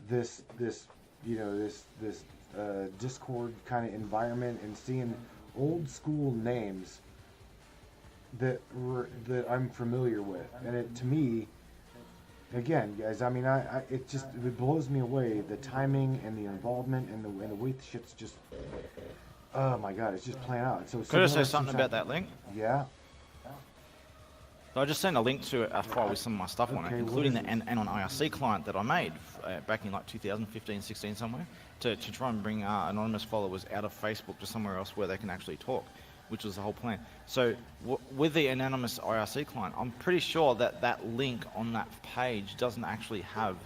this Discord kind of environment and seeing old school names that I'm familiar with, and it, to me, again, guys, I mean, it blows me away, the timing and the involvement and the way the shit's just, oh my god, it's just playing out. So could I say something about that link? Yeah. So I just sent a link to a file with some of my stuff on it, Okay, what including is the Anon IRC client that I made back in like 2015, 16 somewhere, to try and bring anonymous followers out of Facebook to somewhere else where they can actually talk, which was the whole plan. So with the anonymous IRC client, I'm pretty sure that that link on that page doesn't actually have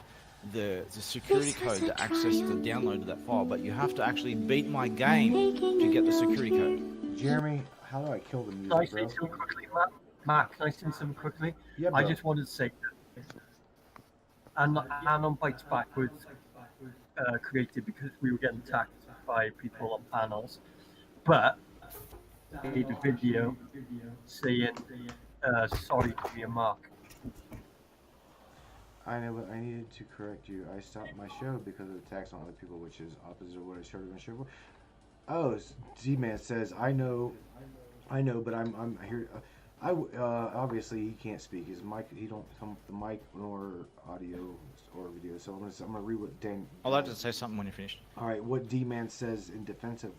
the security code to access the download of that file, but you have to actually beat my game to get the security code. Jeremy, how do I kill the Can I music, say bro? something quickly, Matt? Matt, can I say something quickly? Yeah, I bro. just wanted to say, Anon Bites Back was created because we were getting attacked by people on panels, but I made a video saying sorry to your mark. I know, but I needed to correct you. I stopped my show because of attacks on other people, which is opposite of what I started my show for. Oh, Z-Man says, I know, but I'm here. Obviously he can't speak. His mic, he don't come with the mic nor audio or video. So I'm gonna read what Dan. I'd like to say something when you're finished. All right, what D-Man says in defense of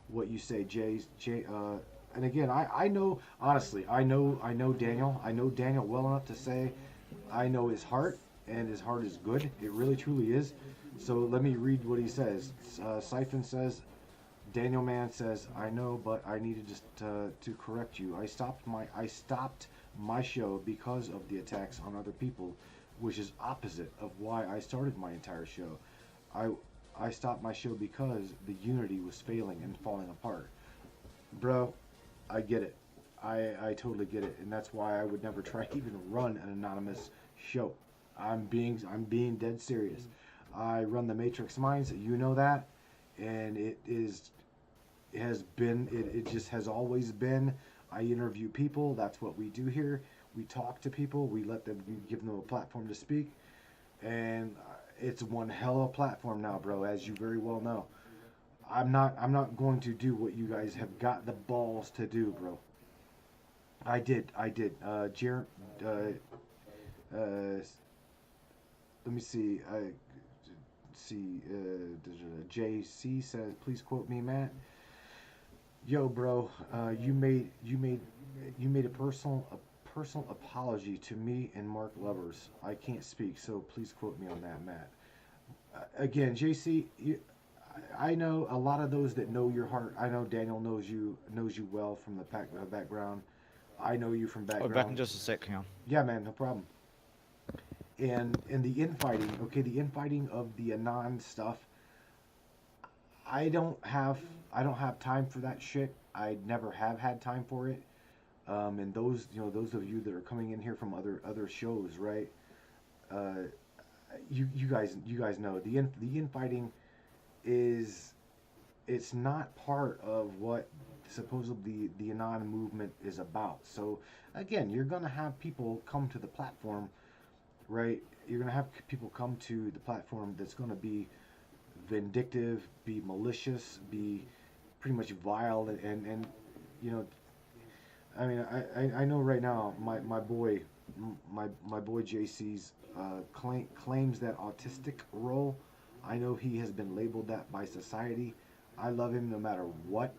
what you say, Jay. And again, I know, honestly, I know Daniel. I know Daniel well enough to say I know his heart, and his heart is good. It really, truly is. So let me read what he says. Siphon says, Daniel Man says, I know, but I needed just to correct you. I stopped my show because of the attacks on other people, which is opposite of why I started my entire show. I stopped my show because the unity was failing and falling apart. Bro, I get it. I totally get it, and that's why I would never try to even run an anonymous show. I'm being dead serious. I run the Matrix Minds, you know that, and it just has always been. I interview people. That's what we do here. We talk to people. We give them a platform to speak, and it's one hell of a platform now, bro, as you very well know. I'm not going to do what you guys have got the balls to do, bro. I did. Let me see. JC says, please quote me, Matt. Yo, bro, you made a personal apology to me and Mark Levers. I can't speak, so please quote me on that, Matt. Again, JC, I know a lot of those that know your heart. I know Daniel knows you well from the background. I know you from background. Back in just a sec, Cam. Yeah, man, no problem. And the infighting, okay, the infighting of the Anon stuff, I don't have time for that shit. I never have had time for it. And those of you that are coming in here from other shows, right? You guys know the infighting it's not part of what supposedly the Anon movement is about. So again, you're gonna have people come to the platform, right? You're gonna have people come to the platform that's gonna be vindictive, be malicious, be pretty much vile, and you know, I mean, I know right now my boy JC's claims that autistic role. I know he has been labeled that by society. I love him no matter what.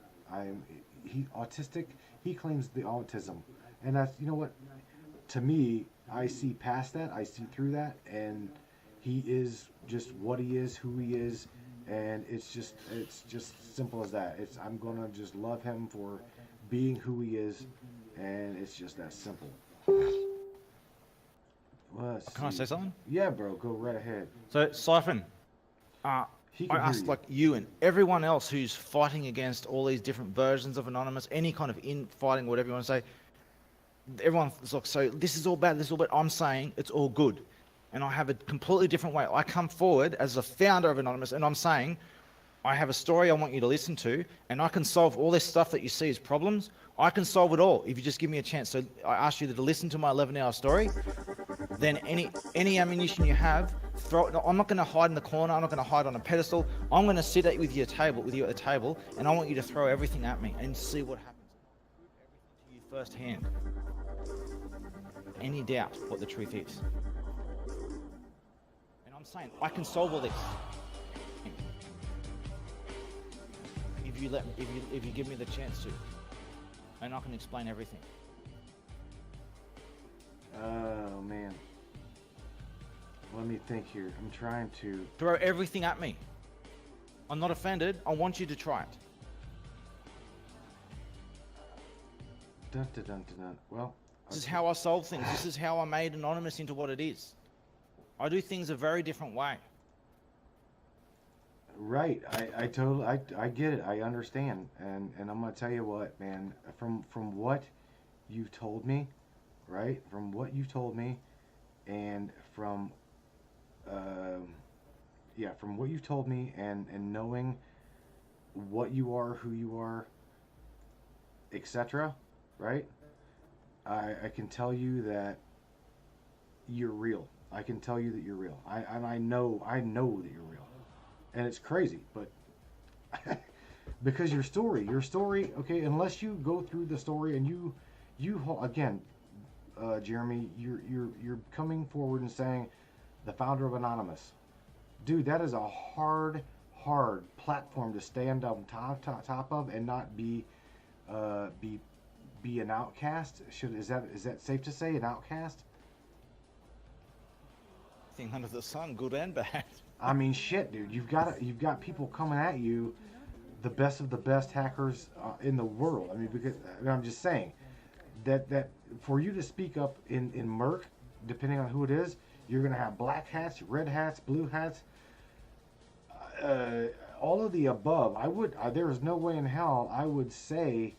He autistic. He claims the autism, and that's, you know what? To me, I see past that. I see through that, and he is just what he is, who he is, and it's just simple as that. I'm gonna just love him for being who he is, and it's just that simple. Can I say something? Yeah, bro, go right ahead. So, Siphon, I He can hear asked you. like you and everyone else who's fighting against all these different versions of Anonymous, any kind of infighting, whatever you want to say. Everyone's like, so this is all bad, this is all bad. I'm saying it's all good. And I have a completely different way. I come forward as a founder of Anonymous, and I'm saying, I have a story I want you to listen to, and I can solve all this stuff that you see as problems. I can solve it all if you just give me a chance. So I ask you to listen to my 11-hour story. Then any ammunition you have, throw it. I'm not going to hide in the corner. I'm not going to hide on a pedestal. I'm going to sit with you at the table, and I want you to throw everything at me and see what happens. Prove everything to you firsthand. Any doubt what the truth is? And I'm saying I can solve all this. If you give me the chance to, and I can explain everything. Oh man. Let me think here. I'm trying to Throw everything at me. I'm not offended. I want you to try it. Dun, dun, dun, dun, dun. Well, This is how I solve things. This is how I made Anonymous into what it is. I do things a very different way. right. I totally I get it. I understand. And I'm gonna tell you what, man, from what you've told me, right? From what you've told me and from from what you've told me and knowing what you are, who you are, etc., right? I can tell you that you're real. I can tell you that you're real. I know that you're real. And it's crazy, but because your story, okay, unless you go through the story and you again, Jeremy, you're coming forward and saying the founder of Anonymous. Dude, that is a hard platform to stand on top of and not be an outcast. Is that safe to say, an outcast? Thing under the sun, good and bad. I mean, shit, dude. You've got people coming at you, the best of the best hackers in the world. I mean, because I'm just saying that for you to speak up in Merc, depending on who it is, you're gonna have black hats, red hats, blue hats, all of the above. There is no way in hell I would say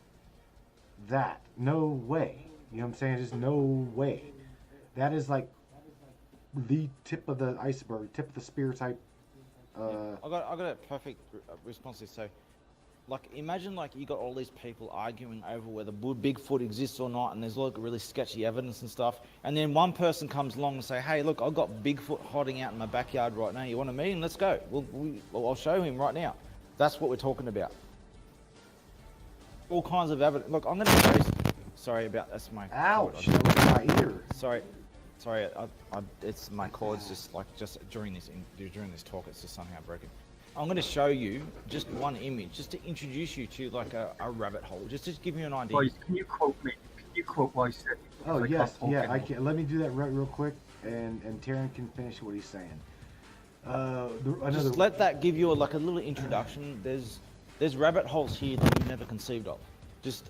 that. No way. You know what I'm saying? Just no way. That is like the tip of the iceberg, tip of the spear type. I got a perfect response to this. So, like, imagine like you got all these people arguing over whether Bigfoot exists or not, and there's like really sketchy evidence and stuff. And then one person comes along and say, "Hey, look, I've got Bigfoot hiding out in my backyard right now. You want a meeting? Let's go. I'll show him right now." That's what we're talking about. All kinds of evidence. Look, I'm gonna show you. Sorry about that's my. Ouch! That was my ear. Sorry, it's my cords just during this talk. It's just somehow broken. I'm going to show you just one image, just to introduce you to like a rabbit hole, just to give you an idea. Boys, can you quote me? Can you quote what I said? Oh yes, yeah. I can. Let me do that real quick, and Taryn can finish what he's saying. Just let that give you a little introduction. There's rabbit holes here that you never conceived of. Just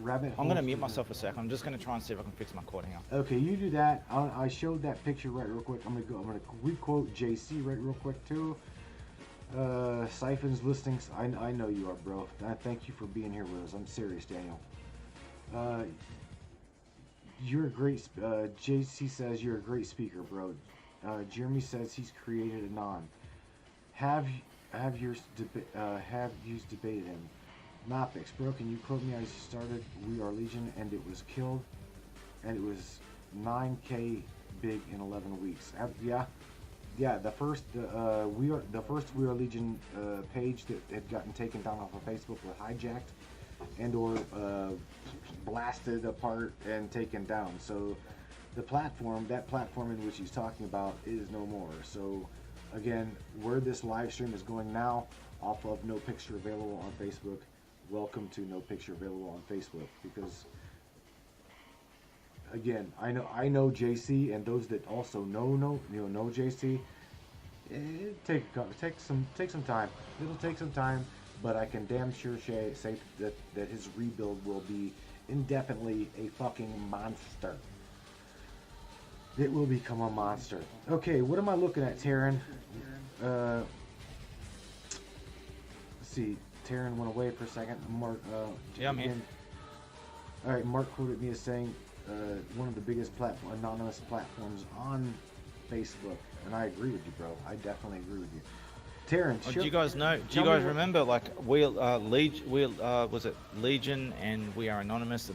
rabbit. I'm going to mute myself a sec. I'm just going to try and see if I can fix my cord here. Okay, you do that. I showed that picture real quick. I'm gonna requote JC real quick too. Siphons listings. I know you are, bro. Thank you for being here with us. I'm serious, Daniel. You're a great. JC says you're a great speaker, bro. Jeremy says he's created Anon. Have you debated him? Mapix, bro. Can you quote me? I started We Are Legion and it was killed, and it was 9K big in 11 weeks. Yeah, the first We Are Legion page that had gotten taken down off of Facebook was hijacked and or blasted apart and taken down. So that platform in which he's talking about is no more. So again, where this live stream is going now, off of No Picture Available on Facebook. Welcome to No Picture Available on Facebook, because again, I know JC, and those that also know JC. Take some time. It'll take some time, but I can damn sure say that his rebuild will be indefinitely a fucking monster. It will become a monster. Okay, what am I looking at, Taryn? Let's see. Taryn went away for a second. Mark. Yeah, I'm here. All right, Mark quoted me as saying one of the biggest anonymous platforms on Facebook, and I agree with you, bro. I definitely agree with you. Taryn, do you guys know? Do you guys remember like was it Legion and We Are Anonymous, the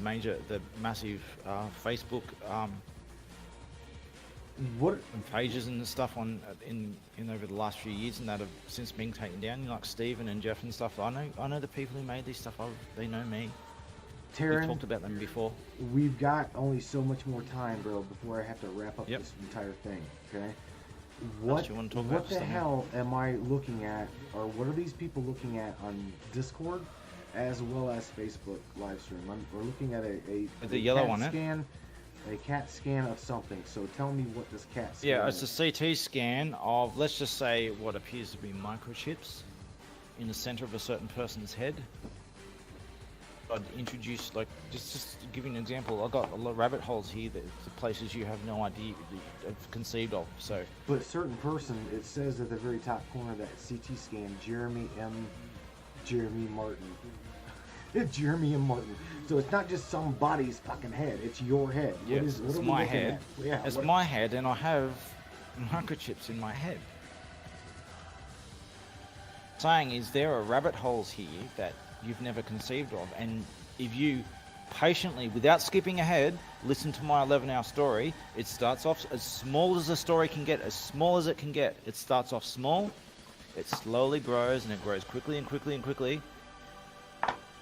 massive Facebook what pages and stuff on in over the last few years, and that have since been taken down, like Stephen and Jeff and stuff. I know the people who made this stuff. They know me. Taryn, we've talked about them before. We've got only so much more time, bro, before I have to wrap up this entire thing. Okay. What the hell am I looking at, or what are these people looking at on Discord, as well as Facebook live stream? We're looking at a the yellow one, scan. A CAT scan of something. So tell me what this CAT scan Yeah, is. it's a CT scan of, let's just say, what appears to be microchips in the center of a certain person's head. I'd introduce, like, just to give you an example, I've got a lot of rabbit holes here that the places you have no idea have conceived of. So, But certain person, it says at the very top corner of that CT scan, Jeremy Martin. Jeremy M. Martin. So it's not just somebody's fucking head, it's your head. yes, what it's are we my looking head. at? Yeah, It's what- my head, and I have microchips in my head. Saying, is there are rabbit holes here that you've never conceived of? And if you patiently, without skipping ahead, listen to my 11-hour story, it starts off as small as the story can get, as small as it can get. It starts off small, it slowly grows, and it grows quickly and quickly and quickly.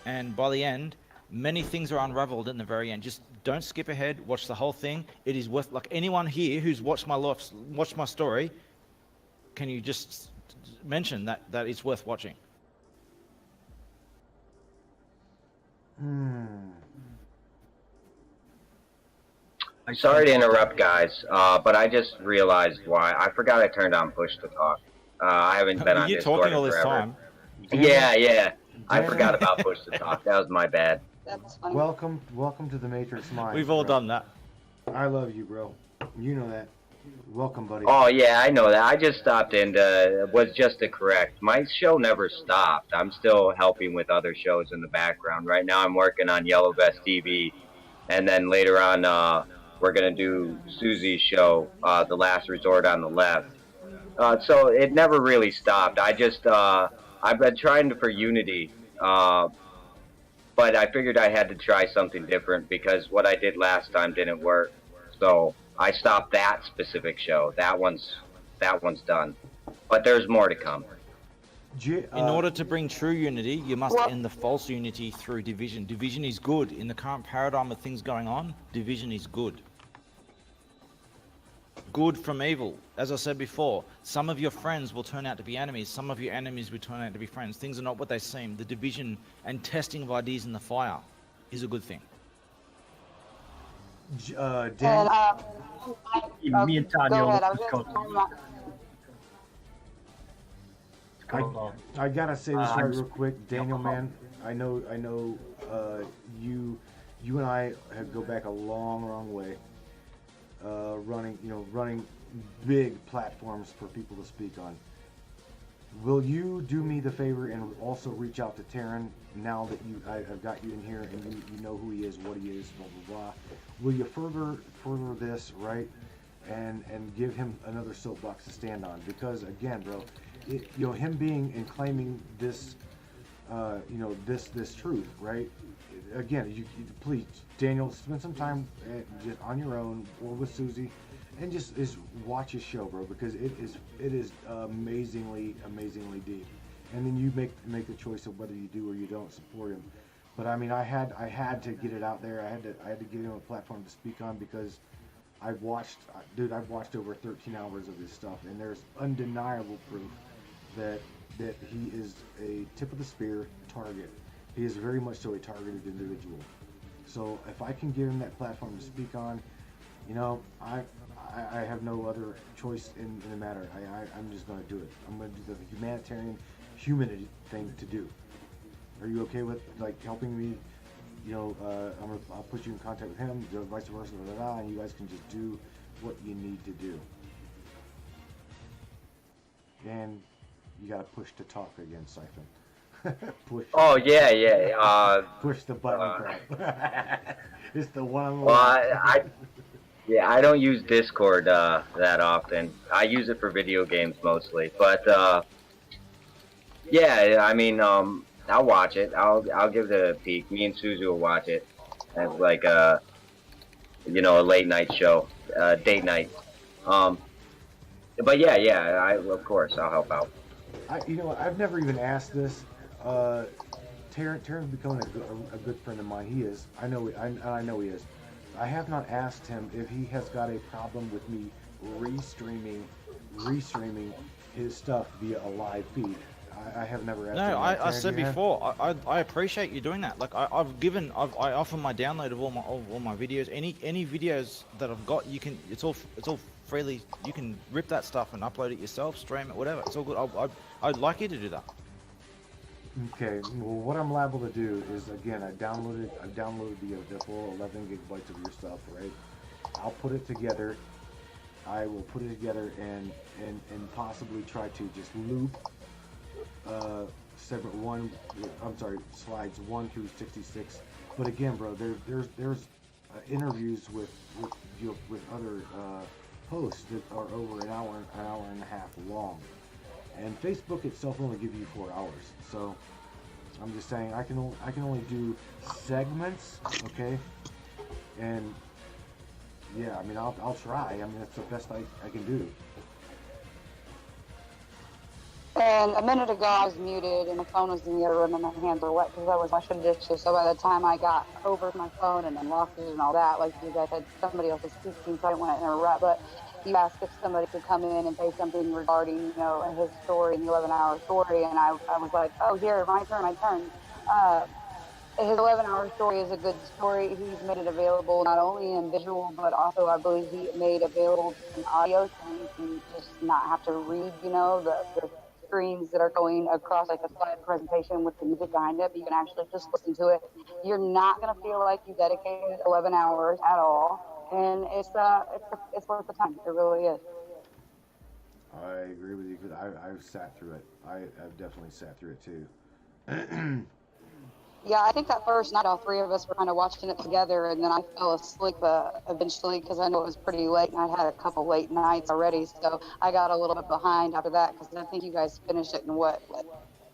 And by the end, many things are unraveled in the very end. Just don't skip ahead, watch the whole thing. It is worth, like anyone here who's watched my story, can you just mention that it's worth watching? Sorry to interrupt, guys, but I just realized why. I forgot I turned on push to talk. I haven't been on You're Discord talking all this forever. time. Yeah. I forgot about push to talk. That was my bad. That's funny. Welcome to the Matrix Mind. We've all bro. done that. I love you, bro. You know that. Welcome, buddy. Oh yeah, I know that. I just stopped in was just to correct. My show never stopped. I'm still helping with other shows in the background. Right now I'm working on Yellow Vest TV, and then later on we're gonna do Susie's show, The Last Resort on the Left. So it never really stopped. I just I've been trying for unity, but I figured I had to try something different because what I did last time didn't work. So I stopped that specific show. That one's done, but there's more to come. In order to bring true unity, you must end the false unity through division. Division is good. In the current paradigm of things going on, division is good. Good from evil. As I said before, some of your friends will turn out to be enemies. Some of your enemies will turn out to be friends. Things are not what they seem. The division and testing of ideas in the fire is a good thing. Dan, Me and Tanya go ahead. I will was discuss. I gotta say this right I'm- real quick, Daniel, man. I know. You and I go back a long way. Running big platforms for people to speak on. Will you do me the favor and also reach out to Taryn now that I've got you in here and you know who he is, what he is, blah blah blah. Will you further this, right? And give him another soapbox to stand on, because again, bro, him being and claiming this, this truth, right? Again, you please, Daniel, spend some time just on your own or with Susie, and just watch his show, bro, because it is amazingly deep. And then you make the choice of whether you do or you don't support him. But I mean, I had to get it out there. I had to give him a platform to speak on, because I've watched over 13 hours of his stuff, and there's undeniable proof that he is a tip of the spear target. He is very much so a targeted individual. So if I can give him that platform to speak on, I have no other choice in the matter. I'm just going to do it. I'm going to do the humanitarian, humanity thing to do. Are you okay with helping me? I'll put you in contact with him, vice versa, and you guys can just do what you need to do. And you got to push to talk again, Siphon. Push. Oh yeah. Push the button, crap. It's the one. Well, I don't use Discord that often. I use it for video games mostly. But yeah, I mean, I'll watch it. I'll give it a peek. Me and Susie will watch it as like a late night show, date night. But yeah, of course I'll help out. I've never even asked this. Taryn's becoming a good friend of mine. He is. I know he is. I have not asked him if he has got a problem with me restreaming his stuff via a live feed. I have never asked. No, I said you have? before, I appreciate you doing that. Like I offer my download of all my videos. Any videos that I've got, you can. It's all freely. You can rip that stuff and upload it yourself, stream it, whatever. It's all good. I'd like you to do that. Okay. Well, what I'm liable to do is, again, I downloaded the full 11 gigabytes of your stuff, right? I'll put it together. I will put it together and possibly try to just loop slides 1 through 66. But again, bro, there's interviews with other posts that are over an hour and a half long, and Facebook itself only gives you 4 hours. So I'm just saying I can only do segments, okay? And yeah, I mean I'll try. I mean that's the best I can do. And a minute ago, I was muted, and the phone was in the other room, and my hands were wet because I was washing dishes. So by the time I got over my phone and unlocked it and all that, like you guys had somebody else was speaking, so I didn't want to interrupt. But you asked if somebody could come in and say something regarding, you know, his story, the 11-hour story, and I was like, oh, here, my turn. His 11-hour story is a good story. He's made it available not only in visual, but also I believe he made available in audio, so you can just not have to read, you know, the screens that are going across like a slide presentation with the music behind it, but you can actually just listen to it. You're not going to feel like you dedicated 11 hours at all, and it's worth the time. It really is. I agree with you because I've sat through it. I've definitely sat through it too. Yeah, I think that first night all three of us were kind of watching it together, and then I fell asleep eventually because I know it was pretty late, and I had a couple late nights already, so I got a little bit behind after that because I think you guys finished it in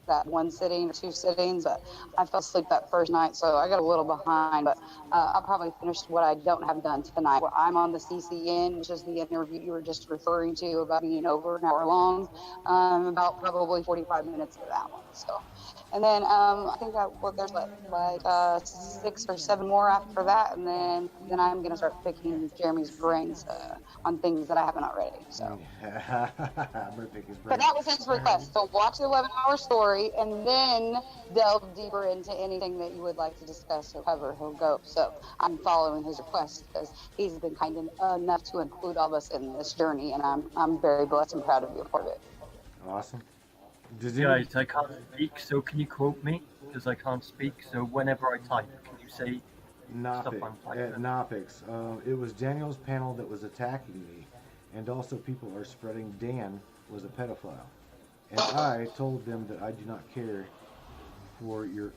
that one sitting or two sittings, but I fell asleep that first night, so I got a little behind, but I'll probably finish what I don't have done tonight. I'm on the CCN, which is the interview you were just referring to about being over an hour long, about probably 45 minutes of that one, so. And then I think there's like 6 or 7 more after that, and then I'm going to start picking Jeremy's brains on things that I haven't already. So. I'm gonna pick his brain. But that was his request. So watch the 11-hour story, and then delve deeper into anything that you would like to discuss or cover. He'll go. So I'm following his request because he's been kind enough to include all of us in this journey, and I'm very blessed and proud to be a part of it. Awesome. Guys, I can't speak, so can you quote me? Because I can't speak, so whenever I type, can you say stuff I'm typing? Nopix. It was Daniel's panel that was attacking me, and also people are spreading Dan was a pedophile. And I told them that I do not care for your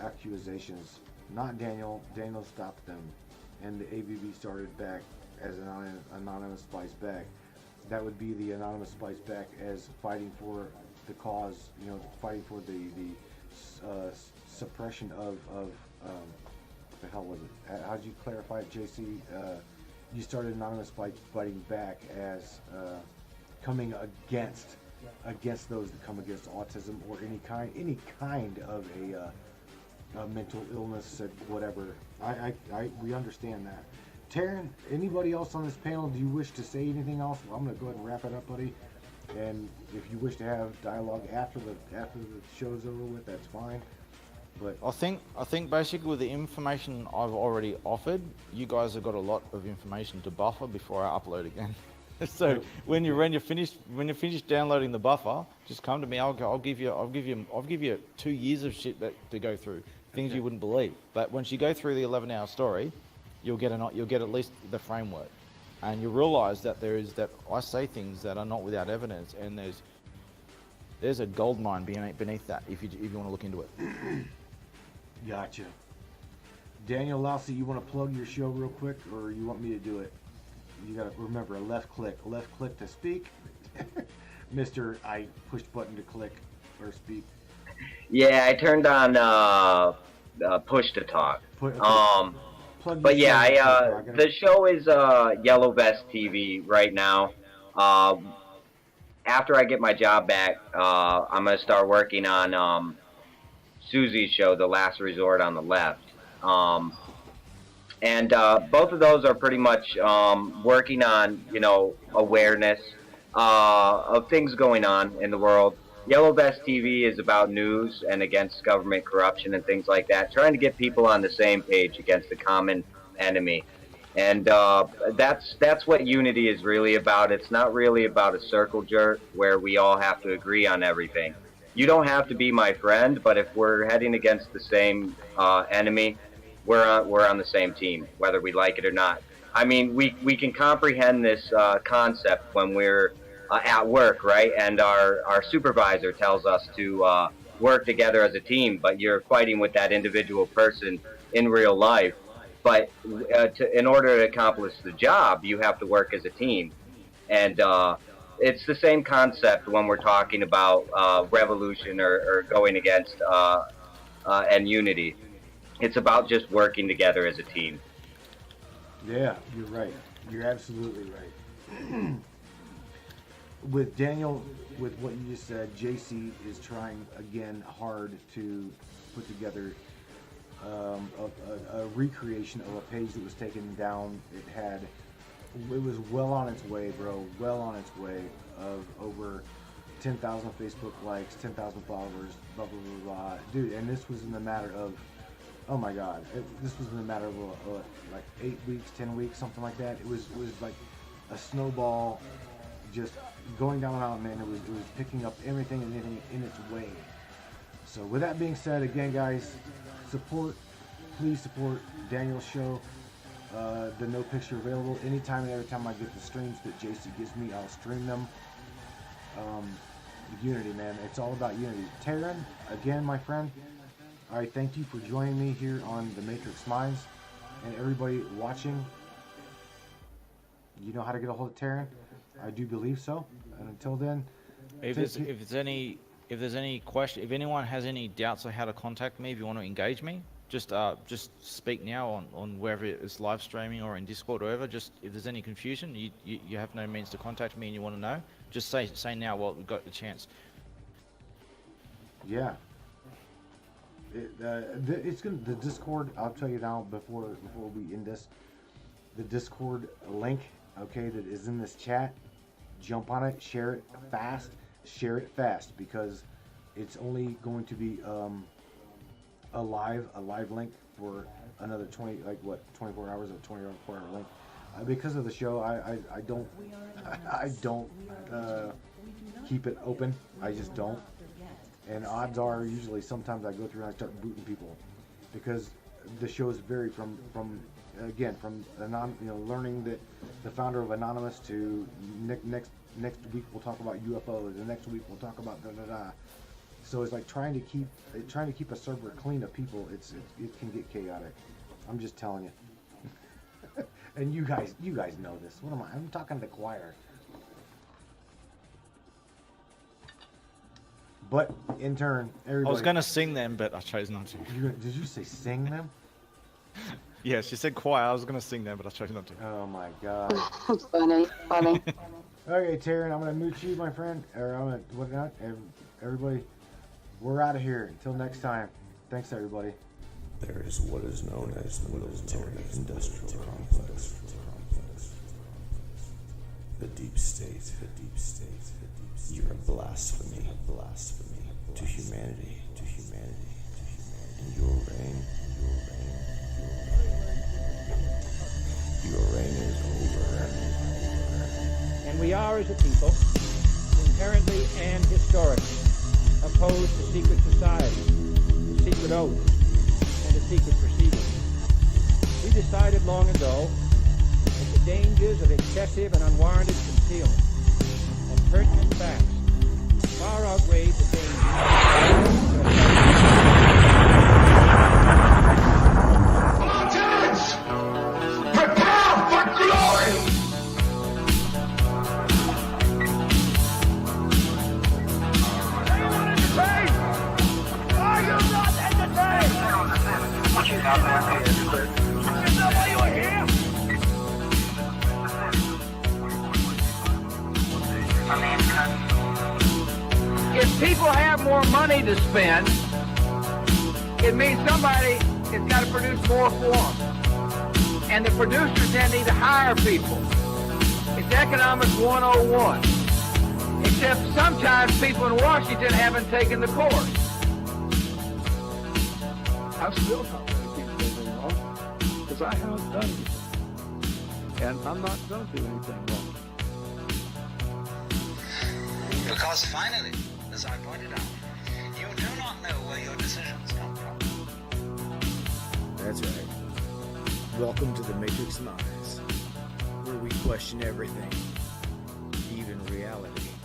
accusations. Not Daniel. Daniel stopped them, and the ABB started back as an anonymous spice back. That would be the anonymous spice back as fighting for the cause, you know, fighting for the suppression of what the hell was it? How'd you clarify it, JC? You started anonymous fighting back as coming against those that come against autism or any kind of a mental illness, whatever. We understand that. Taryn, anybody else on this panel? Do you wish to say anything else? Well, I'm going to go ahead and wrap it up, buddy. And if you wish to have dialogue after the show's over with, that's fine. But I think basically with the information I've already offered, you guys have got a lot of information to buffer before I upload again. So when you're finished downloading the buffer, just come to me. I'll give you 2 years of shit to go through, things you wouldn't believe. But once you go through the 11-hour story, you'll get at least the framework. And you realise that I say things that are not without evidence, and there's a gold mine beneath that if you want to look into it. Gotcha. Daniel Lousy, you want to plug your show real quick, or you want me to do it? You got to remember a left click to speak. Mr. I pushed button to click or speak. Yeah, I turned on push to talk. But yeah, the show is Yellow Vest TV right now. After I get my job back, I'm going to start working on Susie's show, The Last Resort on the Left. And both of those are pretty much working on, awareness of things going on in the world. Yellow Vest TV is about news and against government corruption and things like that, trying to get people on the same page against the common enemy. And that's what unity is really about. It's not really about a circle jerk where we all have to agree on everything. You don't have to be my friend, but if we're heading against the same enemy, we're on the same team, whether we like it or not. I mean, we can comprehend this concept when we're at work, right? And our supervisor tells us to work together as a team, but you're fighting with that individual person in real life. But in order to accomplish the job, you have to work as a team. And it's the same concept when we're talking about revolution or going against and unity. It's about just working together as a team. Yeah, you're right. You're absolutely right. With Daniel, with what you just said, JC is trying again hard to put together a recreation of a page that was taken down. It was well on its way, bro. Well on its way of over 10,000 Facebook likes, 10,000 followers, blah blah blah blah. Dude, and this was in the matter of, oh my God, this was in the matter of like 8 weeks, 10 weeks, something like that. It was like a snowball, just going down the mountain, man. It was picking up everything and anything in its way. So with that being said, again, guys, please support Daniel's show. The No Picture available anytime and every time I get the streams that JC gives me, I'll stream them. Unity, man, it's all about unity. Taryn, again, my friend, I thank you for joining me here on the Matrix Minds, and everybody watching. You know how to get a hold of Taryn? I do believe so. And until then, if there's any question, if anyone has any doubts on how to contact me, if you want to engage me, just speak now on wherever it's live streaming or in Discord or whatever. Just if there's any confusion, you have no means to contact me and you want to know, just say now while we've got the chance. Yeah. It's gonna, the Discord, I'll tell you now before we end this, the Discord link, okay, that is in this chat, jump on it, share it fast, because it's only going to be a live link for another 24 hours, a 24-hour link. Because of the show, I don't keep it open. I just don't. And odds are, usually, sometimes I go through and I start booting people, because the shows vary from learning that the founder of Anonymous to next week we'll talk about UFOs, the next week we'll talk about da da da. So it's like trying to keep a server clean of people. It can get chaotic. I'm just telling you. And you guys know this. What am I? I'm talking to the choir. But in turn, everybody. I was gonna sing them, but I chose not to. Did you say sing them? Yes, you said choir. I was gonna sing them, but I chose not to. Oh my God. Funny. Okay, Taryn, I'm gonna mute you, my friend. Or I'm gonna whatnot. Everybody, we're out of here. Until next time. Thanks, everybody. There is what is known as the military industrial complex. The deep state. You're a blasphemy to humanity. And your reign is over. And we are, as a people, inherently and historically opposed to secret society, to secret oaths, and to secret proceedings. We decided long ago that the dangers of excessive and unwarranted concealment of pertinent facts far outweighed the dangers. Spartans! Prepare for glory! Anyone entertained? Are you not entertained? What you got there? Is that why you are here? If people have more money to spend, it means somebody has got to produce more for them. And the producers then need to hire people. It's Economics 101. Except sometimes people in Washington haven't taken the course. I'm still not doing anything wrong because I haven't done anything. And I'm not going to do anything wrong. Because finally, as I pointed out, you do not know where your decisions come from. That's right. Welcome to the Matrix Minds, where we question everything, even reality.